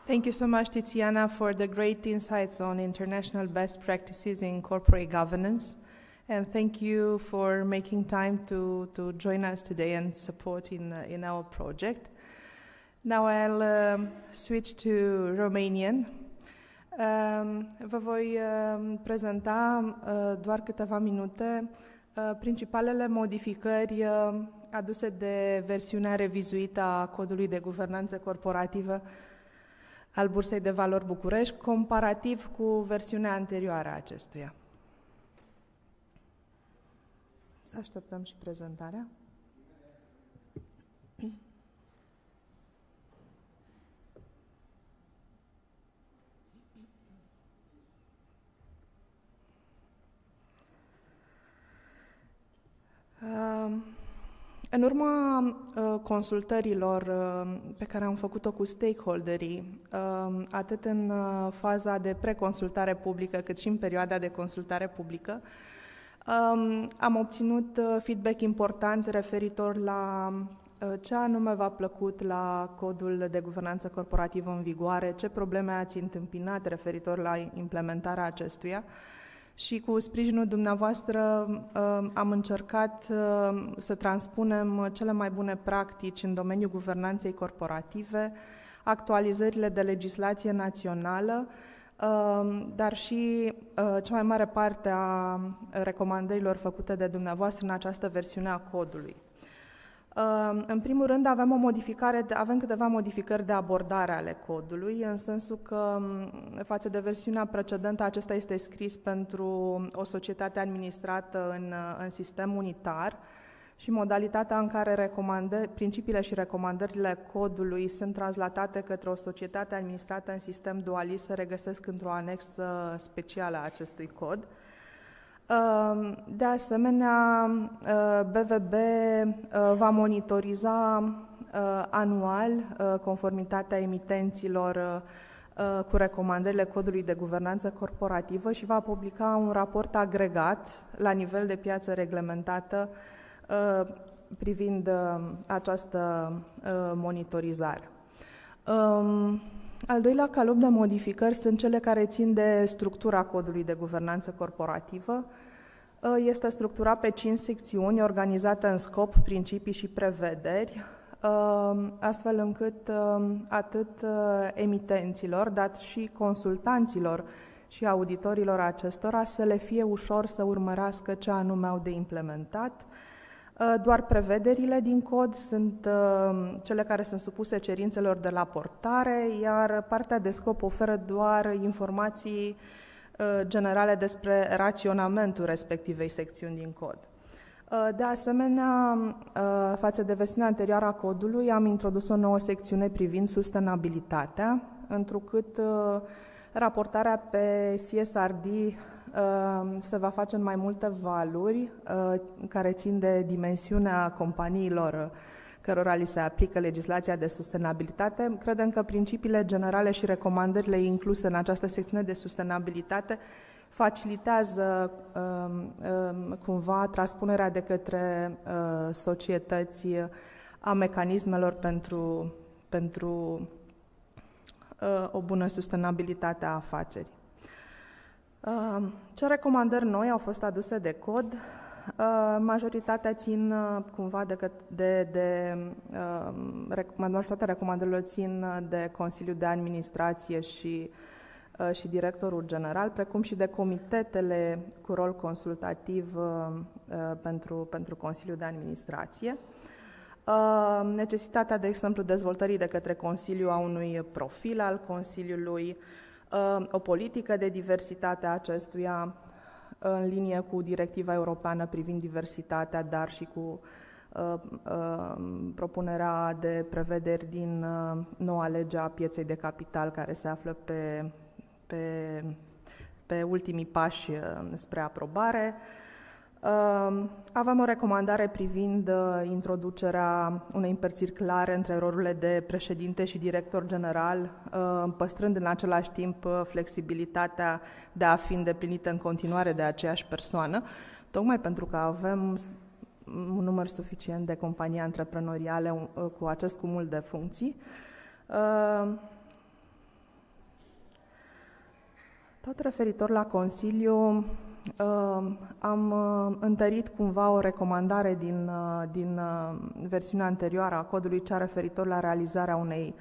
Thank you so much, Tiziana, for the great insights on international best practices in corporate governance. And thank you for making time to join us today and support in our project. Now I'll switch to Romanian. Vă voi prezenta doar câteva minute principalele modificări aduse de versiunea revizuită a Codului de Guvernanță Corporativă al Bursei de Valori București, comparativ cu versiunea anterioară a acestuia. Să așteptăm și prezentarea. În urma consultărilor pe care am făcut-o cu stakeholderii, atât în faza de preconsultare publică, cât și în perioada de consultare publică, am obținut feedback important referitor la ce anume v-a plăcut la Codul de Guvernanță Corporativă în vigoare, ce probleme ați întâmpinat referitor la implementarea acestuia. Și cu sprijinul dumneavoastră am încercat să transpunem cele mai bune practici în domeniul guvernanței corporative, actualizările de legislație națională, dar și cea mai mare parte a recomandărilor făcute de dumneavoastră în această versiune a codului. În primul rând avem câteva modificări de abordare ale codului, în sensul că față de versiunea precedentă, acesta este scris pentru o societate administrată în sistem unitar și modalitatea în care principiile și recomandările codului sunt translatate către o societate administrată în sistem dualist se regăsesc într-o anexă specială a acestui cod. De asemenea, BVB va monitoriza anual conformitatea emitenților cu recomandările Codului de Guvernanță Corporativă și va publica un raport agregat la nivel de piață reglementată privind această monitorizare. Al doilea calup de modificări sunt cele care țin de structura Codului de Guvernanță Corporativă. Este structurat pe 5 secțiuni, organizată în scop, principii și prevederi, astfel încât atât emitenților, dar și consultanților și auditorilor acestora să le fie ușor să urmărească ce anume au de implementat. Doar prevederile din cod sunt cele care sunt supuse cerințelor de raportare, iar partea de scop oferă doar informații generale despre raționamentul respectivei secțiuni din cod. De asemenea, față de versiunea anterioară a codului, am introdus o nouă secțiune privind sustenabilitatea, întrucât raportarea pe CSRD se va face în mai multe valuri care țin de dimensiunea companiilor cărora li se aplică legislația de sustenabilitate. Credem că principiile generale și recomandările incluse în această secțiune de sustenabilitate facilitează cumva transpunerea de către societăți a mecanismelor pentru o bună sustenabilitate a afacerii. Ce recomandări noi au fost aduse de cod? Majoritatea țin cumva majoritatea recomandărilor țin de Consiliul de Administrație și Directorul General, precum și de comitetele cu rol consultativ pentru Consiliul de Administrație. Necesitatea, de exemplu, dezvoltării de către Consiliu a unui profil al Consiliului, o politică de diversitate a acestuia în linie cu directiva europeană privind diversitatea, dar și cu propunerea de prevederi din noua lege a pieței de capital care se află pe ultimii pași spre aprobare. Avem o recomandare privind introducerea unei împărțiri clare între rolurile de președinte și director general, păstrând în același timp flexibilitatea de a fi îndeplinită în continuare de aceeași persoană, tocmai pentru că avem un număr suficient de companii antreprenoriale cu acest cumul de funcții. Tot referitor la Consiliu, am întărit cumva o recomandare din versiunea anterioară a codului, cea referitor la realizarea unei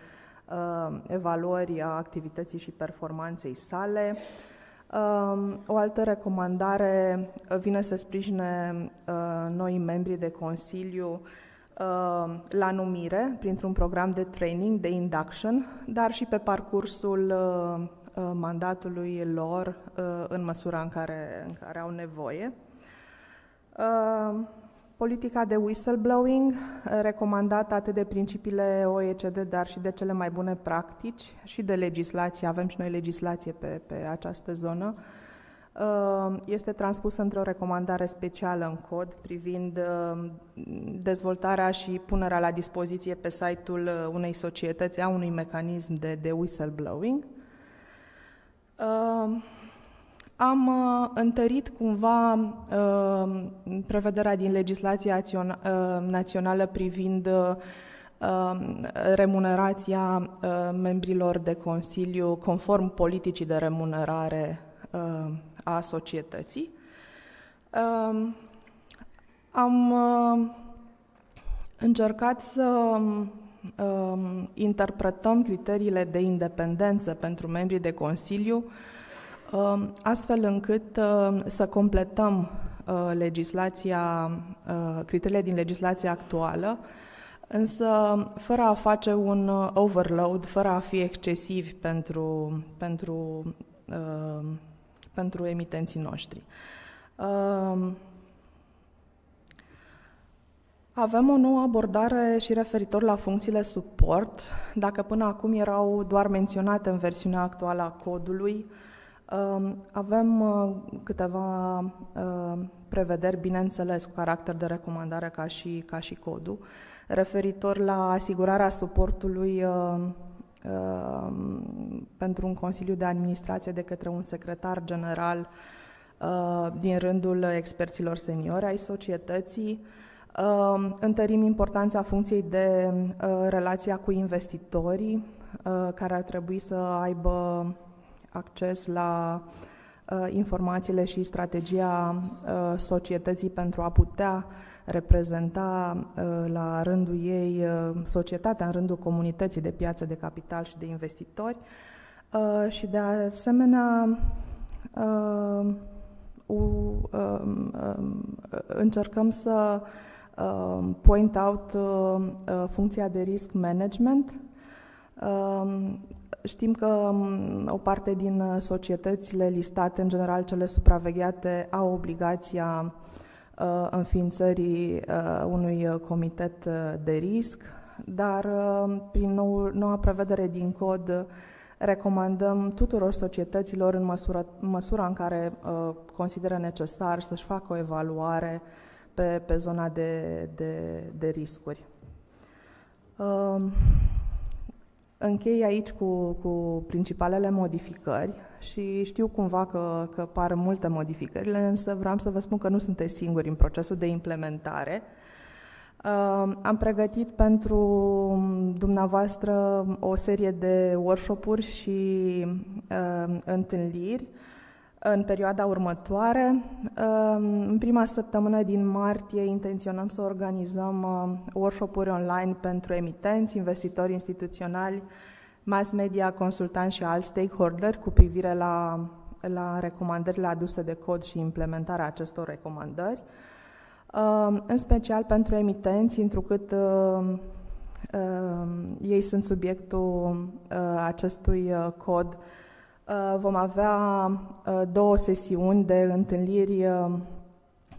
evaluări a activității și performanței sale. O altă recomandare vine să sprijine noi membri de Consiliu la numire printr-un program de training, de induction, dar și pe parcursul mandatului lor în măsura în care au nevoie. Politica de whistleblowing, recomandată atât de principiile OECD, dar și de cele mai bune practici și de legislație, avem și noi legislație pe această zonă, este transpusă într-o recomandare specială în cod privind dezvoltarea și punerea la dispoziție pe site-ul unei societăți a unui mecanism de whistleblowing. Am întărit cumva prevederea din legislația națională privind remunerația membrilor de Consiliu conform politicii de remunerare a societății. Am încercat să interpretăm criteriile de independență pentru membrii de Consiliu astfel încât să completăm criteriile din legislația actuală, însă fără a face un overload, fără a fi excesivi pentru emitenții noștri. Avem o nouă abordare și referitor la funcțiile suport. Dacă până acum erau doar menționate în versiunea actuală a codului, avem câteva prevederi, bineînțeles, cu caracter de recomandare ca și codul, referitor la asigurarea suportului pentru un Consiliu de Administrație de către un secretar general din rândul experților seniori ai societății. Întărim importanța funcției de relația cu investitorii, care ar trebui să aibă acces la informațiile și strategia societății pentru a putea reprezenta la rândul ei societatea în rândul comunității de piață de capital și de investitori și de asemenea încercăm să point out funcția de risk management. Știm că o parte din societățile listate, în general cele supravegheate, au obligația înființării unui comitet de risc, dar prin noua prevedere din cod recomandăm tuturor societăților în măsura în care consideră necesar să-și facă o evaluare pe zona de riscuri. Închei aici cu principalele modificări și știu cumva că par multe modificări, însă vreau să vă spun că nu sunteți singuri în procesul de implementare. Am pregătit pentru dumneavoastră o serie de workshop-uri și întâlniri în perioada următoare. În prima săptămână din martie intenționăm să organizăm workshop-uri online pentru emitenți, investitori instituționali, mass media, consultanți și alți stakeholder cu privire la recomandările aduse de cod și implementarea acestor recomandări. în special pentru emitenți, întrucât ei sunt subiectul acestui cod. Vom avea 2 sesiuni de întâlniri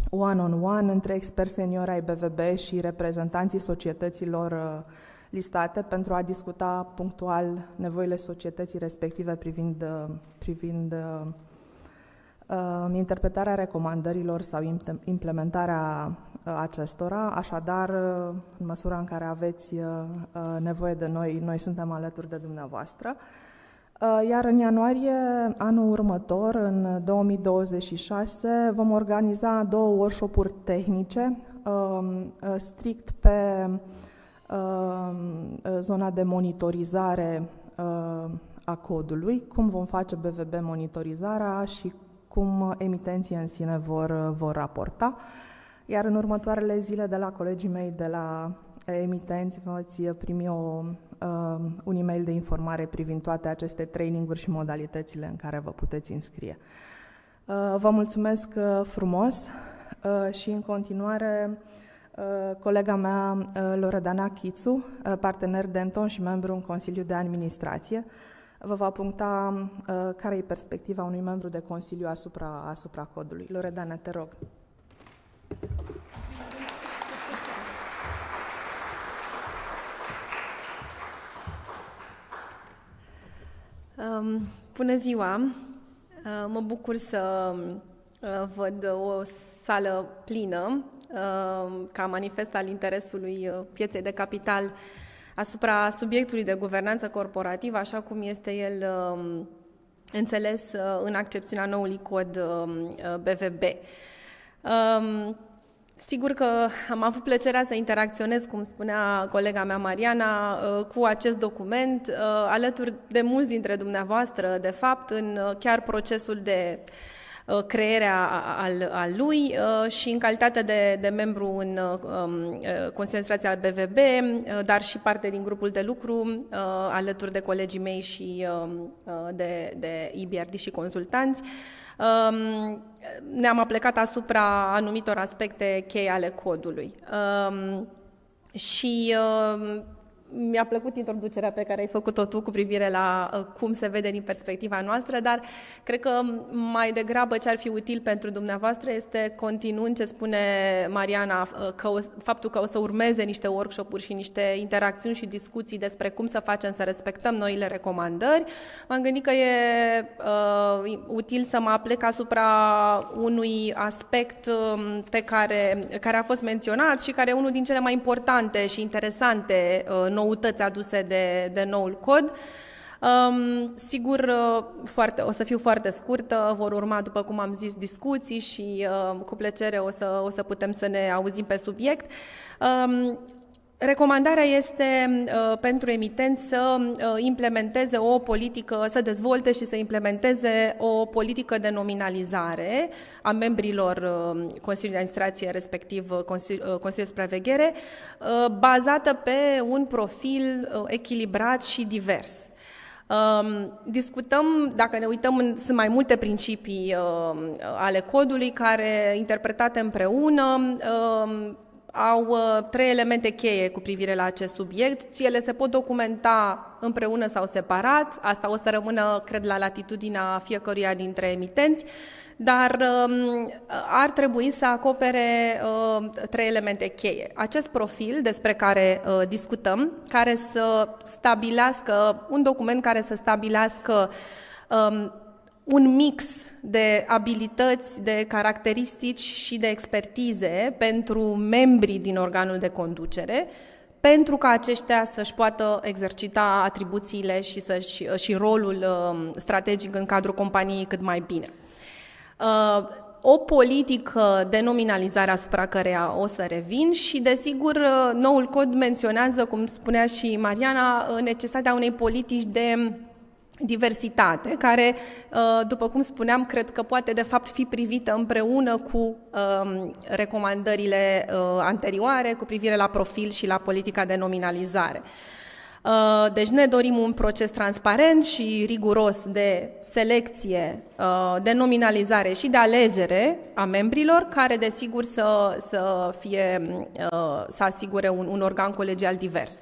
one-on-one între experți seniori ai BVB și reprezentanții societăților listate pentru a discuta punctual nevoile societății respective privind interpretarea recomandărilor sau implementarea acestora. Așadar, în măsura în care aveți nevoie de noi, noi suntem alături de dumneavoastră. Iar în ianuarie anul următor, în 2026, vom organiza 2 workshop-uri tehnice, strict pe zona de monitorizare a codului, cum vom face BVB monitorizarea și cum emitenții în sine vor raporta. Iar în următoarele zile de la colegii mei de la emitenți veți primi un e-mail de informare privind toate aceste traininguri și modalitățile în care vă puteți înscrie. Vă mulțumesc frumos și în continuare colega mea Loredana Chițu, partener Denton și membru în Consiliul de Administrație, vă va puncta care e perspectiva unui membru de Consiliu asupra codului. Loredana, te rog. Bună ziua! Mă bucur să văd o sală plină ca manifest al interesului pieței de capital asupra subiectului de guvernanță corporativă, așa cum este el înțeles în accepțiunea noului cod BVB. Sigur că am avut plăcerea să interacționez, cum spunea colega mea Mariana, cu acest document, alături de mulți dintre dumneavoastră, de fapt, în chiar procesul de creare al lui și în calitate de membru în Consiliul de Administrație al BVB, dar și parte din grupul de lucru, alături de colegii mei și de EBRD și consultanți. Ne-am aplecat asupra anumitor aspecte cheie ale codului. Și mi-a plăcut introducerea pe care ai făcut-o tu cu privire la cum se vede din perspectiva noastră, dar cred că mai degrabă ce ar fi util pentru dumneavoastră este, continuând ce spune Mariana, faptul că o să urmeze niște workshop-uri și niște interacțiuni și discuții despre cum să facem să respectăm noile recomandări. M-am gândit că e util să mă aplec asupra unui aspect care a fost menționat și care e unul din cele mai importante și interesante noutăți aduse de noul cod. Sigur, o să fiu foarte scurtă, vor urma, după cum am zis, discuții și cu plăcere o să putem să ne auzim pe subiect. Recomandarea este pentru emitenți să implementeze o politică, să dezvolte și să implementeze o politică de nominalizare a membrilor Consiliului de Administrație, respectiv Consiliul de Supraveghere, bazată pe un profil echilibrat și divers. Discutăm, dacă ne uităm, sunt mai multe principii ale codului care, interpretate împreună, au 3 elemente cheie cu privire la acest subiect. Ele se pot documenta împreună sau separat, asta o să rămână, cred, la latitudinea fiecăruia dintre emitenți, dar ar trebui să acopere 3 elemente cheie. Acest profil despre care discutăm, care să stabilească, un document care să stabilească un mix de abilități, de caracteristici și de expertize pentru membrii din organul de conducere, pentru ca aceștia să-și poată exercita atribuțiile și rolul strategic în cadrul companiei cât mai bine. O politică de nominalizare asupra căreia o să revin și, desigur, noul cod menționează, cum spunea și Mariana, necesitatea unei politici de diversitate, care, după cum spuneam, cred că poate de fapt fi privită împreună cu recomandările anterioare cu privire la profil și la politica de nominalizare. Deci ne dorim un proces transparent și riguros de selecție, de nominalizare și de alegere a membrilor, care desigur să asigure un organ colegial divers.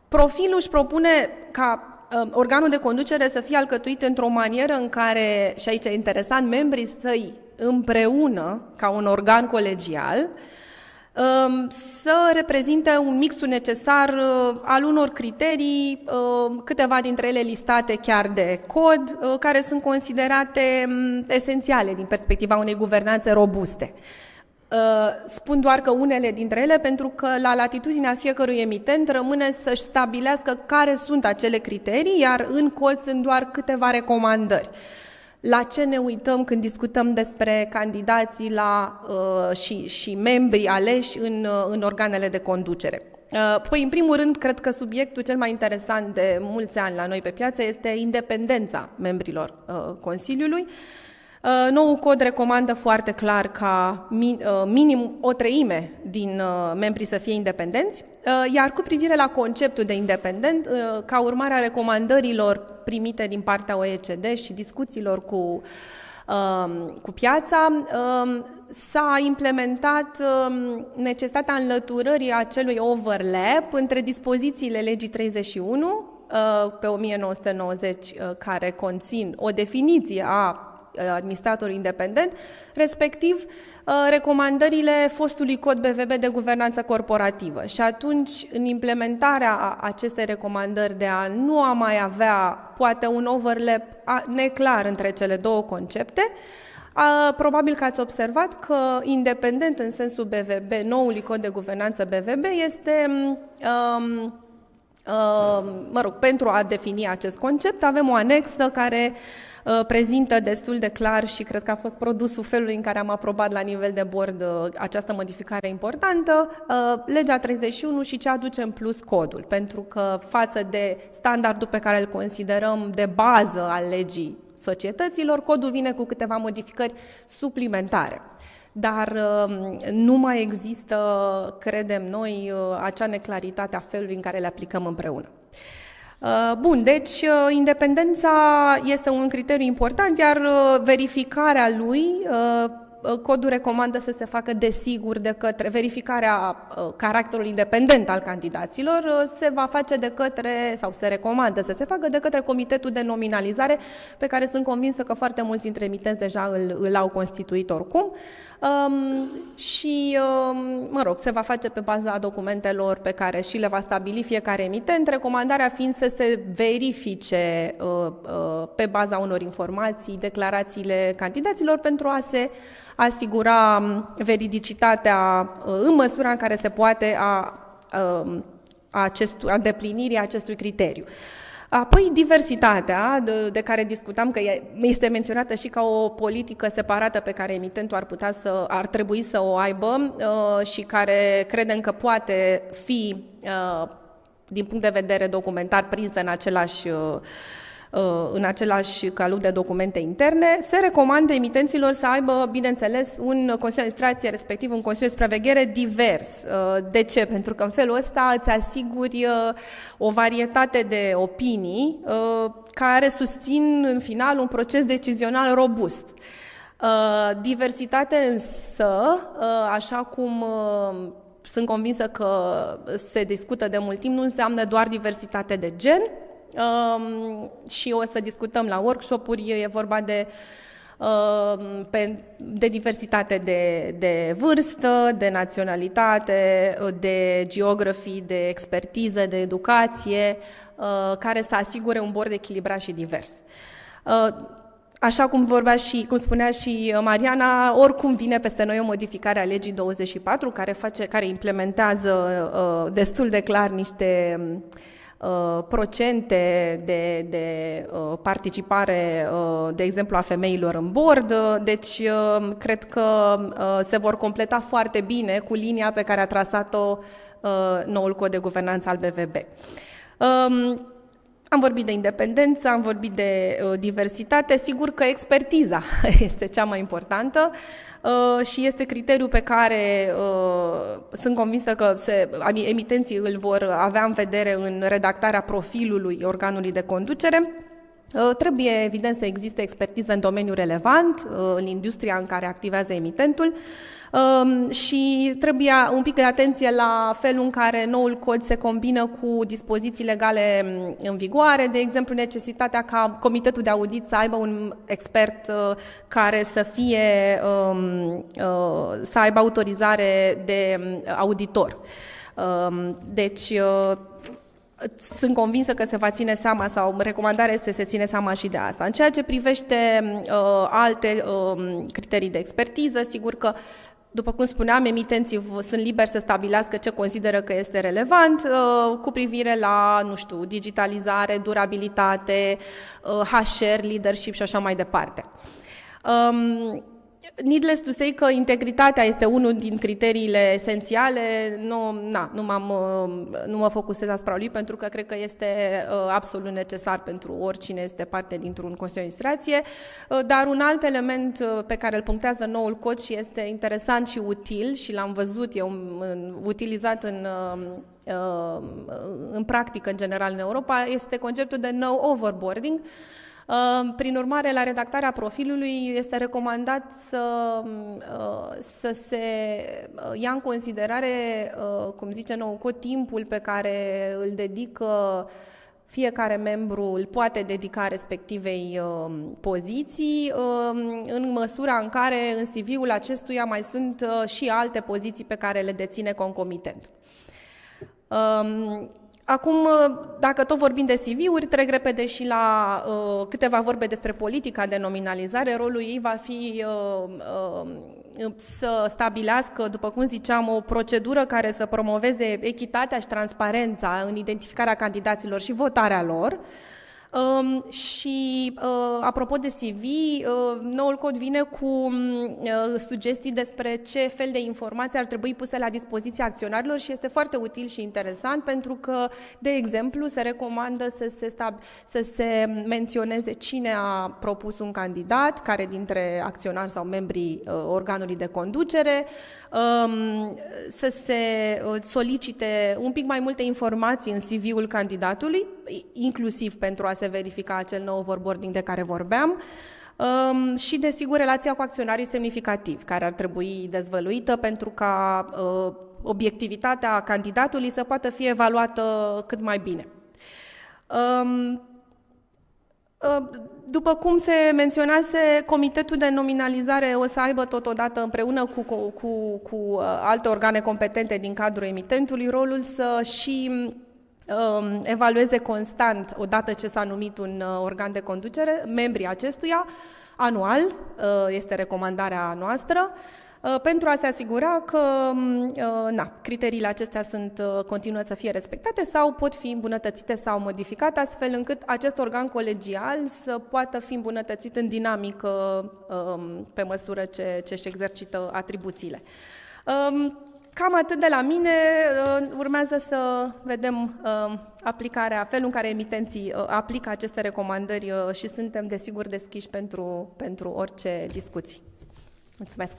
Profilul își propune ca organul de conducere să fie alcătuit într-o manieră în care, și aici e interesant, membrii săi împreună, ca un organ colegial, să reprezinte un mixul necesar al unor criterii, câteva dintre ele listate chiar de cod, care sunt considerate esențiale din perspectiva unei guvernanțe robuste. Spun doar că unele dintre ele, pentru că la latitudinea fiecărui emitent rămâne să-și stabilească care sunt acele criterii, iar în cod sunt doar câteva recomandări. La ce ne uităm când discutăm despre candidații și membrii aleși în organele de conducere? Păi, în primul rând, cred că subiectul cel mai interesant de mulți ani la noi pe piață este independența membrilor Consiliului. Noul cod recomandă foarte clar ca minim o treime din membrii să fie independenți, iar cu privire la conceptul de independent, ca urmare a recomandărilor primite din partea OECD și discuțiilor cu piața, s-a implementat necesitatea înlăturării acelui overlap între dispozițiile legii 31 pe 1990, care conțin o definiție a administrator independent, respectiv recomandările fostului cod BVB de guvernanță corporativă. Și atunci, în implementarea acestei recomandări de a nu a mai avea poate un overlap neclar între cele două concepte, probabil că ați observat că independent în sensul BVB, noului cod de guvernanță BVB, este pentru a defini acest concept, avem o anexă care prezintă destul de clar și cred că a fost produsul felului în care am aprobat la nivel de board această modificare importantă, legea 31 și ce aduce în plus codul, pentru că față de standardul pe care îl considerăm de bază al legii societăților, codul vine cu câteva modificări suplimentare. Dar nu mai există, credem noi, acea neclaritate a felului în care le aplicăm împreună. Bun, deci independența este un criteriu important, iar verificarea lui, codul recomandă să se facă desigur de către verificarea caracterului independent al candidaților, se va face de către, sau se recomandă să se facă de către comitetul de nominalizare, pe care sunt convinsă că foarte mulți dintre emitenți deja îl au constituit oricum. Și, se va face pe baza documentelor pe care și le va stabili fiecare emitent, recomandarea fiind să se verifice pe baza unor informații declarațiile candidaților pentru a se asigura veridicitatea în măsura în care se poate a îndeplinirii acestui criteriu. Apoi diversitatea, de care discutam, că este menționată și ca o politică separată pe care emitentul ar trebui să o aibă și care credem că poate fi, din punct de vedere documentar, prinsă în același calup de documente interne, se recomandă emitenților să aibă, bineînțeles, un Consiliu de Administrație, respectiv un Consiliu de Supraveghere divers. De ce? Pentru că în felul ăsta îți asiguri o varietate de opinii care susțin în final un proces decizional robust. Diversitate însă, așa cum sunt convinsă că se discută de mult timp, nu înseamnă doar diversitate de gen, și o să discutăm la workshop-uri, e vorba de diversitate de vârstă, de naționalitate, de geografie, de expertiză, de educație, care să asigure un board echilibrat și divers. Așa cum spunea și Mariana, oricum vine peste noi o modificare a legii 24, care implementează destul de clar niște procente de participare, de exemplu, a femeilor în board, deci cred că se vor completa foarte bine cu linia pe care a trasat-o noul cod de guvernanță al BVB. Am vorbit de independență, am vorbit de diversitate, sigur că expertiza este cea mai importantă și este criteriul pe care sunt convinsă că emitenții îl vor avea în vedere în redactarea profilului organului de conducere. Trebuie, evident, să existe expertiză în domeniul relevant, în industria în care activează emitentul, și trebuie un pic de atenție la felul în care noul cod se combină cu dispoziții legale în vigoare, de exemplu necesitatea ca Comitetul de Audit să aibă un expert care să aibă autorizare de auditor. Deci, sunt convinsă că se va ține seama, sau recomandarea este să se ține seama și de asta. În ceea ce privește alte criterii de expertiză, sigur că, după cum spuneam, emitenții sunt liberi să stabilească ce consideră că este relevant cu privire la, nu știu, digitalizare, durabilitate, HR, leadership și așa mai departe. Needless to say că integritatea este unul din criteriile esențiale, nu mă focusez asupra lui pentru că cred că este absolut necesar pentru oricine este parte dintr-un consiliu de administrație, dar un alt element pe care îl punctează noul cod și este interesant și util și l-am văzut eu utilizat în practică în general în Europa, este conceptul de no overboarding. Prin urmare, la redactarea profilului este recomandat să se ia în considerare, cum zice nou cod, timpul pe care îl dedică fiecare membru, îl poate dedica respectivei poziții, în măsura în care în CV-ul acestuia mai sunt și alte poziții pe care le deține concomitent. Acum, dacă tot vorbim de CV-uri, trec repede și la câteva vorbe despre politica de nominalizare. Rolul ei va fi să stabilească, după cum ziceam, o procedură care să promoveze echitatea și transparența în identificarea candidaților și votarea lor. Și apropo de CV, noul cod vine cu sugestii despre ce fel de informații ar trebui puse la dispoziția acționarilor și este foarte util și interesant pentru că, de exemplu, se recomandă să se menționeze cine a propus un candidat, care dintre acționari sau membrii organului de conducere, să se solicite un pic mai multe informații în CV-ul candidatului, inclusiv pentru a se verifica acel nou overboarding de care vorbeam, și, desigur, relația cu acționarii semnificativi, care ar trebui dezvăluită pentru ca obiectivitatea candidatului să poată fi evaluată cât mai bine. După cum se menționase, comitetul de nominalizare o să aibă totodată împreună cu alte organe competente din cadrul emitentului rolul să și evalueze constant, odată ce s-a numit un organ de conducere, membrii acestuia, anual, este recomandarea noastră, pentru a se asigura că criteriile acestea continuă să fie respectate sau pot fi îmbunătățite sau modificate, astfel încât acest organ colegial să poată fi îmbunătățit în dinamică pe măsură ce își exercită atribuțiile. Cam atât de la mine, urmează să vedem felul în care emitenții aplică aceste recomandări și suntem desigur deschiși pentru orice discuții. Mulțumesc!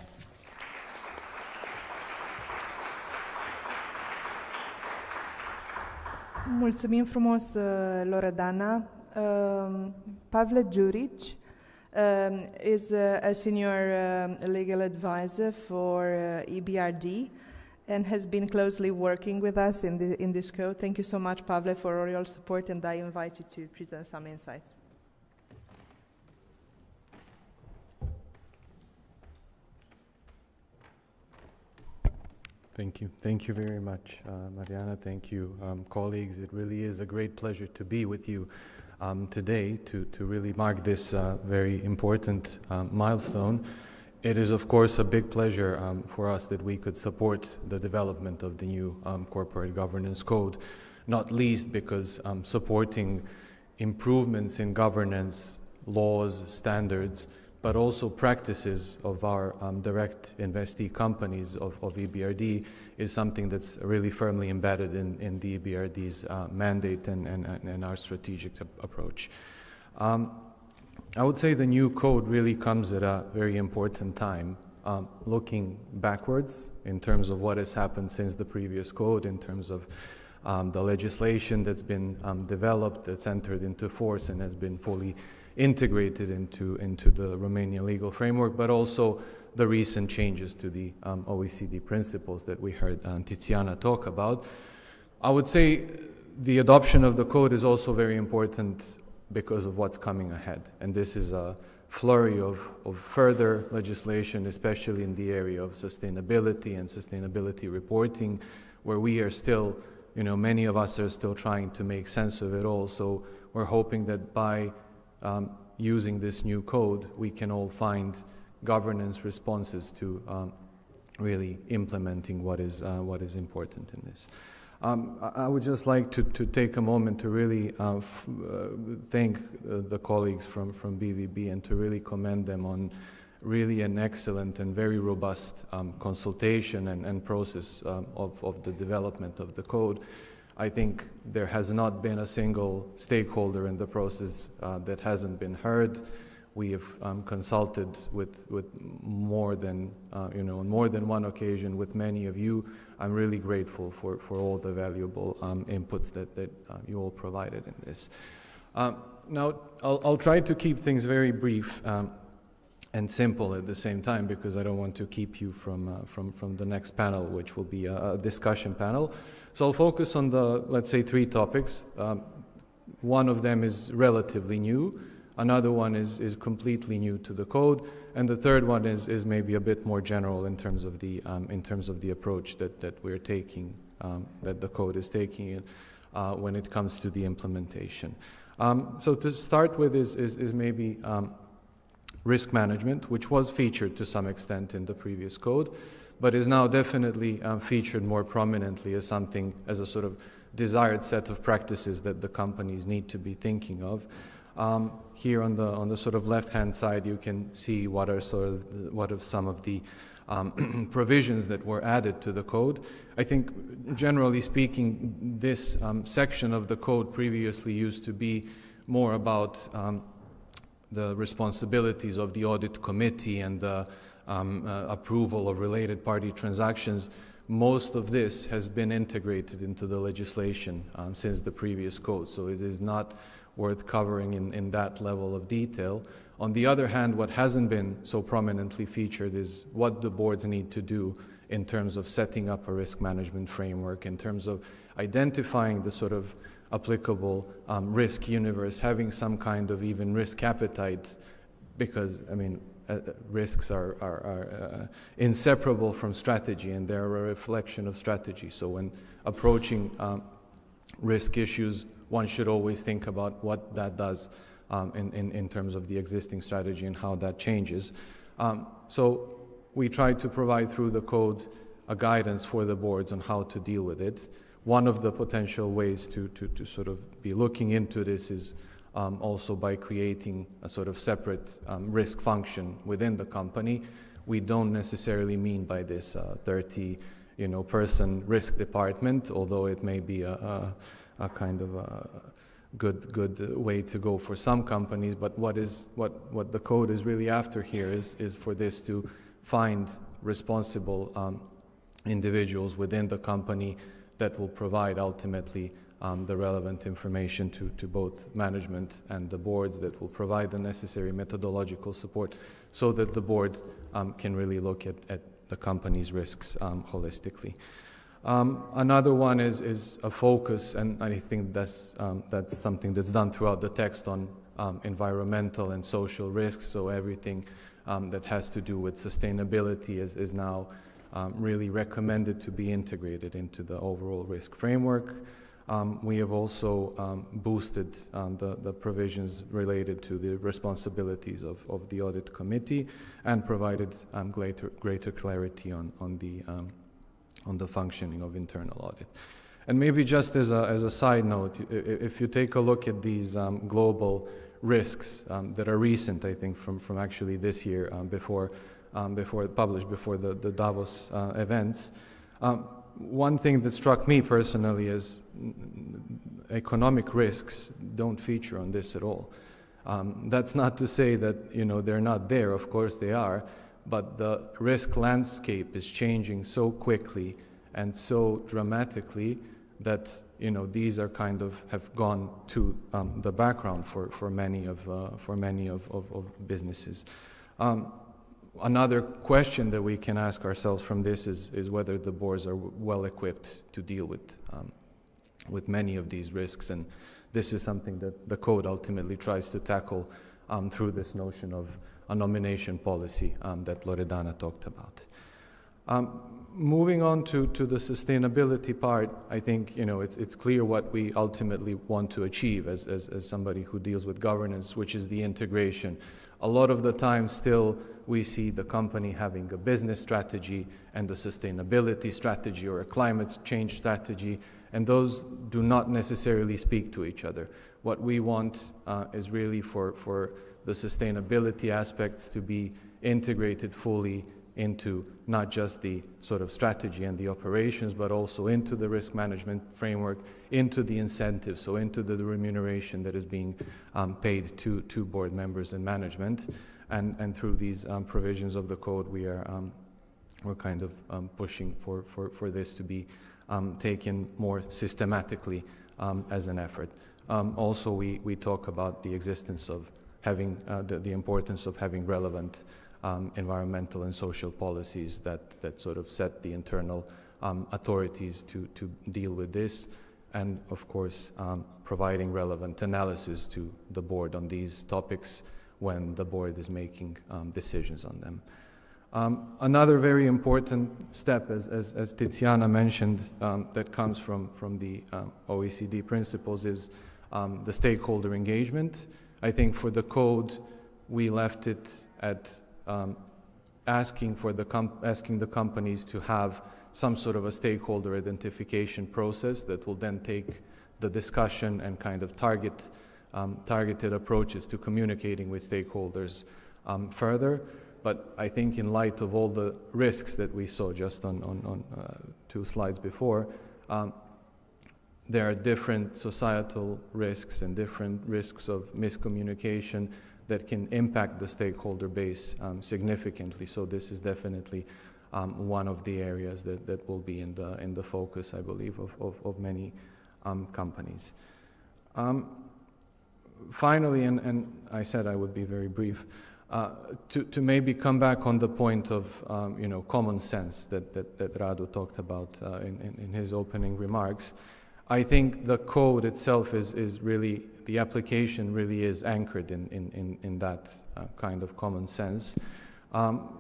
Mulțumim frumos, Loredana. Pavle Juric is a senior legal advisor for EBRD and has been closely working with us in this code. Thank you so much, Pavle, for all your support, and I invite you to present some insights. Thank you. Thank you very much, Mariana. Thank you, colleagues. It really is a great pleasure to be with you today to really mark this very important milestone. It is, of course, a big pleasure for us that we could support the development of the new corporate governance code, not least because supporting improvements in governance, laws, standards but also practices of our direct investee companies of EBRD is something that's really firmly embedded in the EBRD's mandate and our strategic approach. I would say the new code really comes at a very important time, looking backwards in terms of what has happened since the previous code, in terms of the legislation that's been developed, that's entered into force and has been fully integrated into the Romanian legal framework, but also the recent changes to the OECD principles that we heard Tiziana talk about. I would say the adoption of the code is also very important because of what's coming ahead. And this is a flurry of further legislation, especially in the area of sustainability and sustainability reporting, where we are still, many of us are still trying to make sense of it all. So we're hoping that by using this new code, we can all find governance responses to really implementing what is important in this. I would just like to take a moment to really thank the colleagues from BVB and to really commend them on really an excellent and very robust consultation and process of the development of the code. I think there has not been a single stakeholder in the process that hasn't been heard. We have consulted with more than, on more than one occasion with many of you. I'm really grateful for all the valuable inputs that you all provided in this. Now, I'll try to keep things very brief and simple at the same time, because I don't want to keep you from the next panel, which will be a discussion panel. So I'll focus on the, let's say, 3 topics. One of them is relatively new. Another one is completely new to the code, and the third one is maybe a bit more general in terms of the approach that we're taking, that the code is taking when it comes to the implementation. So to start with is maybe risk management, which was featured to some extent in the previous code, but is now definitely featured more prominently as something, as a sort of desired set of practices that the companies need to be thinking of. Here on the sort of left-hand side, you can see what are some of the provisions that were added to the code. I think, generally speaking, this section of the code previously used to be more about the responsibilities of the audit committee and the approval of related party transactions. Most of this has been integrated into the legislation since the previous code, so it is not worth covering in that level of detail. On the other hand, what hasn't been so prominently featured is what the boards need to do in terms of setting up a risk management framework, in terms of identifying the sort of applicable risk universe, having some kind of even risk appetite, because, I mean, risks are inseparable from strategy, and they're a reflection of strategy. So when approaching risk issues, one should always think about what that does in terms of the existing strategy and how that changes. So we try to provide through the code a guidance for the boards on how to deal with it. One of the potential ways to sort of be looking into this is also by creating a sort of separate risk function within the company. We don't necessarily mean by this 30-person risk department, although it may be a kind of a good way to go for some companies. But what the code is really after here is for this to find responsible individuals within the company that will provide ultimately the relevant information to both management and the boards, that will provide the necessary methodological support so that the board can really look at the company's risks holistically. Another one is a focus, and I think that's something that's done throughout the text, on environmental and social risks. So everything that has to do with sustainability is now really recommended to be integrated into the overall risk framework. We have also boosted the provisions related to the responsibilities of the audit committee and provided greater clarity on the functioning of internal audit. And maybe just as a side note, if you take a look at these global risks that are recent, I think, from actually this year, published before the Davos events. One thing that struck me personally is economic risks don't feature on this at all. That's not to say that, you know, they're not there, of course they are, but the risk landscape is changing so quickly and so dramatically that, you know, these are kind of have gone to the background for many of businesses. Another question that we can ask ourselves from this is whether the boards are well equipped to deal with many of these risks, and this is something that the code ultimately tries to tackle through this notion of a nomination policy that Loredana talked about. Moving on to the sustainability part, I think, you know, it's clear what we ultimately want to achieve as somebody who deals with governance, which is the integration. A lot of the time still we see the company having a business strategy and a sustainability strategy or a climate change strategy, and those do not necessarily speak to each other. What we want is really for the sustainability aspects to be integrated fully into not just the sort of strategy and the operations, but also into the risk management framework, into the incentives, so into the remuneration that is being paid to board members and management. And through these provisions of the code, we're kind of pushing for this to be taken more systematically as an effort. Also, we talk about the existence of having the importance of having relevant environmental and social policies that sort of set the internal authorities to deal with this, and of course providing relevant analysis to the board on these topics when the board is making decisions on them. Another very important step, as Tiziana mentioned, that comes from the OECD principles is the stakeholder engagement. I think for the code, we left it at asking the companies to have some sort of a stakeholder identification process that will then take the discussion and kind of targeted approaches to communicating with stakeholders further. But I think in light of all the risks that we saw just on 2 slides before, there are different societal risks and different risks of miscommunication that can impact the stakeholder base significantly. So this is definitely one of the areas that will be in the focus, I believe, of many companies. Finally, and I said I would be very brief, to maybe come back on the point of you know, common sense that Radu talked about in his opening remarks. I think the code itself is really, the application really is anchored in that kind of common sense.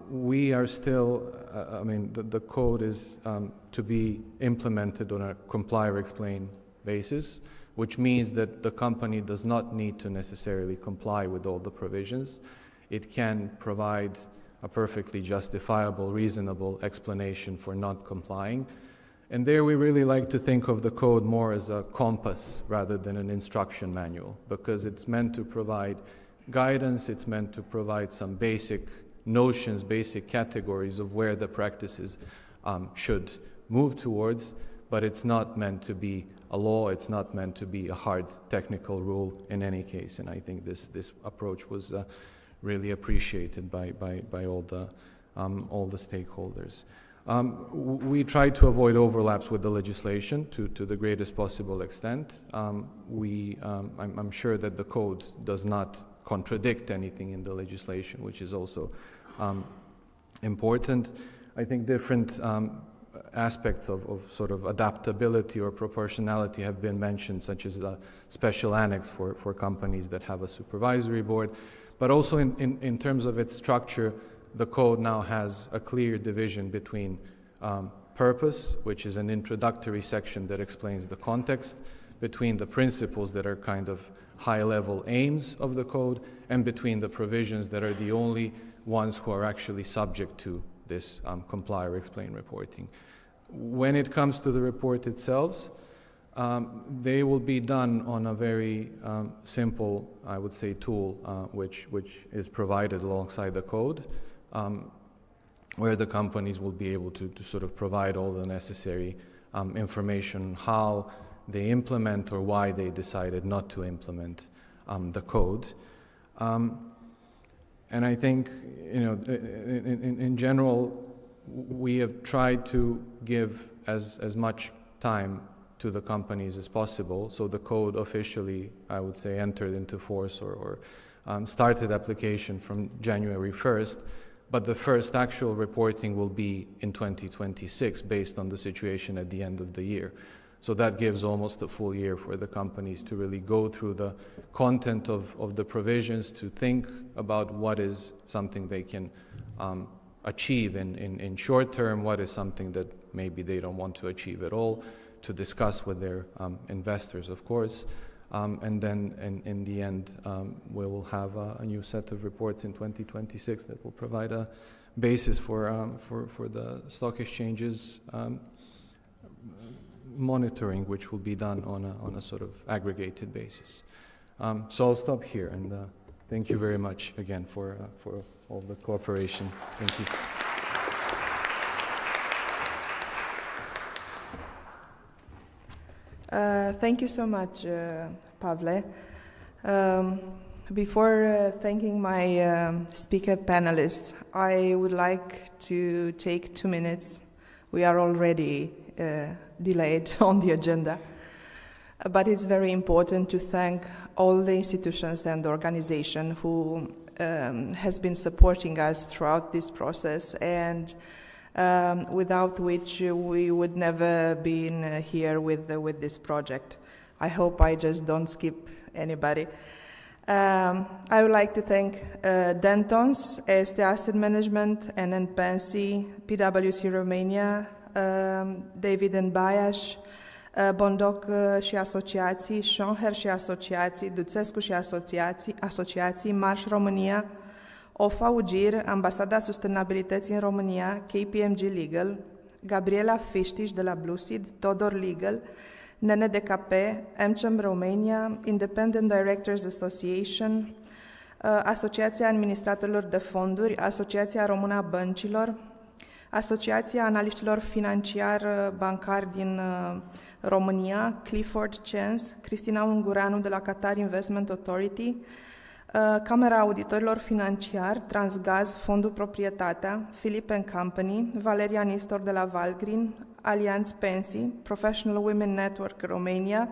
We are still, I mean, the code is to be implemented on a comply or explain basis, which means that the company does not need to necessarily comply with all the provisions. It can provide a perfectly justifiable, reasonable explanation for not complying. And there we really like to think of the code more as a compass rather than an instruction manual, because it's meant to provide guidance, it's meant to provide some basic notions, basic categories of where the practices should move towards, but it's not meant to be a law, it's not meant to be a hard technical rule in any case. And I think this approach was really appreciated by all the stakeholders. We try to avoid overlaps with the legislation to the greatest possible extent. I'm sure that the code does not contradict anything in the legislation, which is also important. I think different aspects of sort of adaptability or proportionality have been mentioned, such as a special annex for companies that have a supervisory board. But also in terms of its structure, the code now has a clear division between purpose, which is an introductory section that explains the context, between the principles that are kind of high-level aims of the code, and between the provisions that are the only ones who are actually subject to this comply or explain reporting. When it comes to the report itself, They will be done on a very simple, I would say, tool which is provided alongside the code, where the companies will be able to sort of provide all the necessary information, how they implement or why they decided not to implement the code. And I think, in general, we have tried to give as much time to the companies as possible. So the code officially, I would say, entered into force or started application from January 1st, but the first actual reporting will be in 2026 based on the situation at the end of the year. So that gives almost a full year for the companies to really go through the content of the provisions, to think about what is something they can achieve in short term, what is something that maybe they don't want to achieve at all, to discuss with their investors, of course. And then in the end, we will have a new set of reports in 2026 that will provide a basis for the stock exchanges monitoring, which will be done on a sort of aggregated basis. So I'll stop here, and thank you very much again for all the cooperation. Thank you. Thank you so much, Pavle. Before thanking my speaker panelists, I would like to take 2 minutes. We are already delayed on the agenda, but it's very important to thank all the institutions and organizations who has been supporting us throughout this process, and without which we would never been here with this project. I hope I just don't skip anybody. I would like to thank Dentons, este Asset Management, NN Pensii, PwC Romania, David and Bayash, Bondoc și asociații, Schonher și asociații, Duțescu și asociații, Marș România, OFA UGIR, Ambasada Sustenabilității în România, KPMG Legal, Gabriela Fiștiș de la Blueseed, Todor Legal, NNDKP, AmCham Romania, Independent Directors Association, Asociația Administratorilor de Fonduri, Asociația Română a Băncilor, Asociația Analiștilor Financiar Bancari din România, Clifford Chance, Cristina Ungureanu de la Qatar Investment Authority, Camera Auditorilor Financiar, Transgaz, Fondul Proprietatea, Philip & Company, Valeria Nistor de la Valgrin, Allianz Pensii, Professional Women Network Romania,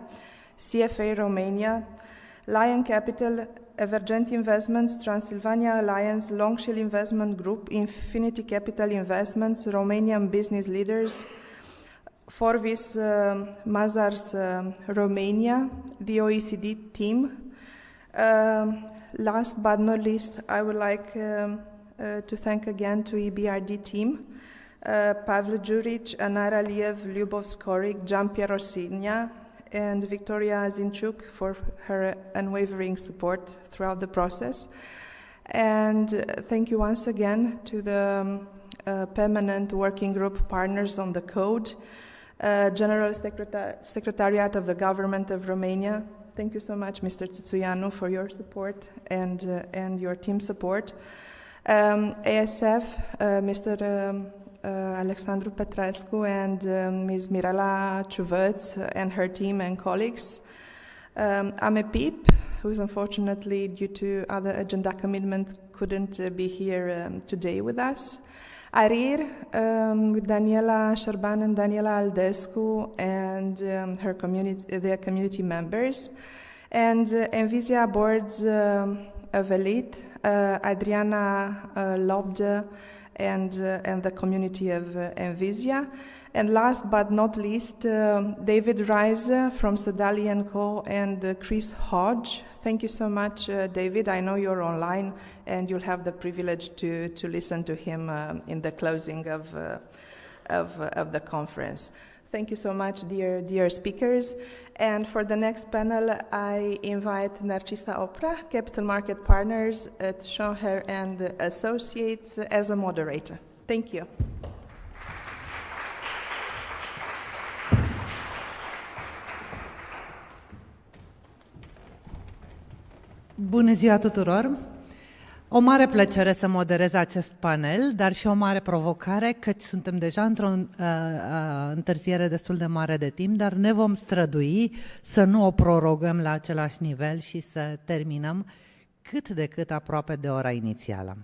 CFA Romania, Lion Capital, Evergent Investments, Transylvania Alliance, Longshill Investment Group, Infinity Capital Investments, Romanian Business Leaders, Forvis Mazars Romania, the OECD team. Last but not least, I would like to thank again to EBRD team, Pavel Juric, Anara Liev, Lyubov Skorik, Jean-Pierre Osigna, and Victoria Zinchuk for her unwavering support throughout the process. And thank you once again to the permanent working group partners on the code, General Secretariat of the Government of Romania. Thank you so much, Mr. Tsutsuyanu, for your support and your team support. ASF, Mr. Alexandru Petrescu and Ms. Mirela Ciuvăț and her team and colleagues. AMEPIP, who is unfortunately, due to other agenda commitment, couldn't be here today with us. ARIR, with Daniela Șerban and Daniela Aldescu and their community members. And Envisia boards of Elite, Adriana Lobde, and the community of Envisia. And last but not least, David Reise from Sodali & Co. and Chris Hodge. Thank you so much, David. I know you're online and you'll have the privilege to listen to him in the closing of the conference. Thank you so much, dear speakers. And for the next panel, I invite Narcisa Opra, Capital Market Partners at Schonher and Associates, as a moderator. Thank you. Bună ziua tuturor! O mare plăcere să moderez acest panel, dar și o mare provocare, căci suntem deja într-o întârziere destul de mare de timp, dar ne vom strădui să nu o prorogăm la același nivel și să terminăm cât de cât aproape de ora inițială.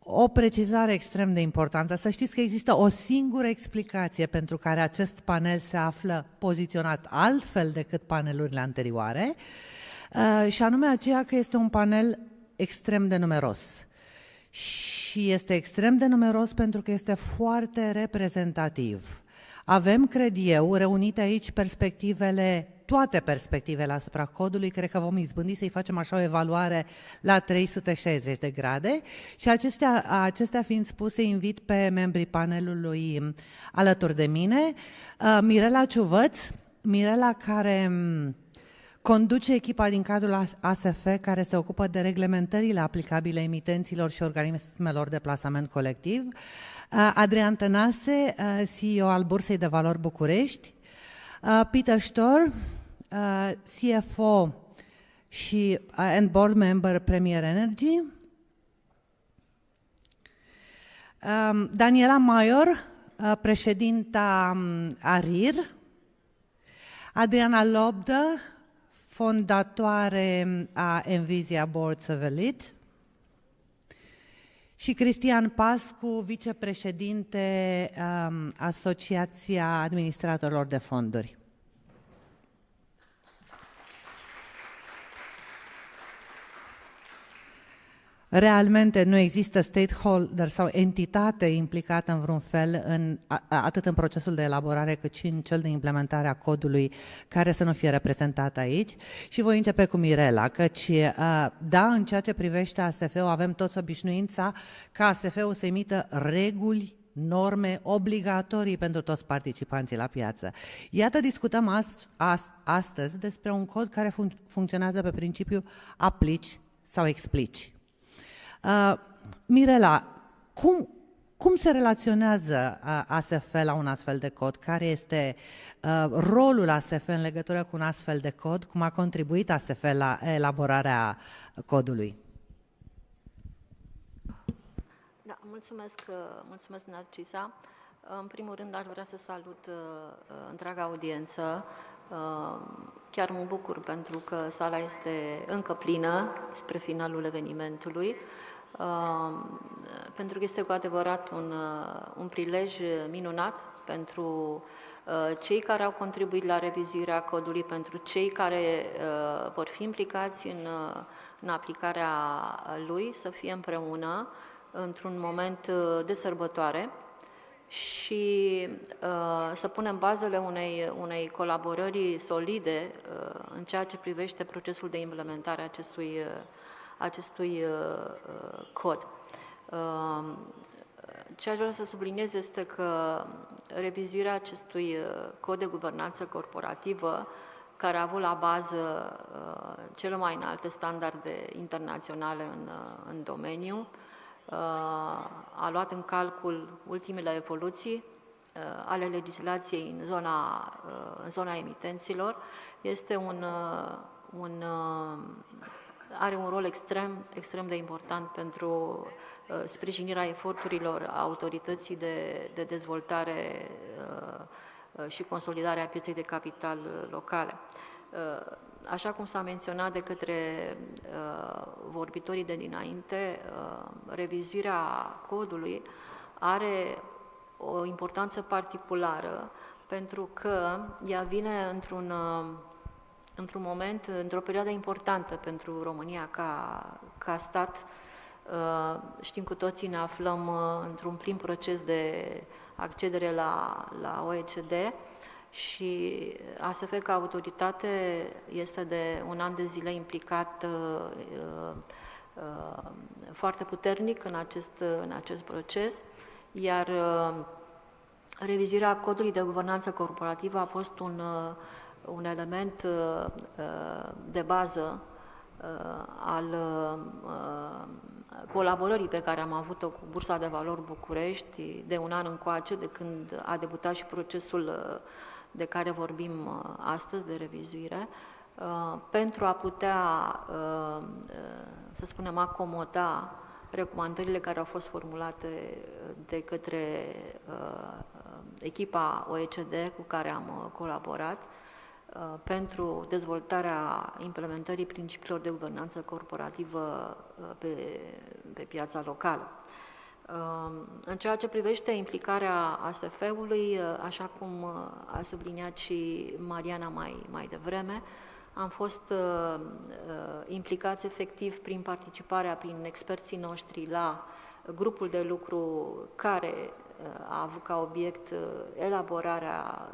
O precizare extrem de importantă. Să știți că există o singură explicație pentru care acest panel se află poziționat altfel decât panelurile anterioare, și anume aceea că este un panel extrem de numeros. Și este extrem de numeros pentru că este foarte reprezentativ. Avem, cred eu, reunite aici perspectivele, toate perspectivele asupra codului, cred că vom izbândi să-i facem așa o evaluare la 360 de grade și acestea fiind spuse, invit pe membrii panelului alături de mine, Mirela Ciuvăț, Mirela care conduce echipa din cadrul ASF care se ocupă de reglementările aplicabile emitenților și organismelor de plasament colectiv, Adrian Tănase, CEO al Bursei de Valori București, Peter Stor, CFO și and board member Premier Energy, Daniela Maior, președinta ARIR, Adriana Lobdă, fondatoare a Envisia Boards of Elite, și Cristian Pascu, vicepreședinte Asociația Administratorilor de Fonduri. Realmente nu există stakeholder sau entitate implicată în vreun fel atât în procesul de elaborare cât și în cel de implementare a codului care să nu fie reprezentat aici. Și voi începe cu Mirela, căci da, în ceea ce privește ASF-ul avem toți obișnuința ca ASF-ul să emită reguli, norme obligatorii pentru toți participanții la piață. Iată, discutăm astăzi despre un cod care funcționează pe principiu aplici sau explici. Mirela, cum se relaționează ASF la un astfel de cod? Care este rolul ASF în legătură cu un astfel de cod? Cum a contribuit ASF la elaborarea codului? Da, mulțumesc, Narcisa. În primul rând, aș vrea să salut întreaga audiență. Chiar mă bucur pentru că sala este încă plină spre finalul evenimentului, pentru că este cu adevărat un prilej minunat pentru cei care au contribuit la revizuirea codului, pentru cei care vor fi implicați în aplicarea lui, să fie împreună într-un moment de sărbătoare și să punem bazele unei colaborări solide în ceea ce privește procesul de implementare a acestui cod. Ce aș vrea să subliniez este că revizuirea acestui cod de guvernanță corporativă, care a avut la bază cele mai înalte standarde internaționale în domeniu, a luat în calcul ultimele evoluții ale legislației în zona emitenților, are un rol extrem de important pentru sprijinirea eforturilor autorității de dezvoltare și consolidare a pieței de capital locale. Așa cum s-a menționat de către vorbitorii de dinainte, revizuirea codului are o importanță particulară pentru că ea vine într-un moment, într-o perioadă importantă pentru România ca stat. Știm cu toții, ne aflăm într-un prim proces de accedere la OECD și ASF ca autoritate este de un an de zile implicat foarte puternic în acest proces, iar revizuirea codului de guvernanță corporativă a fost un element de bază al colaborării pe care am avut-o cu Bursa de Valori București de un an încoace, de când a debutat și procesul de care vorbim astăzi, de revizuire. pentru a putea, să spunem, acomoda recomandările care au fost formulate de către echipa OECD cu care am colaborat pentru dezvoltarea implementării principiilor de guvernanță corporativă pe piața locală. În ceea ce privește implicarea ASF-ului, așa cum a subliniat și Mariana mai devreme, am fost implicați efectiv prin participarea, prin experții noștri la grupul de lucru care a avut ca obiect elaborarea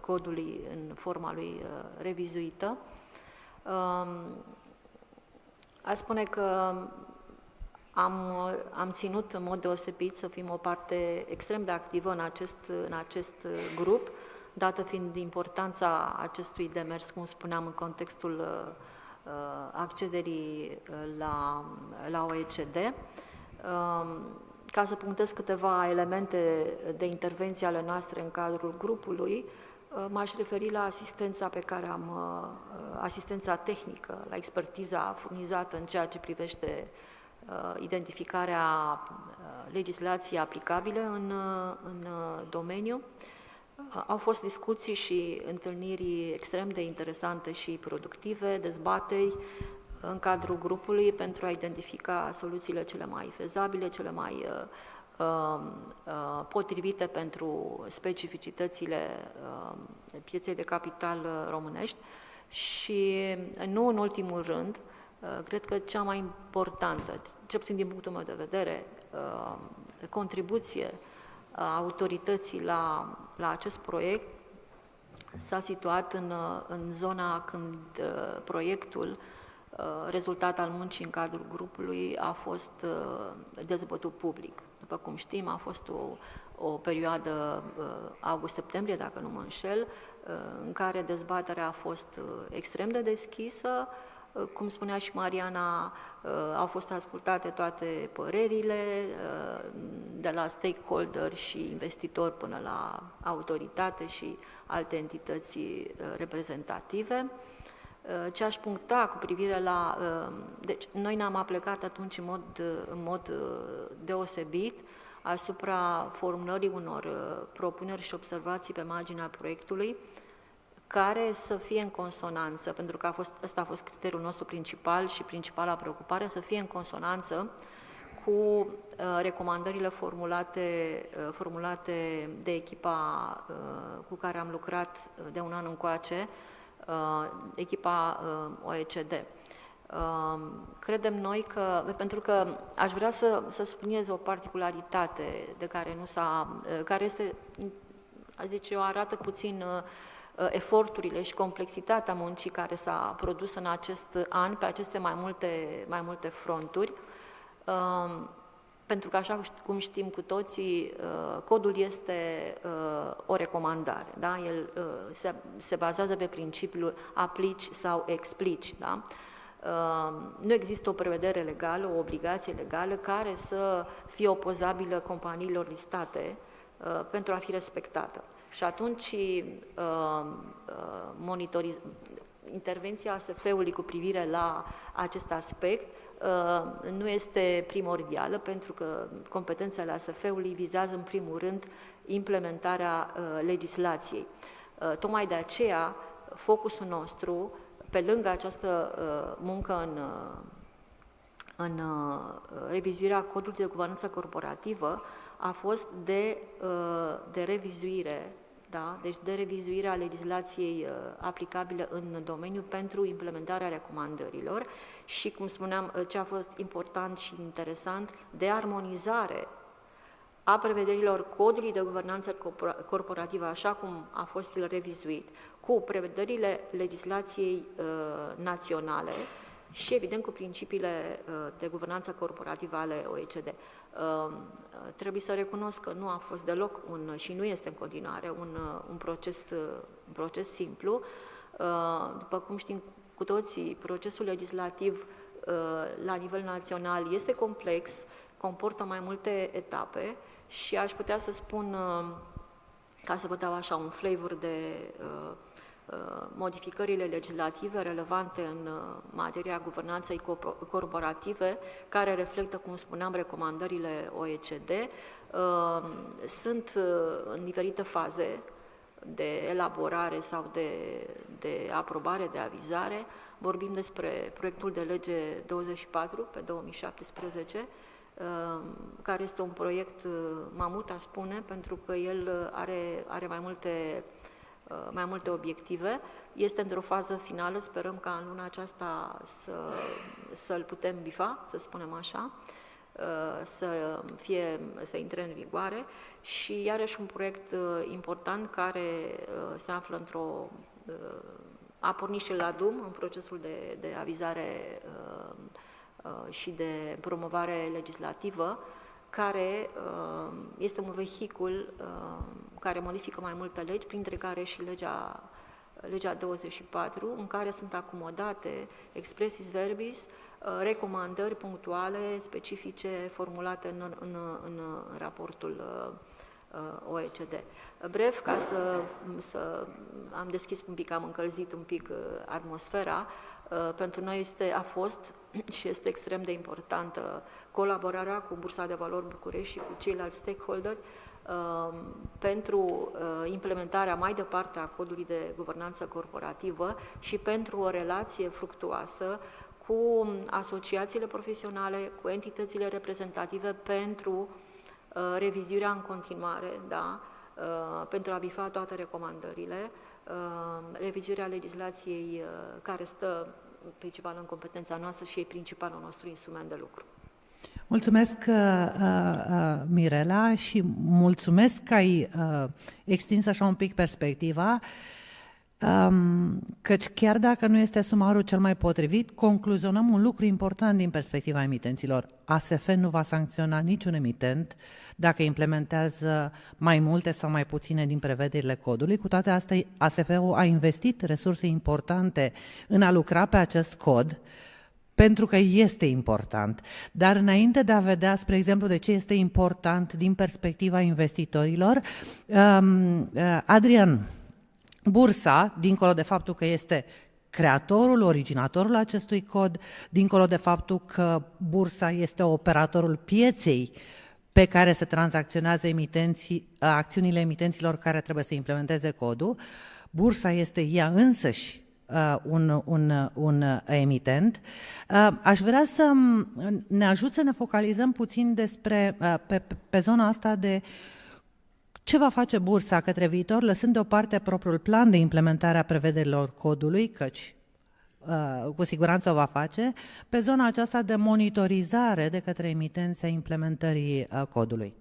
codului în forma lui revizuită. Aș spune că am ținut în mod deosebit să fim o parte extrem de activă în acest grup, dată fiind importanța acestui demers, cum spuneam, în contextul accederii la OECD. Ca să punctez câteva elemente de intervenție ale noastre în cadrul grupului, m-aș referi la asistența pe care asistența tehnică, la expertiza furnizată în ceea ce privește identificarea legislației aplicabile în domeniu. Au fost discuții și întâlniri extrem de interesante și productive, dezbateri în cadrul grupului pentru a identifica soluțiile cele mai fezabile, cele mai potrivite pentru specificitățile pieței de capital românești și, nu în ultimul rând, cred că cea mai importantă, cel puțin din punctul meu de vedere, contribuție a autorității la acest proiect s-a situat în zona când proiectul, rezultat al muncii în cadrul grupului, a fost dezbătut public. După cum știm, a fost o perioadă august-septembrie, dacă nu mă înșel, în care dezbaterea a fost extrem de deschisă. Cum spunea și Mariana, au fost ascultate toate părerile, de la stakeholder și investitori până la autoritate și alte entități reprezentative. Ce aș puncta cu privire la... Deci, noi ne-am aplecat atunci în mod deosebit asupra formulării unor propuneri și observații pe marginea proiectului, care să fie în consonanță, pentru că ăsta a fost criteriul nostru principal și principala preocupare, să fie în consonanță cu recomandările formulate de echipa cu care am lucrat de un an încoace, echipa OECD. Credem noi că, pentru că aș vrea să subliniez o particularitate de care care este, a zice eu, arată puțin eforturile și complexitatea muncii care s-a produs în acest an pe aceste mai multe fronturi, pentru că, așa cum știm cu toții, codul este o recomandare. Da? El se bazează pe principiul aplici sau explici. Da? Nu există o prevedere legală, o obligație legală care să fie opozabilă companiilor listate pentru a fi respectată. Și atunci intervenția ASF-ului cu privire la acest aspect nu este primordială, pentru că competențele ASF-ului vizează în primul rând implementarea legislației. Tocmai de aceea, focusul nostru, pe lângă această muncă în revizuirea codului de guvernanță corporativă, a fost de revizuire, da? Deci de revizuirea legislației aplicabile în domeniu pentru implementarea recomandărilor și, cum spuneam, ce a fost important și interesant, de armonizare a prevederilor codului de guvernanță corporativă, așa cum a fost el revizuit, cu prevederile legislației naționale și, evident, cu principiile de guvernanță corporativă ale OECD. Trebuie să recunosc că nu a fost deloc și nu este în continuare un proces simplu. După cum știm cu toții, procesul legislativ la nivel național este complex, comportă mai multe etape și aș putea să spun, ca să vă dau așa un flavor modificările legislative relevante în materia guvernanței corporative, care reflectă, cum spuneam, recomandările OECD, sunt în diferite faze de elaborare sau de aprobare, de avizare. Vorbim despre proiectul de lege 24 pe 2017, care este un proiect mamut, aș spune, pentru că el are mai multe obiective. Este într-o fază finală, sperăm ca în luna aceasta să-l putem bifa, să spunem așa, să intre în vigoare, și iarăși un proiect important care se află a pornit și la DUM în procesul de avizare și de promovare legislativă, care este un vehicul care modifică mai multe legi, printre care și legea 24, în care sunt acomodate expressis verbis recomandări punctuale, specifice, formulate în raportul OECD. Bref, ca să am deschis un pic, am încălzit un pic atmosfera, pentru noi a fost și este extrem de importantă colaborarea cu Bursa de Valori București și cu ceilalți stakeholderi pentru implementarea mai departe a codului de guvernanță corporativă și pentru o relație fructuoasă cu asociațiile profesionale, cu entitățile reprezentative pentru revizuirea în continuare, da, pentru a bifa toate recomandările, revizuirea legislației care stă principal în competența noastră și e principalul nostru instrument de lucru. Mulțumesc, Mirela, și mulțumesc că ai extins așa un pic perspectiva, căci chiar dacă nu este sumarul cel mai potrivit, concluzionăm un lucru important din perspectiva emitenților. ASF nu va sancționa niciun emitent dacă implementează mai multe sau mai puține din prevederile codului. Cu toate astea, ASF-ul a investit resurse importante în a lucra pe acest cod, pentru că este important. Dar înainte de a vedea, spre exemplu, de ce este important din perspectiva investitorilor, Adrian, Bursa, dincolo de faptul că este creatorul, originatorul acestui cod, dincolo de faptul că Bursa este operatorul pieței pe care se tranzacționează acțiunile emitenților care trebuie să implementeze codul, Bursa este ea însăși un emitent. Aș vrea să ne ajut să ne focalizăm puțin pe zona asta de ce va face Bursa către viitor, lăsând deoparte propriul plan de implementare a prevederilor codului, căci cu siguranță o va face, pe zona aceasta de monitorizare de către emitenți a implementării codului.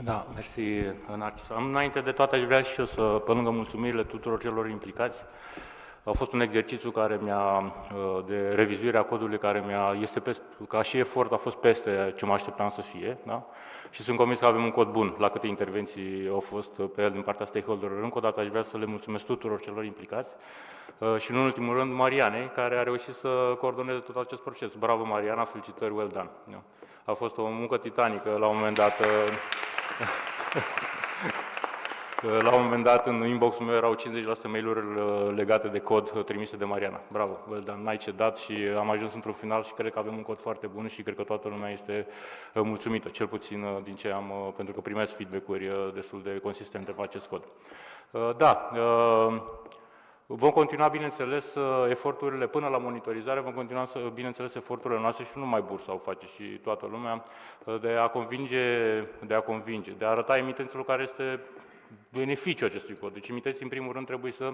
Da, mersi, Narcis. Înainte de toate, aș vrea și eu să, pe lângă mulțumirile tuturor celor implicați, a fost un exercițiu de revizuire a codului ca și efort a fost peste ce mă așteptam să fie, da? Și sunt convins că avem un cod bun la câte intervenții au fost pe el din partea stakeholderilor. Încă o dată aș vrea să le mulțumesc tuturor celor implicați și, în ultimul rând, Marianei, care a reușit să coordoneze tot acest proces. Bravo, Mariana, felicitări, well done! Da? A fost o muncă titanică, la un moment dat. La un moment dat, în inbox-ul meu erau 50% mail-uri legate de cod trimise de Mariana. Bravo, well done, n-ai cedat și am ajuns într-un final și cred că avem un cod foarte bun și cred că toată lumea este mulțumită, cel puțin din ce am, pentru că primesc feedback-uri destul de consistente pe acest cod. Da, vom continua, bineînțeles, eforturile până la monitorizare, vom continua, bineînțeles, eforturile noastre și nu numai Bursa o face, și toată lumea, de a arăta emitenților care este beneficiul acestui cod. Deci emitenții, în primul rând, trebuie să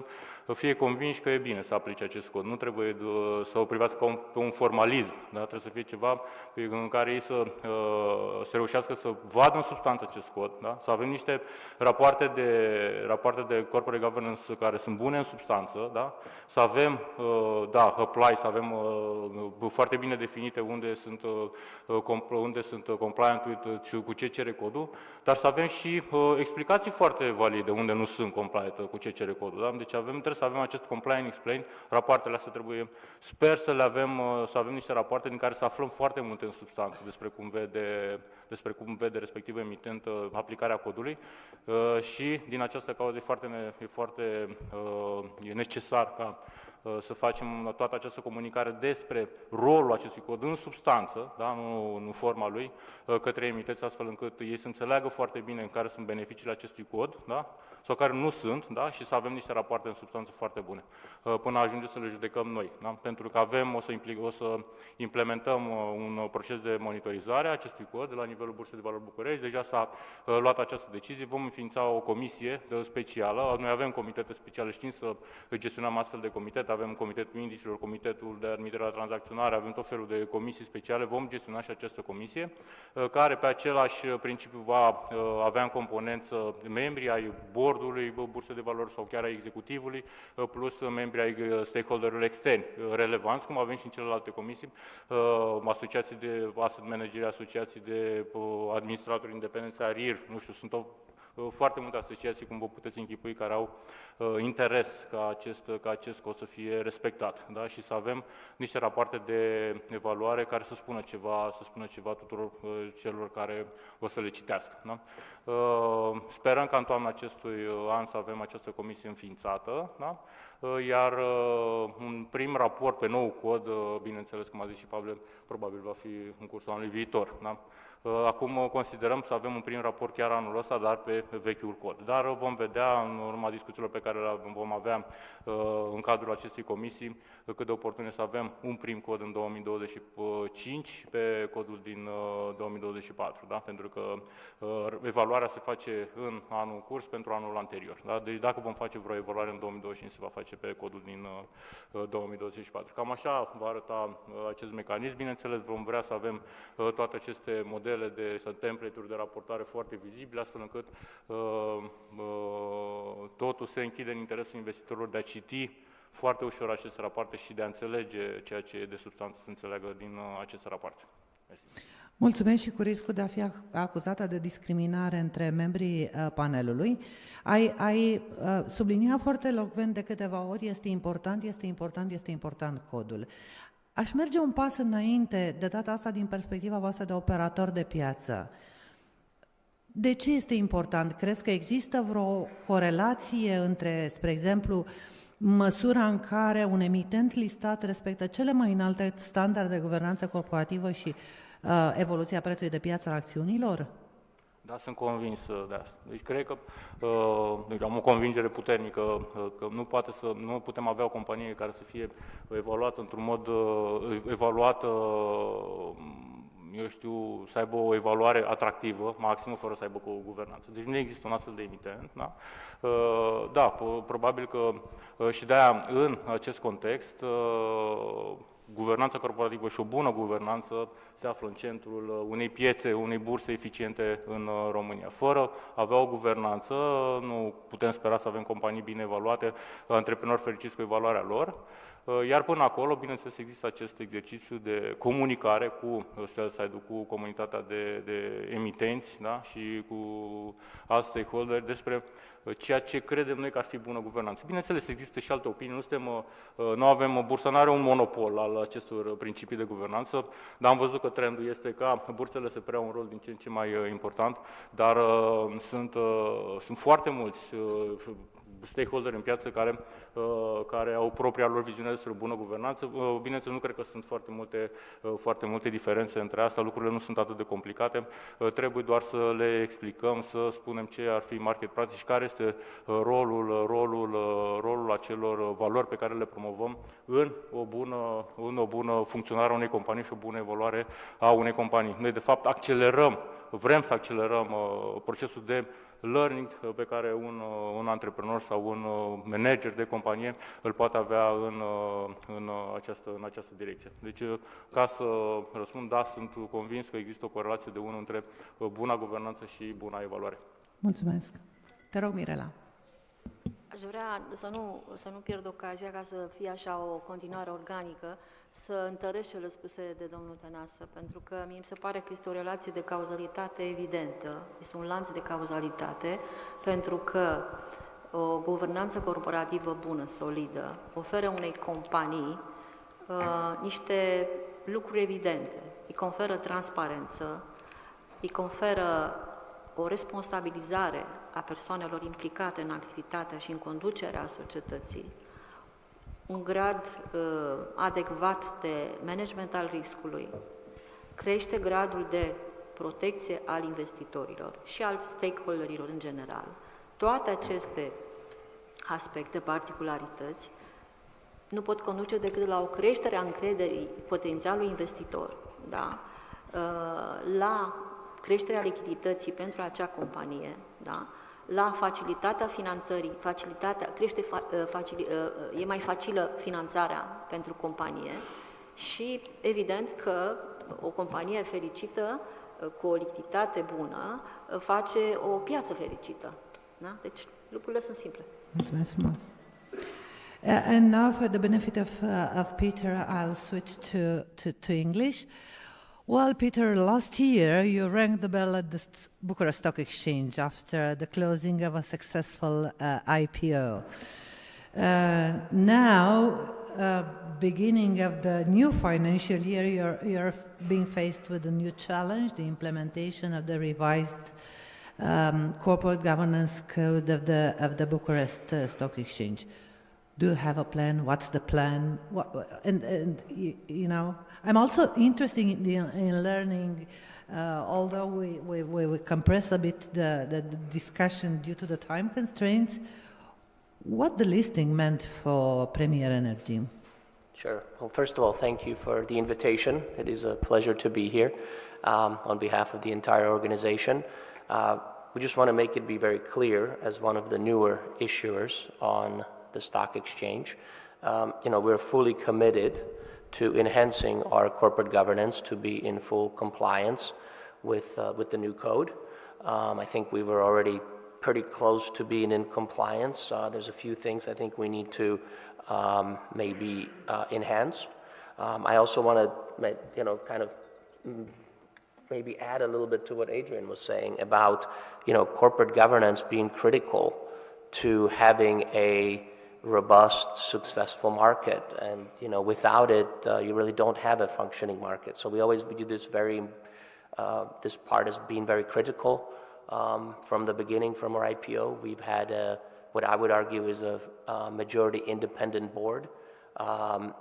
fie convinși că e bine să aplice acest cod. Nu trebuie să o privească pe un formalism, da? Trebuie să fie ceva în care ei să reușească să vadă în substanță acest cod, da? Să avem niște rapoarte de corporate governance care sunt bune în substanță, da? Să avem, apply, să avem foarte bine definite unde sunt compliant with, cu ce cere codul, dar să avem și explicații foarte foarte valide, unde nu sunt compliant cu ce cere codul. Da? Deci trebuie să avem acest comply and explain, rapoartele astea trebuie, sper să le avem, să avem niște rapoarte din care să aflăm foarte multe în substanță despre cum vede respectiv emitent aplicarea codului și din această cauză e necesar ca să facem toată această comunicare despre rolul acestui cod în substanță, da? Nu forma lui, către emitenți, astfel încât ei să înțeleagă foarte bine în care sunt beneficiile acestui cod, da? Sau care nu sunt, da? Și să avem niște rapoarte în substanță foarte bune, până ajunge să le judecăm noi. Da? Pentru că o să implementăm un proces de monitorizare a acestui cod la nivelul Bursei de Valori București. Deja s-a luat această decizie, vom înființa o comisie specială. Noi avem comitete speciale, știm să gestionăm astfel de comitete, avem Comitetul Indicilor, Comitetul de Admitere la Tranzacționare, avem tot felul de comisii speciale, vom gestiona și această comisie, care pe același principiu va avea în componență membrii ai boardului Bursei de Valori sau chiar ai executivului, plus membrii ai stakeholderilor externi relevanți, cum avem și în celelalte comisii, asociații de asset manageri, asociații de administratori independenți, ARIR, nu știu, sunt foarte multe asociații, cum vă puteți închipui, care au interes ca acest cod să fie respectat, da? Și să avem niște rapoarte de evaluare care să spună ceva tuturor celor care o să le citească. Da? Sperăm ca în toamna acestui an să avem această comisie înființată, da? Iar un prim raport pe nou cod, bineînțeles, cum a zis și Pavel, probabil va fi în cursul anului viitor. Da? Acum considerăm să avem un prim raport chiar anul ăsta, dar pe vechiul cod. Dar vom vedea în urma discuțiilor pe care le vom avea în cadrul acestei comisii cât de oportun este să avem un prim cod în 2025 pe codul din 2024. Da? Pentru că evaluarea se face în anul în curs pentru anul anterior. Da? Deci dacă vom face vreo evaluare în 2025, se va face pe codul din 2024. Cam așa va arăta acest mecanism. Bineînțeles, vom vrea să avem toate aceste modele de template-uri de raportare foarte vizibile, astfel încât totul se închide în interesul investitorilor de a citi foarte ușor aceste rapoarte și de a înțelege ceea ce e de substanță să înțeleagă din aceste rapoarte. Mersi. Mulțumesc și cu riscul de a fi acuzată de discriminare între membrii panelului. Ai subliniat foarte elocvent de câteva ori, este important codul. Aș merge un pas înainte, de data asta din perspectiva voastră de operator de piață. De ce este important? Crezi că există vreo corelație între, spre exemplu, măsura în care un emitent listat respectă cele mai înalte standarde de guvernanță corporativă și evoluția prețului de piață al acțiunilor? Da, sunt convins de asta. Deci cred că am o convingere puternică că nu putem avea o companie care să fie evaluată într-un mod eu știu, să aibă o evaluare atractivă, maximă, fără să aibă o guvernanță. Deci nu există un astfel de emitent. Da? Da, probabil că și de-aia, în acest context, guvernanța corporativă și o bună guvernanță se află în centrul unei piețe, unei burse eficiente în România. Fără a avea o guvernanță, nu putem spera să avem companii bine evaluate, antreprenori fericiți cu evaluarea lor. Iar până acolo, bineînțeles, există acest exercițiu de comunicare cu sell-side-ul, cu comunitatea de emitenți, da? Și cu alți stakeholderi despre ceea ce credem noi că ar fi bună guvernanță. Bineînțeles, există și alte opinii, nu avem, bursa nu are un monopol al acestor principii de guvernanță, dar am văzut că trendul este ca bursele să preia un rol din ce în ce mai important, dar sunt foarte mulți stakeholderi în piață care au propria lor viziune despre bună guvernanță. Bineînțeles, nu cred că sunt foarte multe diferențe între asta, lucrurile nu sunt atât de complicate, trebuie doar să le explicăm, să spunem ce ar fi market practice și care este rolul acelor valori pe care le promovăm în o bună funcționare a unei companii și o bună evaluare a unei companii. Noi, de fapt, vrem să accelerăm procesul de learning pe care un antreprenor sau un manager de companie îl poate avea în această direcție. Deci, ca să răspund, da, sunt convins că există o corelație de unul între buna guvernanță și buna evaluare. Mulțumesc. Te rog, Mirela. Aș vrea să nu pierd ocazia ca să fie așa o continuare organică, să întăresc cele spuse de domnul Tănase, pentru că mie mi se pare că este o relație de cauzalitate evidentă, este un lanț de cauzalitate, pentru că o guvernanță corporativă bună, solidă, oferă unei companii niște lucruri evidente. Îi conferă transparență, îi conferă o responsabilizare a persoanelor implicate în activitatea și în conducerea societății, un grad adecvat de management al riscului, crește gradul de protecție al investitorilor și al stakeholderilor în general. Toate aceste aspecte, particularități, nu pot conduce decât la o creștere a încrederii potențialului investitor, da? La creșterea lichidității pentru acea companie, da? La facilitatea finanțării, e mai facilă finanțarea pentru companie și evident că o companie fericită, cu o lichiditate bună, face o piață fericită. Da? Deci lucrurile sunt simple. Mulțumesc frumos. And now, for the benefit of Peter, I'll switch to English. Well, Peter, last year you rang the bell at the Bucharest Stock Exchange after the closing of a successful IPO. Now, beginning of the new financial year, you're being faced with a new challenge, the implementation of the revised corporate governance code of the Bucharest Stock Exchange. Do you have a plan? What's the plan? And you know, I'm also interested in learning, although we compress a bit the discussion due to the time constraints, what the listing meant for Premier Energy. Sure. Well, first of all, thank you for the invitation. It is a pleasure to be here on behalf of the entire organization. We just want to make it be very clear, as one of the newer issuers on the stock exchange, you know, we're fully committed to enhancing our corporate governance to be in full compliance with the new code. I think we were already pretty close to being in compliance. There's a few things I think we need to maybe enhance. I also want to, you know, kind of maybe add a little bit to what Adrian was saying about, you know, corporate governance being critical to having a robust, successful market, and you know, without it, you really don't have a functioning market. So we always view this this part as being very critical from the beginning. From our IPO, we've had what I would argue is a majority independent board.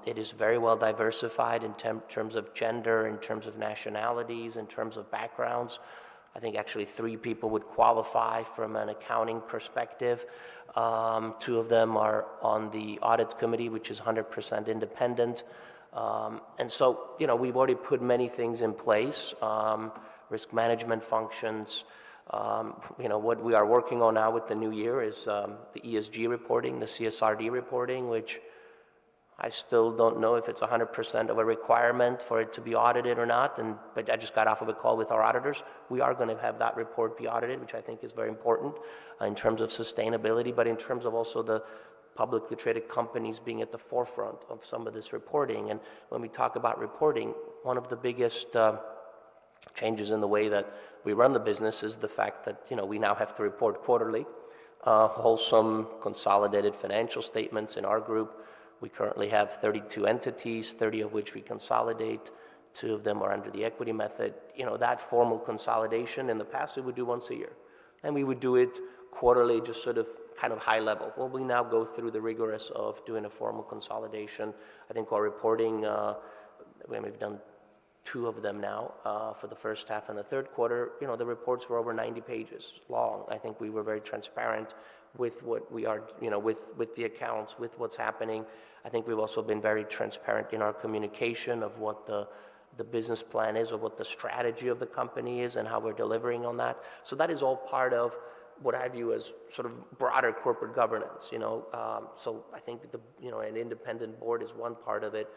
It is very well diversified in terms of gender, in terms of nationalities, in terms of backgrounds. I think actually 3 people would qualify from an accounting perspective. 2 of them are on the audit committee, which is 100% independent. And so, you know, we've already put many things in place, risk management functions. You know, what we are working on now with the new year is the ESG reporting, the CSRD reporting, which I still don't know if it's 100% of a requirement for it to be audited or not, but I just got off of a call with our auditors. We are going to have that report be audited, which I think is very important in terms of sustainability, but in terms of also the publicly traded companies being at the forefront of some of this reporting. And when we talk about reporting, one of the biggest changes in the way that we run the business is the fact that, you know, we now have to report quarterly, wholesome consolidated financial statements in our group. We currently have 32 entities, 30 of which we consolidate. 2 of them are under the equity method. You know, that formal consolidation in the past we would do once a year. And we would do it quarterly, just sort of kind of high level. Well, we now go through the rigorous of doing a formal consolidation. I think our reporting, we've done 2 of them now for the first half and the third quarter. You know, the reports were over 90 pages long. I think we were very transparent with what we are, you know, with the accounts, with what's happening. I think we've also been very transparent in our communication of what the business plan is, or what the strategy of the company is, and how we're delivering on that. So that is all part of what I view as sort of broader corporate governance, you know. So I think an independent board is one part of it.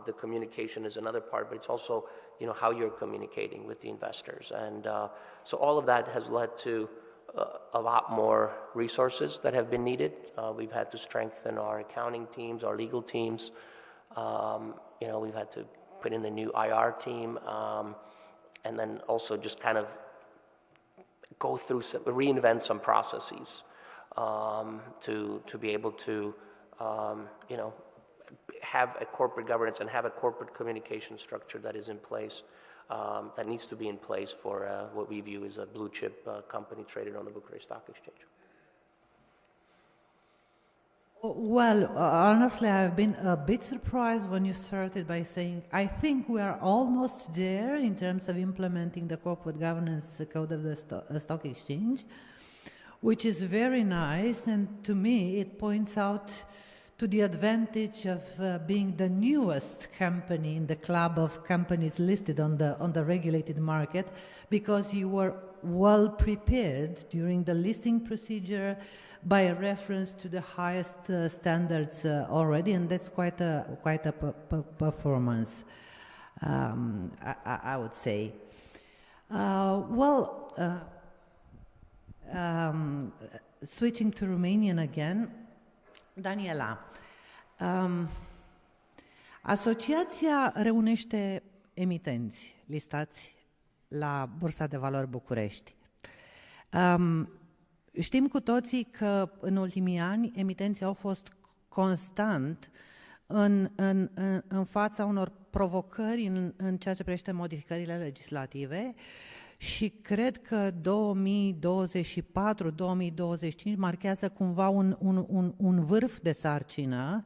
The communication is another part, but it's also, you know, how you're communicating with the investors. And so all of that has led to a lot more resources that have been needed. We've had to strengthen our accounting teams, our legal teams. you know, we've had to put in a new IR team, and then also just kind of go through reinvent some processes to be able to, you know, have a corporate governance and have a corporate communication structure that is in place, that needs to be in place for what we view as a blue chip company traded on the Bucharest Stock Exchange. Well, honestly, I've been a bit surprised when you started by saying, I think we are almost there in terms of implementing the corporate governance code of the stock exchange, which is very nice, and to me it points out to the advantage of being the newest company in the club of companies listed on the regulated market, because you were well prepared during the listing procedure by reference to the highest standards already, and that's quite a performance, I would say. Switching to Romanian again, Daniela, asociația reunește emitenți listați la Bursa de Valori București. Știm cu toții că în ultimii ani emitenții au fost constant în fața unor provocări în ceea ce privește modificările legislative și cred că 2024-2025 marchează cumva un vârf de sarcină,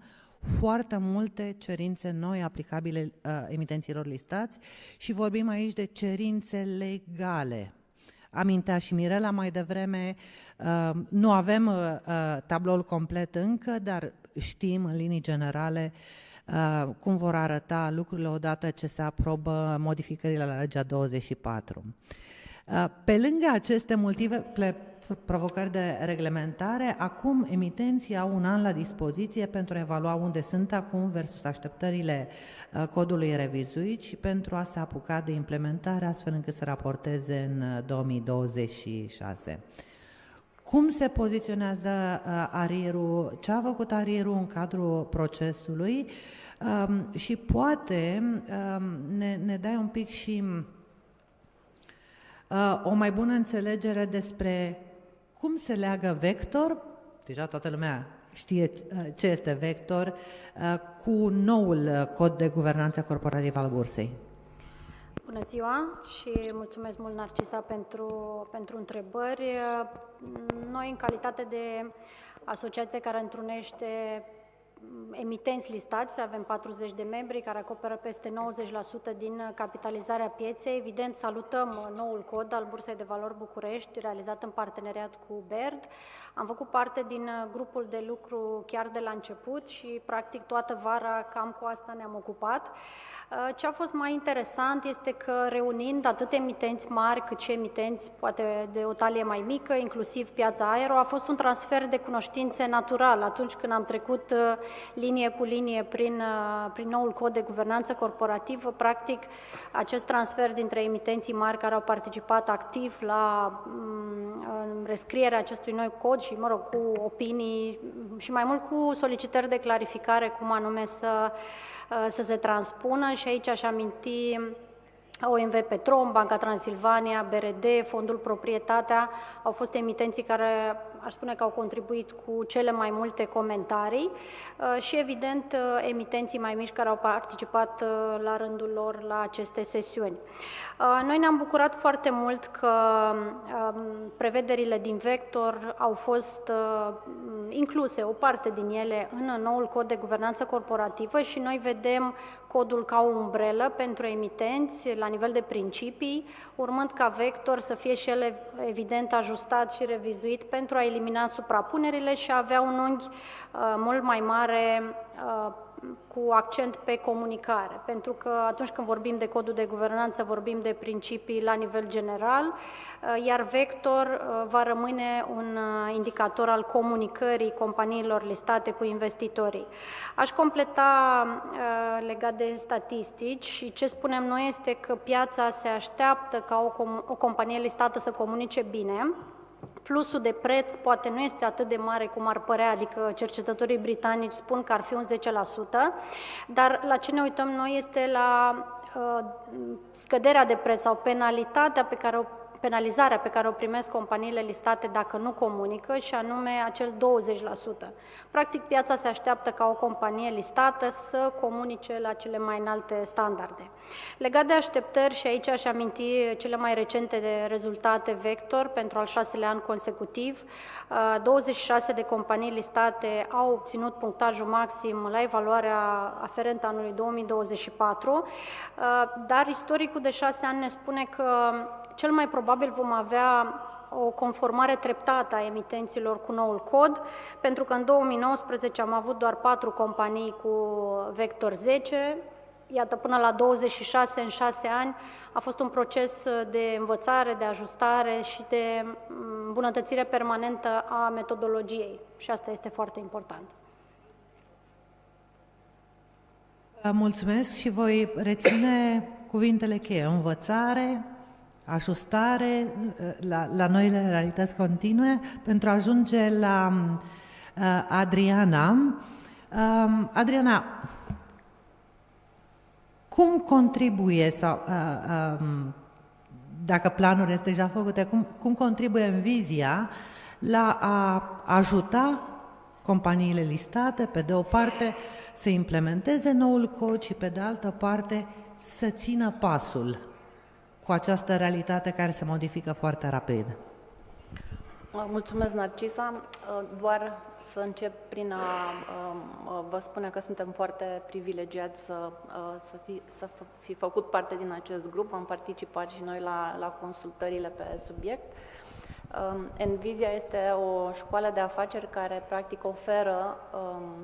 foarte multe cerințe noi aplicabile emitenților listați și vorbim aici de cerințe legale. Amintea și Mirela mai devreme, nu avem tabloul complet încă, dar știm în linii generale cum vor arăta lucrurile odată ce se aprobă modificările la legea 24. Pe lângă aceste multiple provocări de reglementare, acum emitenții au un an la dispoziție pentru a evalua unde sunt acum versus așteptările codului revizuit și pentru a se apuca de implementare astfel încât să raporteze în 2026. Cum se poziționează ARIR-ul, ce a făcut ARIR-ul în cadrul procesului și poate ne dai un pic și o mai bună înțelegere despre cum se leagă Vector, deja toată lumea știe ce este Vector, cu noul cod de guvernanță corporativă al bursei. Bună ziua și mulțumesc mult, Narcisa, pentru întrebări. Noi, în calitate de asociație care întrunește emitenți listați, avem 40 de membri care acoperă peste 90% din capitalizarea pieței. Evident, salutăm noul cod al Bursei de Valori București, realizat în parteneriat cu BERD. Am făcut parte din grupul de lucru chiar de la început și, practic, toată vara cam cu asta ne-am ocupat. Ce a fost mai interesant este că, reunind atât emitenți mari cât și emitenți poate de o talie mai mică, inclusiv piața aero, a fost un transfer de cunoștințe natural atunci când am trecut linie cu linie prin noul cod de guvernanță corporativă. Practic, acest transfer dintre emitenții mari care au participat activ la rescrierea acestui nou cod și, mă rog, cu opinii și mai mult cu solicitări de clarificare cum anume să se transpună, și aici aș aminti OMV Petrom, Banca Transilvania, BRD, Fondul Proprietatea, au fost emitenții care, aș spune că au contribuit cu cele mai multe comentarii și, evident, emitenții mai mici care au participat la rândul lor la aceste sesiuni. Noi ne-am bucurat foarte mult că prevederile din Vector au fost incluse, o parte din ele, în noul cod de guvernanță corporativă și noi vedem codul ca o umbrelă pentru emitenți la nivel de principii, urmând ca Vector să fie și el, evident, ajustat și revizuit pentru a elimina suprapunerile și a avea un unghi mult mai mare cu accent pe comunicare, pentru că atunci când vorbim de codul de guvernanță vorbim de principii la nivel general, iar Vector va rămâne un indicator al comunicării companiilor listate cu investitorii. Aș completa legat de statistici și ce spunem noi este că piața se așteaptă ca o companie listată să comunice bine. Plusul de preț poate nu este atât de mare cum ar părea, adică cercetătorii britanici spun că ar fi un 10%, dar la ce ne uităm noi este la scăderea de preț sau penalizarea pe care o primesc companiile listate dacă nu comunică, și anume acel 20%. Practic, piața se așteaptă ca o companie listată să comunice la cele mai înalte standarde. Legat de așteptări, și aici aș aminti cele mai recente de rezultate Vector pentru al 6-lea an consecutiv, 26 de companii listate au obținut punctajul maxim la evaluarea aferentă anului 2024, dar istoricul de 6 ani ne spune că cel mai probabil vom avea o conformare treptată a emitenților cu noul cod, pentru că în 2019 am avut doar 4 companii cu Vector 10, iată, până la 26 în 6 ani a fost un proces de învățare, de ajustare și de îmbunătățire permanentă a metodologiei, și asta este foarte important. Mulțumesc și voi reține cuvintele cheie: învățare, ajustare la noile realități continue, pentru a ajunge la Adriana. Adriana, cum contribuie, sau dacă planul este deja făcute, cum contribuie Envisia la a ajuta companiile listate, pe de o parte, să implementeze noul cod și, pe de altă parte, să țină pasul cu această realitate care se modifică foarte rapid? Mulțumesc, Narcisa. Doar să încep prin a vă spune că suntem foarte privilegiați să fi făcut parte din acest grup. Am participat și noi la consultările pe subiect. Envisia este o școală de afaceri care practic oferă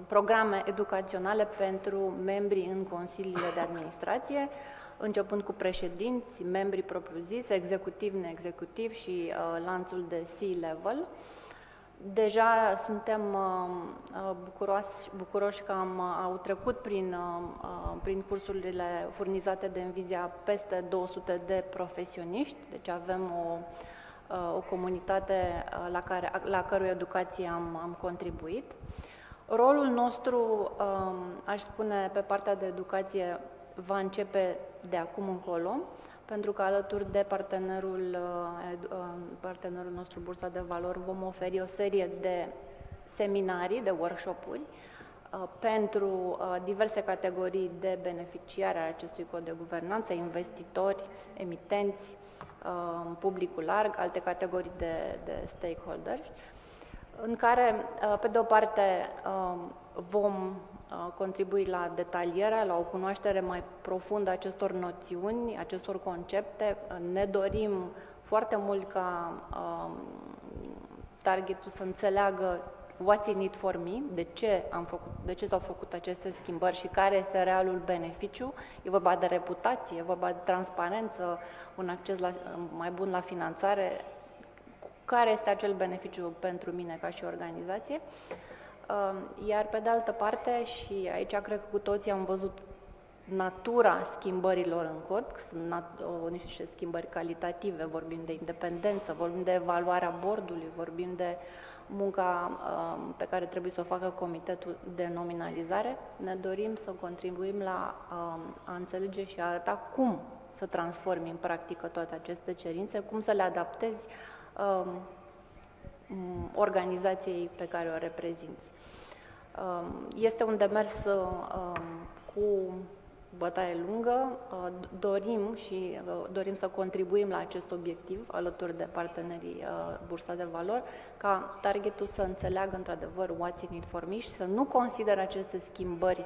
programe educaționale pentru membrii în consiliile de administrație, începând cu președinți, membrii propriu-zis, executiv, neexecutiv și lanțul de C-level. Deja suntem bucuroși că au trecut prin cursurile furnizate de Envisia peste 200 de profesioniști, deci avem o comunitate la cărui educație am contribuit. Rolul nostru, aș spune, pe partea de educație va începe de acum încolo, pentru că alături de partenerul nostru Bursa de Valori vom oferi o serie de seminarii, de workshop-uri pentru diverse categorii de beneficiari ai acestui cod de guvernanță, investitori, emitenți, publicul larg, alte categorii de stakeholders, în care, pe de o parte, vom contribui la detalierea, la o cunoaștere mai profundă a acestor noțiuni, acestor concepte. Ne dorim foarte mult ca targetul să înțeleagă what's in it for me, de ce s-au făcut aceste schimbări și care este realul beneficiu. E vorba de reputație, e vorba de transparență, un acces mai bun la finanțare, care este acel beneficiu pentru mine ca și organizație. Iar pe de altă parte, și aici cred că cu toții am văzut natura schimbărilor în cod, sunt niște schimbări calitative, vorbim de independență, vorbim de evaluarea bordului, vorbim de munca pe care trebuie să o facă comitetul de nominalizare. Ne dorim să contribuim la a înțelege și a arăta cum să transformi în practică toate aceste cerințe, cum să le adaptezi organizației pe care o reprezinți. Este un demers cu bătaie lungă, dorim să contribuim la acest obiectiv alături de partenerii Bursa de Valori, ca targetul să înțeleagă într-adevăr what's in it for me și să nu consideră aceste schimbări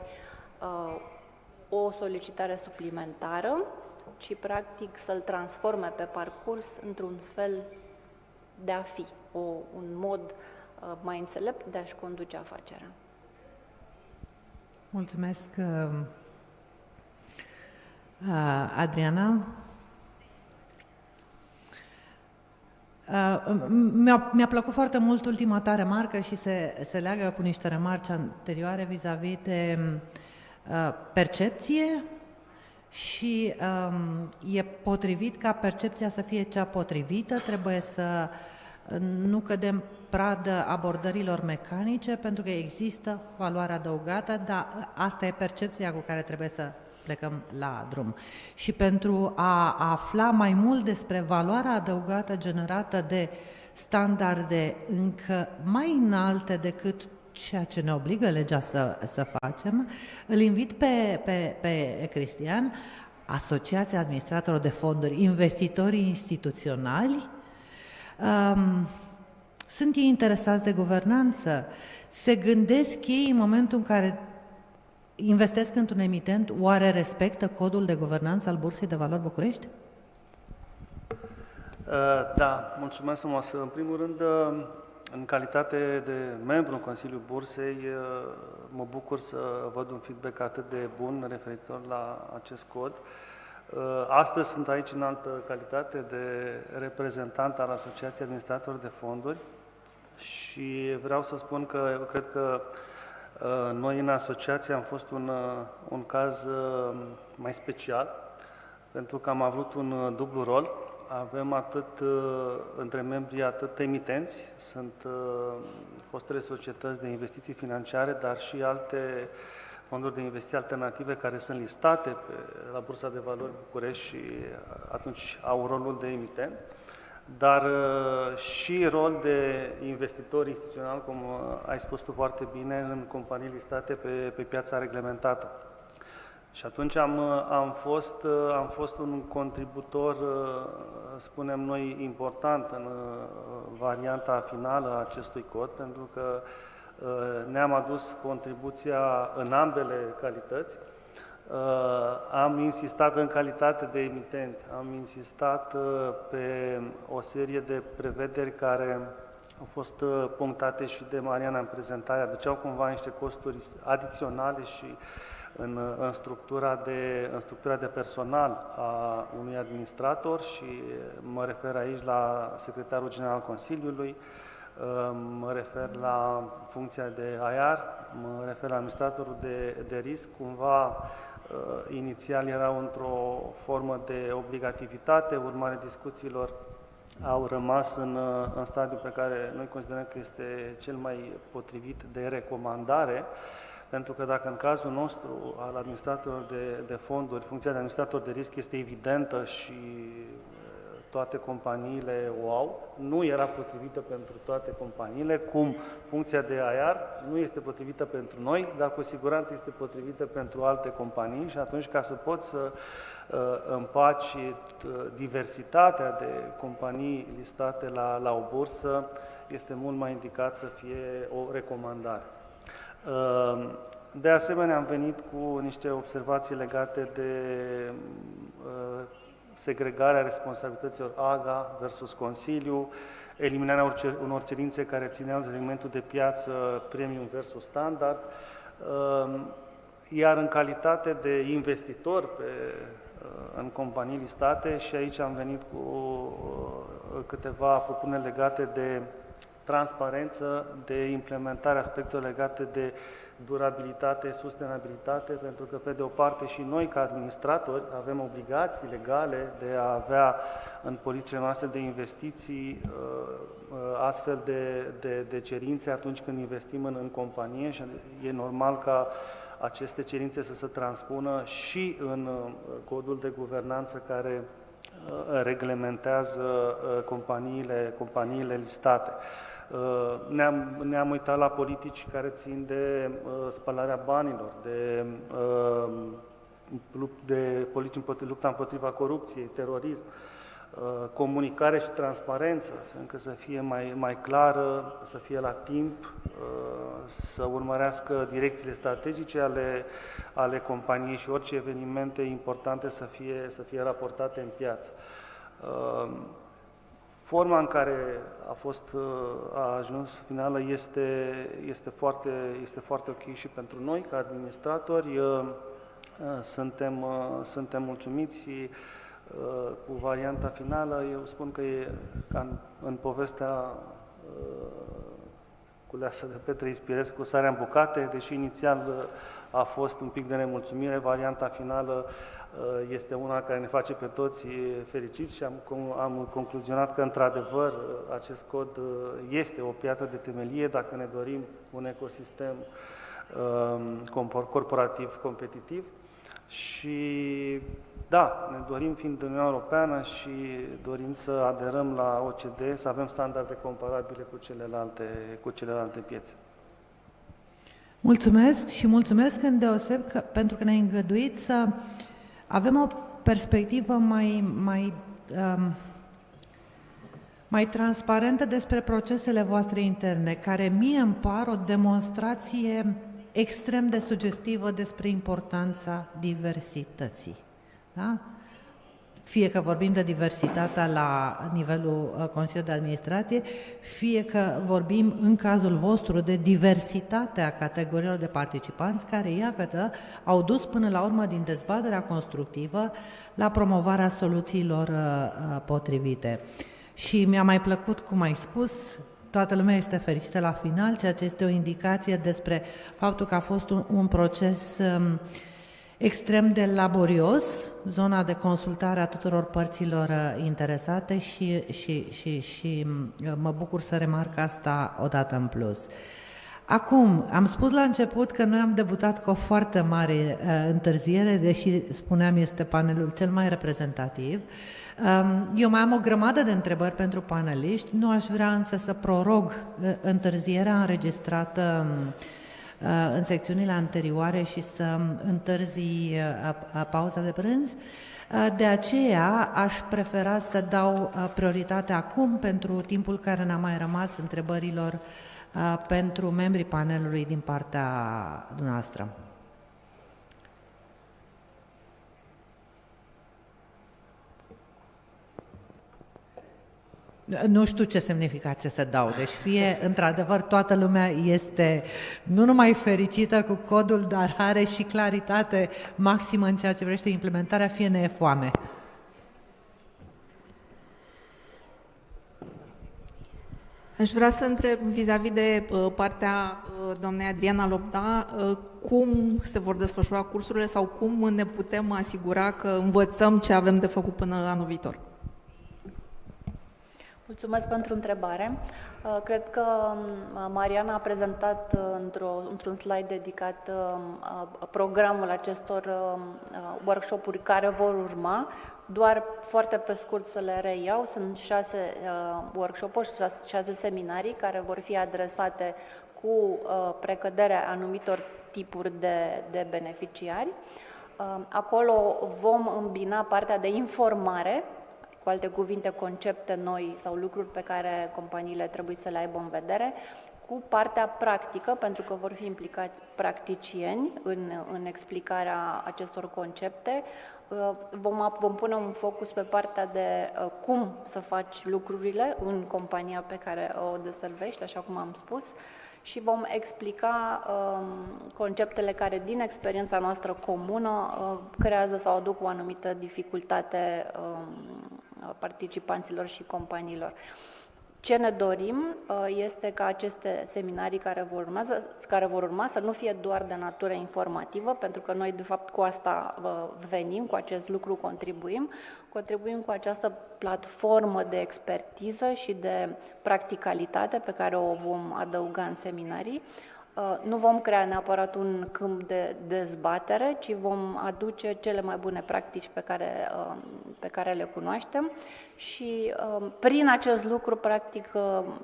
o solicitare suplimentară, ci practic să-l transforme pe parcurs într-un fel de a fi, un mod mai înțelept de a-și conduce afacerea. Mulțumesc, Adriana. Mi-a plăcut foarte mult ultima ta remarcă și se leagă cu niște remarci anterioare vis-a-vis de percepție și e potrivit ca percepția să fie cea potrivită, trebuie să nu cădem pradă abordărilor mecanice, pentru că există valoare adăugată, dar asta e percepția cu care trebuie să plecăm la drum. Și pentru a afla mai mult despre valoarea adăugată generată de standarde încă mai înalte decât ceea ce ne obligă legea să facem, îl invit pe Cristian, Asociația Administratorilor de Fonduri, investitorii instituționali. Sunt ei interesați de guvernanță? Se gândesc ei în momentul în care investesc într-un emitent, oare respectă codul de guvernanță al Bursei de Valori București? Da, mulțumesc frumos. În primul rând, în calitate de membru în Consiliul Bursei, mă bucur să văd un feedback atât de bun referitor la acest cod. Astăzi sunt aici în altă calitate de reprezentant al Asociației Administratorilor de Fonduri și vreau să spun că eu cred că noi în asociație am fost un caz mai special, pentru că am avut un dublu rol. Avem între membrii atât emitenți, sunt fostele societăți de investiții financiare, dar și alte fonduri de investiții alternative care sunt listate la Bursa de Valori București și atunci au rolul de emitent, dar și rol de investitor instituțional, cum ai spus tu foarte bine, în companii listate pe piața reglementată. Și atunci am fost un contributor, spunem noi, important în varianta finală a acestui cod, pentru că ne-am adus contribuția în ambele calități. Am insistat în calitate de emitent, am insistat pe o serie de prevederi care au fost punctate și de Mariana în prezentare, aduceau cumva niște costuri adiționale și în structura de personal a unui administrator și mă refer aici la secretarul general al Consiliului, mă refer la funcția de IR, mă refer la administratorul de risc, cumva inițial erau într-o formă de obligativitate, urmare discuțiilor au rămas în stadiul pe care noi considerăm că este cel mai potrivit de recomandare, pentru că dacă în cazul nostru al administratorilor de fonduri, funcția de administrator de risc este evidentă și toate companiile o au, nu era potrivită pentru toate companiile, cum funcția de IR nu este potrivită pentru noi, dar cu siguranță este potrivită pentru alte companii și atunci ca să poți să împaci diversitatea de companii listate la o bursă, este mult mai indicat să fie o recomandare. De asemenea, am venit cu niște observații legate de segregarea responsabilităților AGA versus Consiliu, eliminarea unor cerințe care țineau de segmentul de piață premium versus standard, iar în calitate de investitor în companii listate, și aici am venit cu câteva propuneri legate de transparență, de implementarea aspectelor legate de durabilitate, sustenabilitate, pentru că, pe de o parte, și noi, ca administratori, avem obligații legale de a avea în politicile noastre de investiții astfel de cerințe atunci când investim în companie și e normal ca aceste cerințe să se transpună și în codul de guvernanță care reglementează companiile listate. Ne-am uitat la politici care țin de spălarea banilor, de politici lupta împotriva corupției, terorism, comunicare și transparență, să fie mai clară, să fie la timp, să urmărească direcțiile strategice ale companiei și orice evenimente importante să fie raportate în piață. Forma în care a ajuns finală este foarte ok și pentru noi, ca administratori. Suntem mulțumiți și cu varianta finală. Eu spun că e ca în povestea culeasă de Petre Ispirescu, sarea în bucate, deși inițial a fost un pic de nemulțumire, varianta finală este una care ne face pe toți fericiți și am concluzionat că, într-adevăr, acest cod este o piatră de temelie dacă ne dorim un ecosistem corporativ competitiv. Și da, ne dorim, fiind în Uniunea Europeană, și dorim să aderăm la OCDE, să avem standarde comparabile cu celelalte piețe. Mulțumesc și mulțumesc îndeoseb pentru că ne-ai îngăduit să avem o perspectivă mai transparentă despre procesele voastre interne, care mie îmi par o demonstrație extrem de sugestivă despre importanța diversității. Da? Fie că vorbim de diversitatea la nivelul Consiliului de Administrație, fie că vorbim în cazul vostru de diversitatea categoriilor de participanți care, iată, au dus până la urmă din dezbaterea constructivă la promovarea soluțiilor potrivite. Și mi-a mai plăcut, cum ai spus, toată lumea este fericită la final, ceea ce este o indicație despre faptul că a fost un proces extrem de laborios, zona de consultare a tuturor părților interesate și mă bucur să remarc asta odată în plus. Acum, am spus la început că noi am debutat cu o foarte mare întârziere, deși, spuneam, este panelul cel mai reprezentativ. Eu mai am o grămadă de întrebări pentru paneliști, nu aș vrea însă să prorog întârzierea înregistrată în secțiunile anterioare și să întârzi pauza de prânz. De aceea aș prefera să dau prioritate acum, pentru timpul care ne-a mai rămas, întrebărilor pentru membrii panelului din partea dumneavoastră. Nu știu ce semnificație să dau, deci fie într-adevăr toată lumea este nu numai fericită cu codul, dar are și claritate maximă în ceea ce privește implementarea, fie ne e foame. Aș vrea să întreb vis-a-vis de partea doamnei Adriana Lobda, cum se vor desfășura cursurile sau cum ne putem asigura că învățăm ce avem de făcut până anul viitor? Mulțumesc pentru întrebare. Cred că Mariana a prezentat într-un slide dedicat programul acestor workshop-uri care vor urma. Doar foarte pe scurt să le reiau, sunt 6 workshop-uri, 6 seminarii care vor fi adresate cu precăderea anumitor tipuri de beneficiari. Acolo vom îmbina partea de informare, cu alte cuvinte, concepte noi sau lucruri pe care companiile trebuie să le aibă în vedere, cu partea practică, pentru că vor fi implicați practicieni în explicarea acestor concepte. Vom pune un focus pe partea de cum să faci lucrurile în compania pe care o deservești, așa cum am spus, și vom explica conceptele care, din experiența noastră comună, creează sau aduc o anumită dificultate participanților și companiilor. Ce ne dorim este ca aceste seminarii care vor urma să nu fie doar de natură informativă, pentru că noi, de fapt, cu asta venim, cu acest lucru contribuim cu această platformă de expertiză și de practicalitate pe care o vom adăuga în seminarii. Nu vom crea neapărat un câmp de dezbatere, ci vom aduce cele mai bune practici pe care le cunoaștem și prin acest lucru, practic,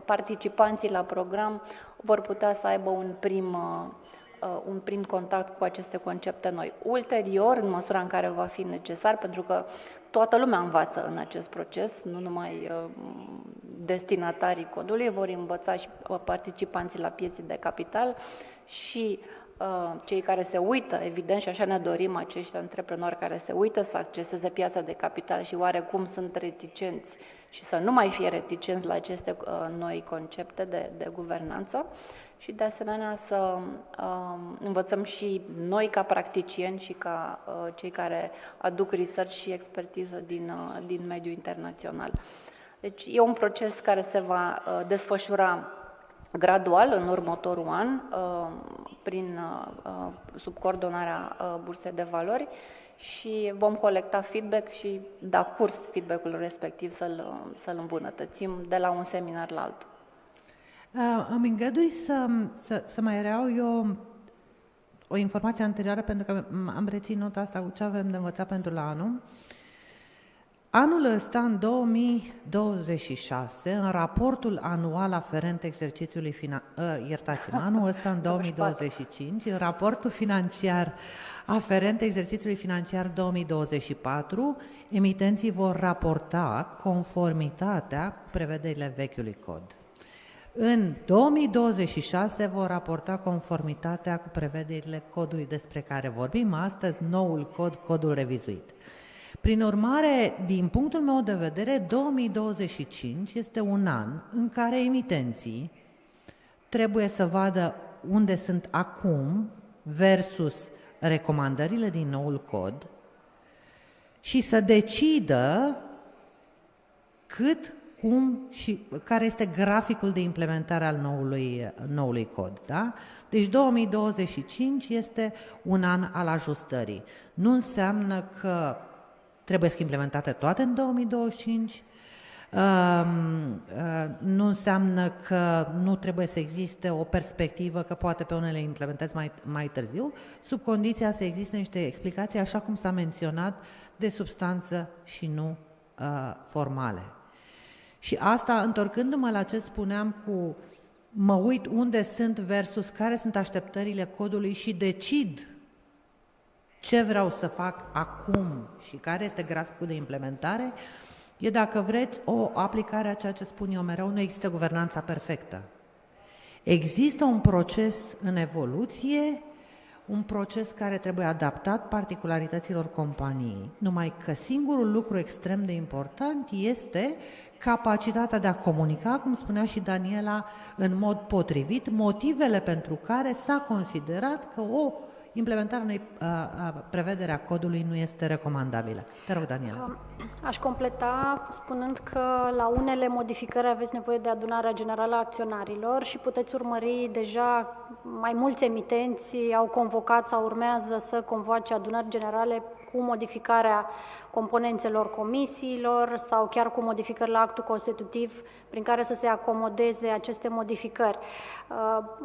participanții la program vor putea să aibă un prim contact cu aceste concepte noi. Ulterior, în măsura în care va fi necesar, pentru că toată lumea învață în acest proces, nu numai destinatarii codului, vor învăța și participanții la piețe de capital și cei care se uită, evident, și așa ne dorim, acești antreprenori care se uită să acceseze piața de capital și oarecum sunt reticenți și să nu mai fie reticenți la aceste noi concepte de guvernanță. Și, de asemenea, să învățăm și noi ca practicieni și ca cei care aduc research și expertiză din mediul internațional. Deci e un proces care se va desfășura gradual în următorul an, sub coordonarea Bursei de Valori, și vom colecta feedback și da curs feedback-ul respectiv să-l îmbunătățim de la un seminar la altul. Îmi îngădui să mai reau eu o informație anterioară, pentru că am reținut asta cu ce avem de învățat pentru la anul. Anul ăsta, în 2026, în raportul anual aferent exercițiului anul ăsta, în 2025, în raportul financiar aferent exercițiului financiar 2024, emitenții vor raporta conformitatea cu prevederile vechiului cod. În 2026 vor raporta conformitatea cu prevederile codului despre care vorbim astăzi, noul cod, codul revizuit. Prin urmare, din punctul meu de vedere, 2025 este un an în care emitenții trebuie să vadă unde sunt acum versus recomandările din noul cod și să decidă cât, cum și care este graficul de implementare al noului cod. Da? Deci 2025 este un an al ajustării. Nu înseamnă că trebuie să implementate toate în 2025, nu înseamnă că nu trebuie să existe o perspectivă că poate pe unele implementezi mai târziu, sub condiția să existe niște explicații, așa cum s-a menționat, de substanță și nu formale. Și asta, întorcându-mă la ce spuneam cu mă uit unde sunt versus care sunt așteptările codului și decid ce vreau să fac acum și care este graficul de implementare, e, dacă vreți, o aplicare a ceea ce spun eu mereu, nu există guvernanța perfectă. Există un proces în evoluție, un proces care trebuie adaptat particularităților companiei, numai că singurul lucru extrem de important este capacitatea de a comunica, cum spunea și Daniela, în mod potrivit, motivele pentru care s-a considerat că o implementarea unei prevedere a codului nu este recomandabilă. Te rog, Daniela. Aș completa spunând că la unele modificări aveți nevoie de adunarea generală a acționarilor și puteți urmări deja mai mulți emitenți au convocat sau urmează să convoace adunări generale cu modificarea componențelor comisiilor sau chiar cu modificări la actul constitutiv prin care să se acomodeze aceste modificări.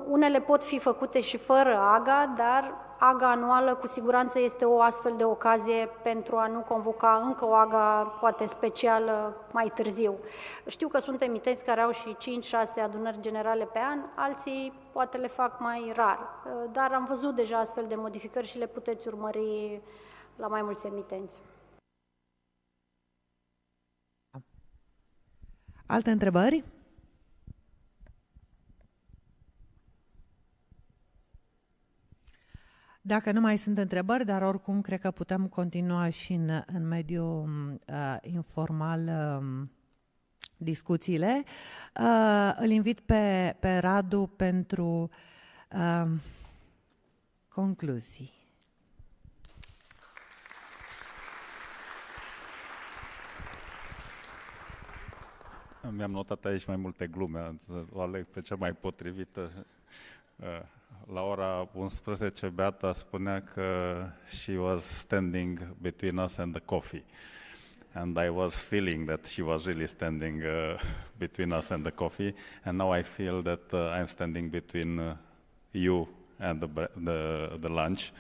Unele pot fi făcute și fără AGA, dar AGA anuală cu siguranță este o astfel de ocazie pentru a nu convoca încă o AGA, poate specială, mai târziu. Știu că sunt emitenți care au și 5-6 adunări generale pe an, alții poate le fac mai rar, dar am văzut deja astfel de modificări și le puteți urmări la mai mulți emitenți. Alte întrebări? Dacă nu mai sunt întrebări, dar oricum cred că putem continua și în mediul informal discuțiile, îl invit pe Radu pentru concluzii. Mi-am notat aici mai multe glume, o aleg pe cea mai potrivită. La ora 11, Beata spunea că she was standing between us and the coffee. And I was feeling that she was really standing between us and the coffee. And now I feel that I'm standing between you and the lunch.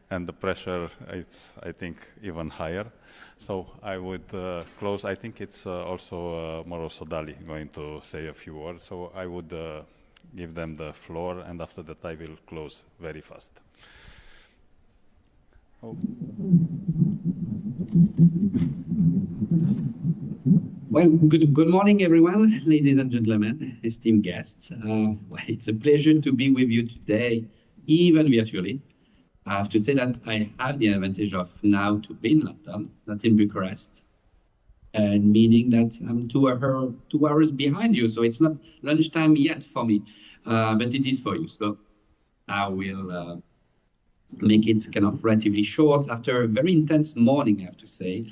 And the pressure, it's, I think, even higher. So I would close. I think it's also Moro Sodali going to say a few words. So I would give them the floor, and after that I will close very fast. Oh. Well, good morning, everyone, ladies and gentlemen, esteemed guests. Well, it's a pleasure to be with you today, even virtually. I have to say that I have the advantage of now to be in London, not in Bucharest, and meaning that I'm 2 hours behind you, so it's not lunchtime yet for me, but it is for you. So I will make it kind of relatively short after a very intense morning, I have to say.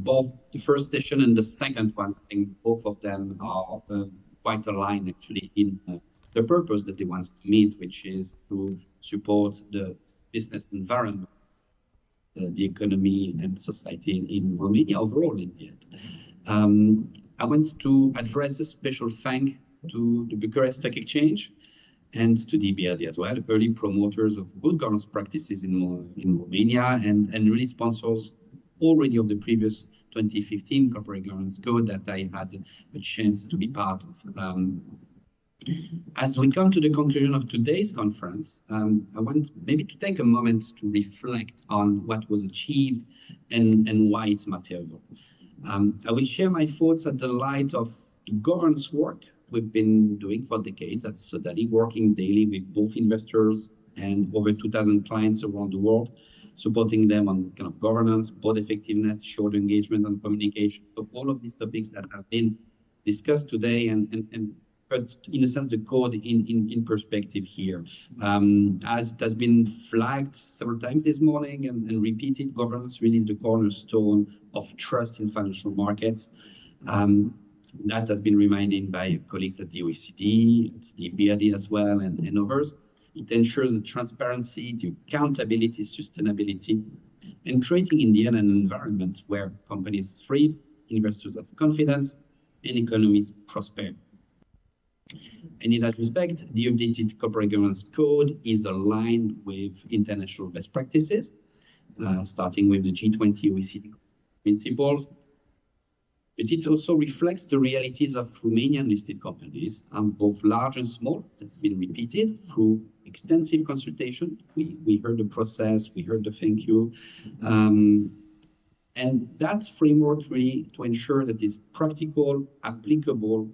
Both the first session and the second one, I think both of them are quite aligned actually in the purpose that they want to meet, which is to support the business environment, the economy and society in Romania overall in the end. I want to address a special thank to the Bucharest Stock Exchange and to the BRD as well, early promoters of good governance practices in Romania and really sponsors already of the previous 2015 corporate governance code that I had a chance to be part of. As we come to the conclusion of today's conference, I want maybe to take a moment to reflect on what was achieved and why it's material. I will share my thoughts at the light of the governance work we've been doing for decades at Sodali, working daily with both investors and over 2,000 clients around the world, supporting them on kind of governance, board effectiveness, shareholder engagement, and communication. So all of these topics that have been discussed today and put, in a sense, the code in perspective here. As it has been flagged several times this morning and repeated, governance really is the cornerstone of trust in financial markets. That has been reminded by colleagues at the OECD, at the BRD as well, and others. It ensures the transparency, the accountability, sustainability, and creating in the end an environment where companies thrive, investors have confidence, and economies prosper. And in that respect, the updated corporate governance code is aligned with international best practices, starting with the G20 OECD principles. But it also reflects the realities of Romanian listed companies, both large and small. That's been repeated through extensive consultation. We heard the process, we heard the thank you. And that framework really to ensure that it's practical, applicable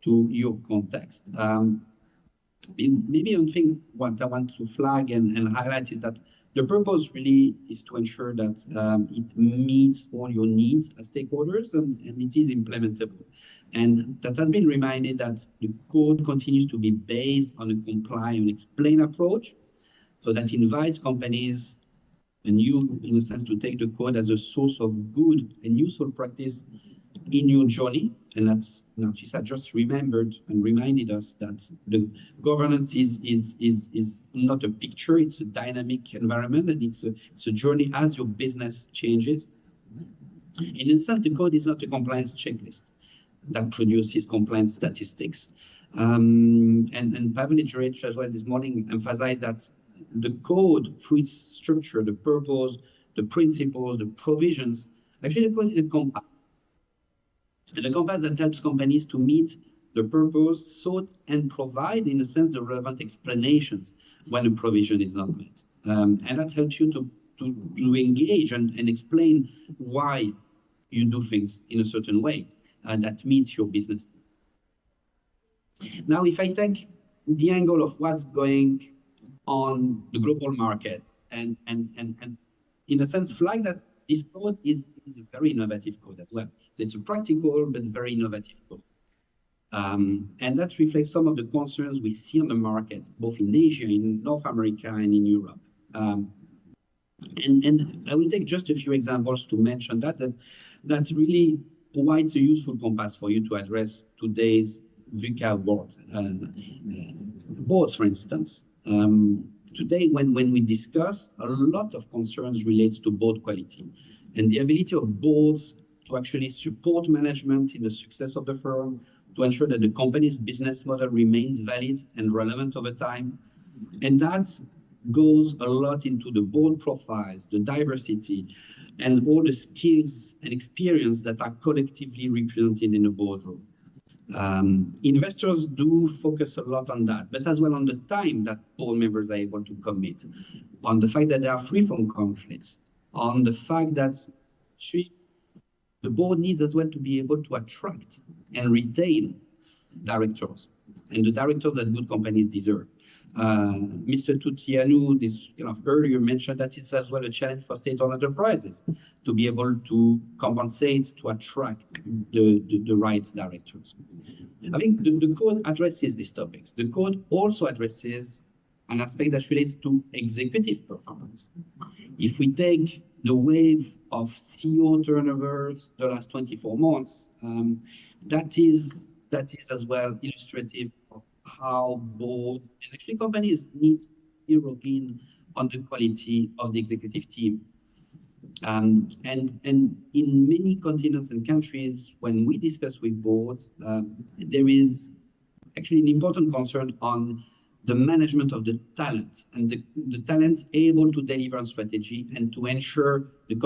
to your context. Maybe one thing what I want to flag and highlight is that the purpose really is to ensure that it meets all your needs as stakeholders and it is implementable. And that has been reminded that the code continues to be based on a comply and explain approach. So that invites companies and you, in a sense, to take the code as a source of good and useful practice in your journey. And that's Narcisa just remembered and reminded us that the governance is not a picture, it's a dynamic environment, and it's a journey as your business changes. In a sense, the code is not a compliance checklist that produces compliance statistics. And Pavel Jurec as well this morning emphasized that the code, through its structure, the purpose, the principles, the provisions, actually the code is a compass. And a compass that helps companies to meet the purpose sought and provide, in a sense, the relevant explanations when a provision is not met. And that helps you to engage and explain why you do things in a certain way that meets your business. Now, if I take the angle of what's going on the global markets and in a sense flag that this code is a very innovative code as well. So it's a practical but very innovative code. And that reflects some of the concerns we see on the market, both in Asia, in North America, and in Europe. And I will take just a few examples to mention that's really why it's a useful compass for you to address today's VUCA world. Boards, for instance. Today, when we discuss, a lot of concerns relates to board quality and the ability of boards to actually support management in the success of the firm, to ensure that the company's business model remains valid and relevant over time. And that goes a lot into the board profiles, the diversity, and all the skills and experience that are collectively represented in a boardroom. Investors do focus a lot on that, but as well on the time that board members are able to commit, on the fact that they are free from conflicts, on the fact that the board needs as well to be able to attract and retain directors, and the directors that good companies deserve. Mr. Tutianu earlier mentioned that it's as well a challenge for state-owned enterprises to be able to compensate, to attract the right directors. I think the code addresses these topics. The code also addresses an aspect that relates to executive performance. If we take the wave of CEO turnovers the last 24 months, that is that is as well illustrative of how boards and actually companies need to zero in on the quality of the executive team. And in many continents and countries, when we discuss with boards, there is actually an important concern on the management of the talent and the talent able to deliver on strategy and to ensure the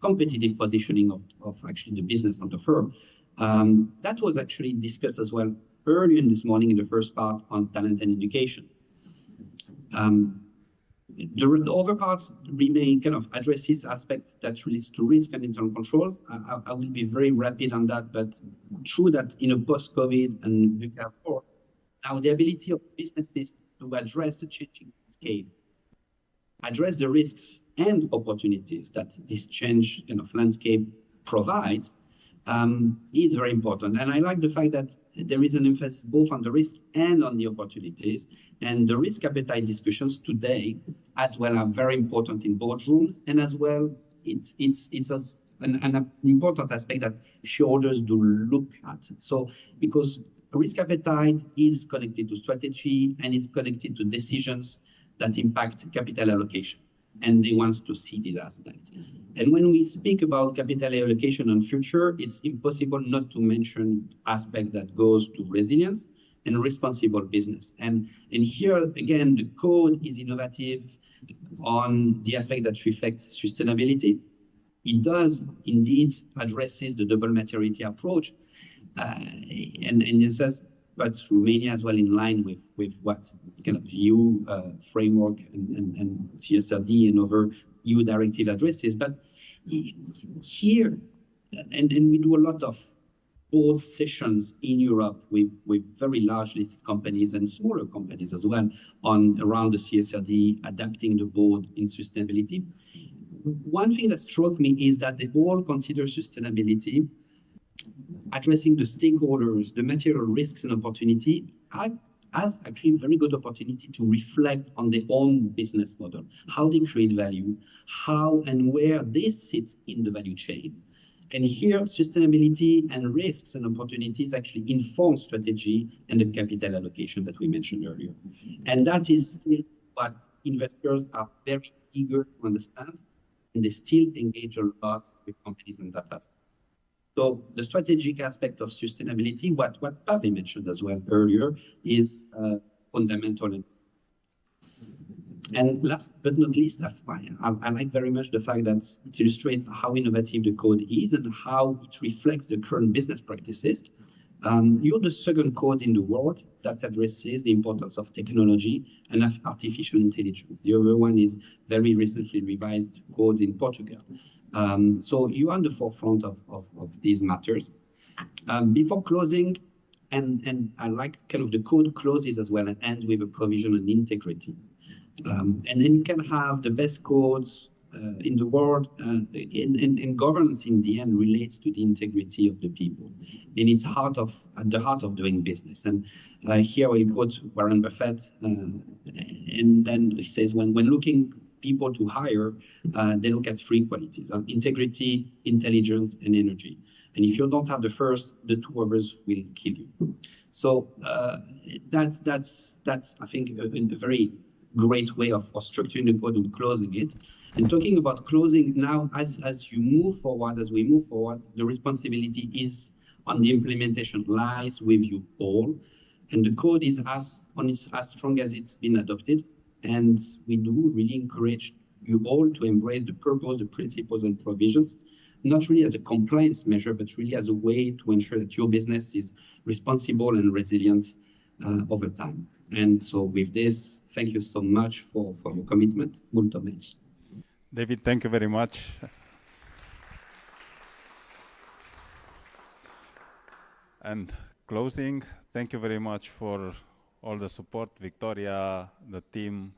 competitive positioning of actually the business of the firm. That was actually discussed as well earlier in this morning in the first part on talent and education. The other parts remain kind of addresses aspects that relates to risk and internal controls. I will be very rapid on that, but true that in a post-COVID and VUCA world, now the ability of businesses to address the changing landscape, address the risks and opportunities that this change kind of landscape provides, is very important. And I like the fact that there is an emphasis both on the risk and on the opportunities. And the risk appetite discussions today as well are very important in boardrooms, and as well it's an important aspect that shareholders do look at. So because risk appetite is connected to strategy and is connected to decisions that impact capital allocation, and they want to see these aspects. And when we speak about capital allocation and future, it's impossible not to mention aspect that goes to resilience and responsible business. And here, again, the code is innovative on the aspect that reflects sustainability. It does indeed addresses the double materiality approach, and it says, but Romania as well in line with what kind of EU framework and CSRD and other EU directive addresses. But here, and we do a lot of board sessions in Europe with very large listed companies and smaller companies as well on around the CSRD, adapting the board in sustainability. One thing that struck me is that they all consider sustainability, addressing the stakeholders, the material risks and opportunity, as actually a very good opportunity to reflect on their own business model, how they create value, how and where they sit in the value chain. And here, sustainability and risks and opportunities actually inform strategy and the capital allocation that we mentioned earlier. And that is still what investors are very eager to understand, and they still engage a lot with companies on that aspect. So the strategic aspect of sustainability, what Pavle mentioned as well earlier, is fundamental. And last but not least, I like very much the fact that it illustrates how innovative the code is and how it reflects the current business practices. You're the second code in the world that addresses the importance of technology and of artificial intelligence. The other one is very recently revised codes in Portugal. So you are on the forefront of these matters. Before closing, and I like kind of the code closes as well and ends with a provision on integrity. And then you can have the best codes in the world, and governance in the end relates to the integrity of the people. And it's at the heart of doing business. And here we quote Warren Buffett, and then he says, when looking people to hire, they look at three qualities: integrity, intelligence, and energy. And if you don't have the first, the two others will kill you. So that's I think a very great way of structuring the code and closing it. And talking about closing now, as we move forward, the responsibility is on the implementation lies with you all. And the code is as strong as it's been adopted. And we do really encourage you all to embrace the purpose, the principles and provisions, not really as a compliance measure, but really as a way to ensure that your business is responsible and resilient over time. And so with this, thank you so much for your commitment. Molto bene. David, thank you very much. And closing, thank you very much for all the support, Victoria, the team,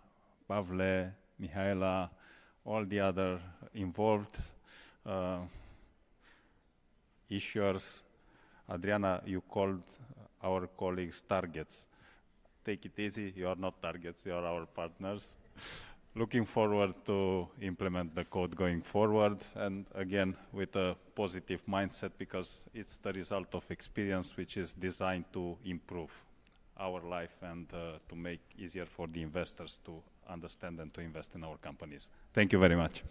Pavle, Mihaela, all the other involved issuers. Adriana, you called our colleagues targets. Take it easy, you are not targets, you are our partners. looking forward to implement the code going forward, and again with a positive mindset, because it's the result of experience which is designed to improve our life and to make easier for the investors to understand and to invest in our companies. Thank you very much.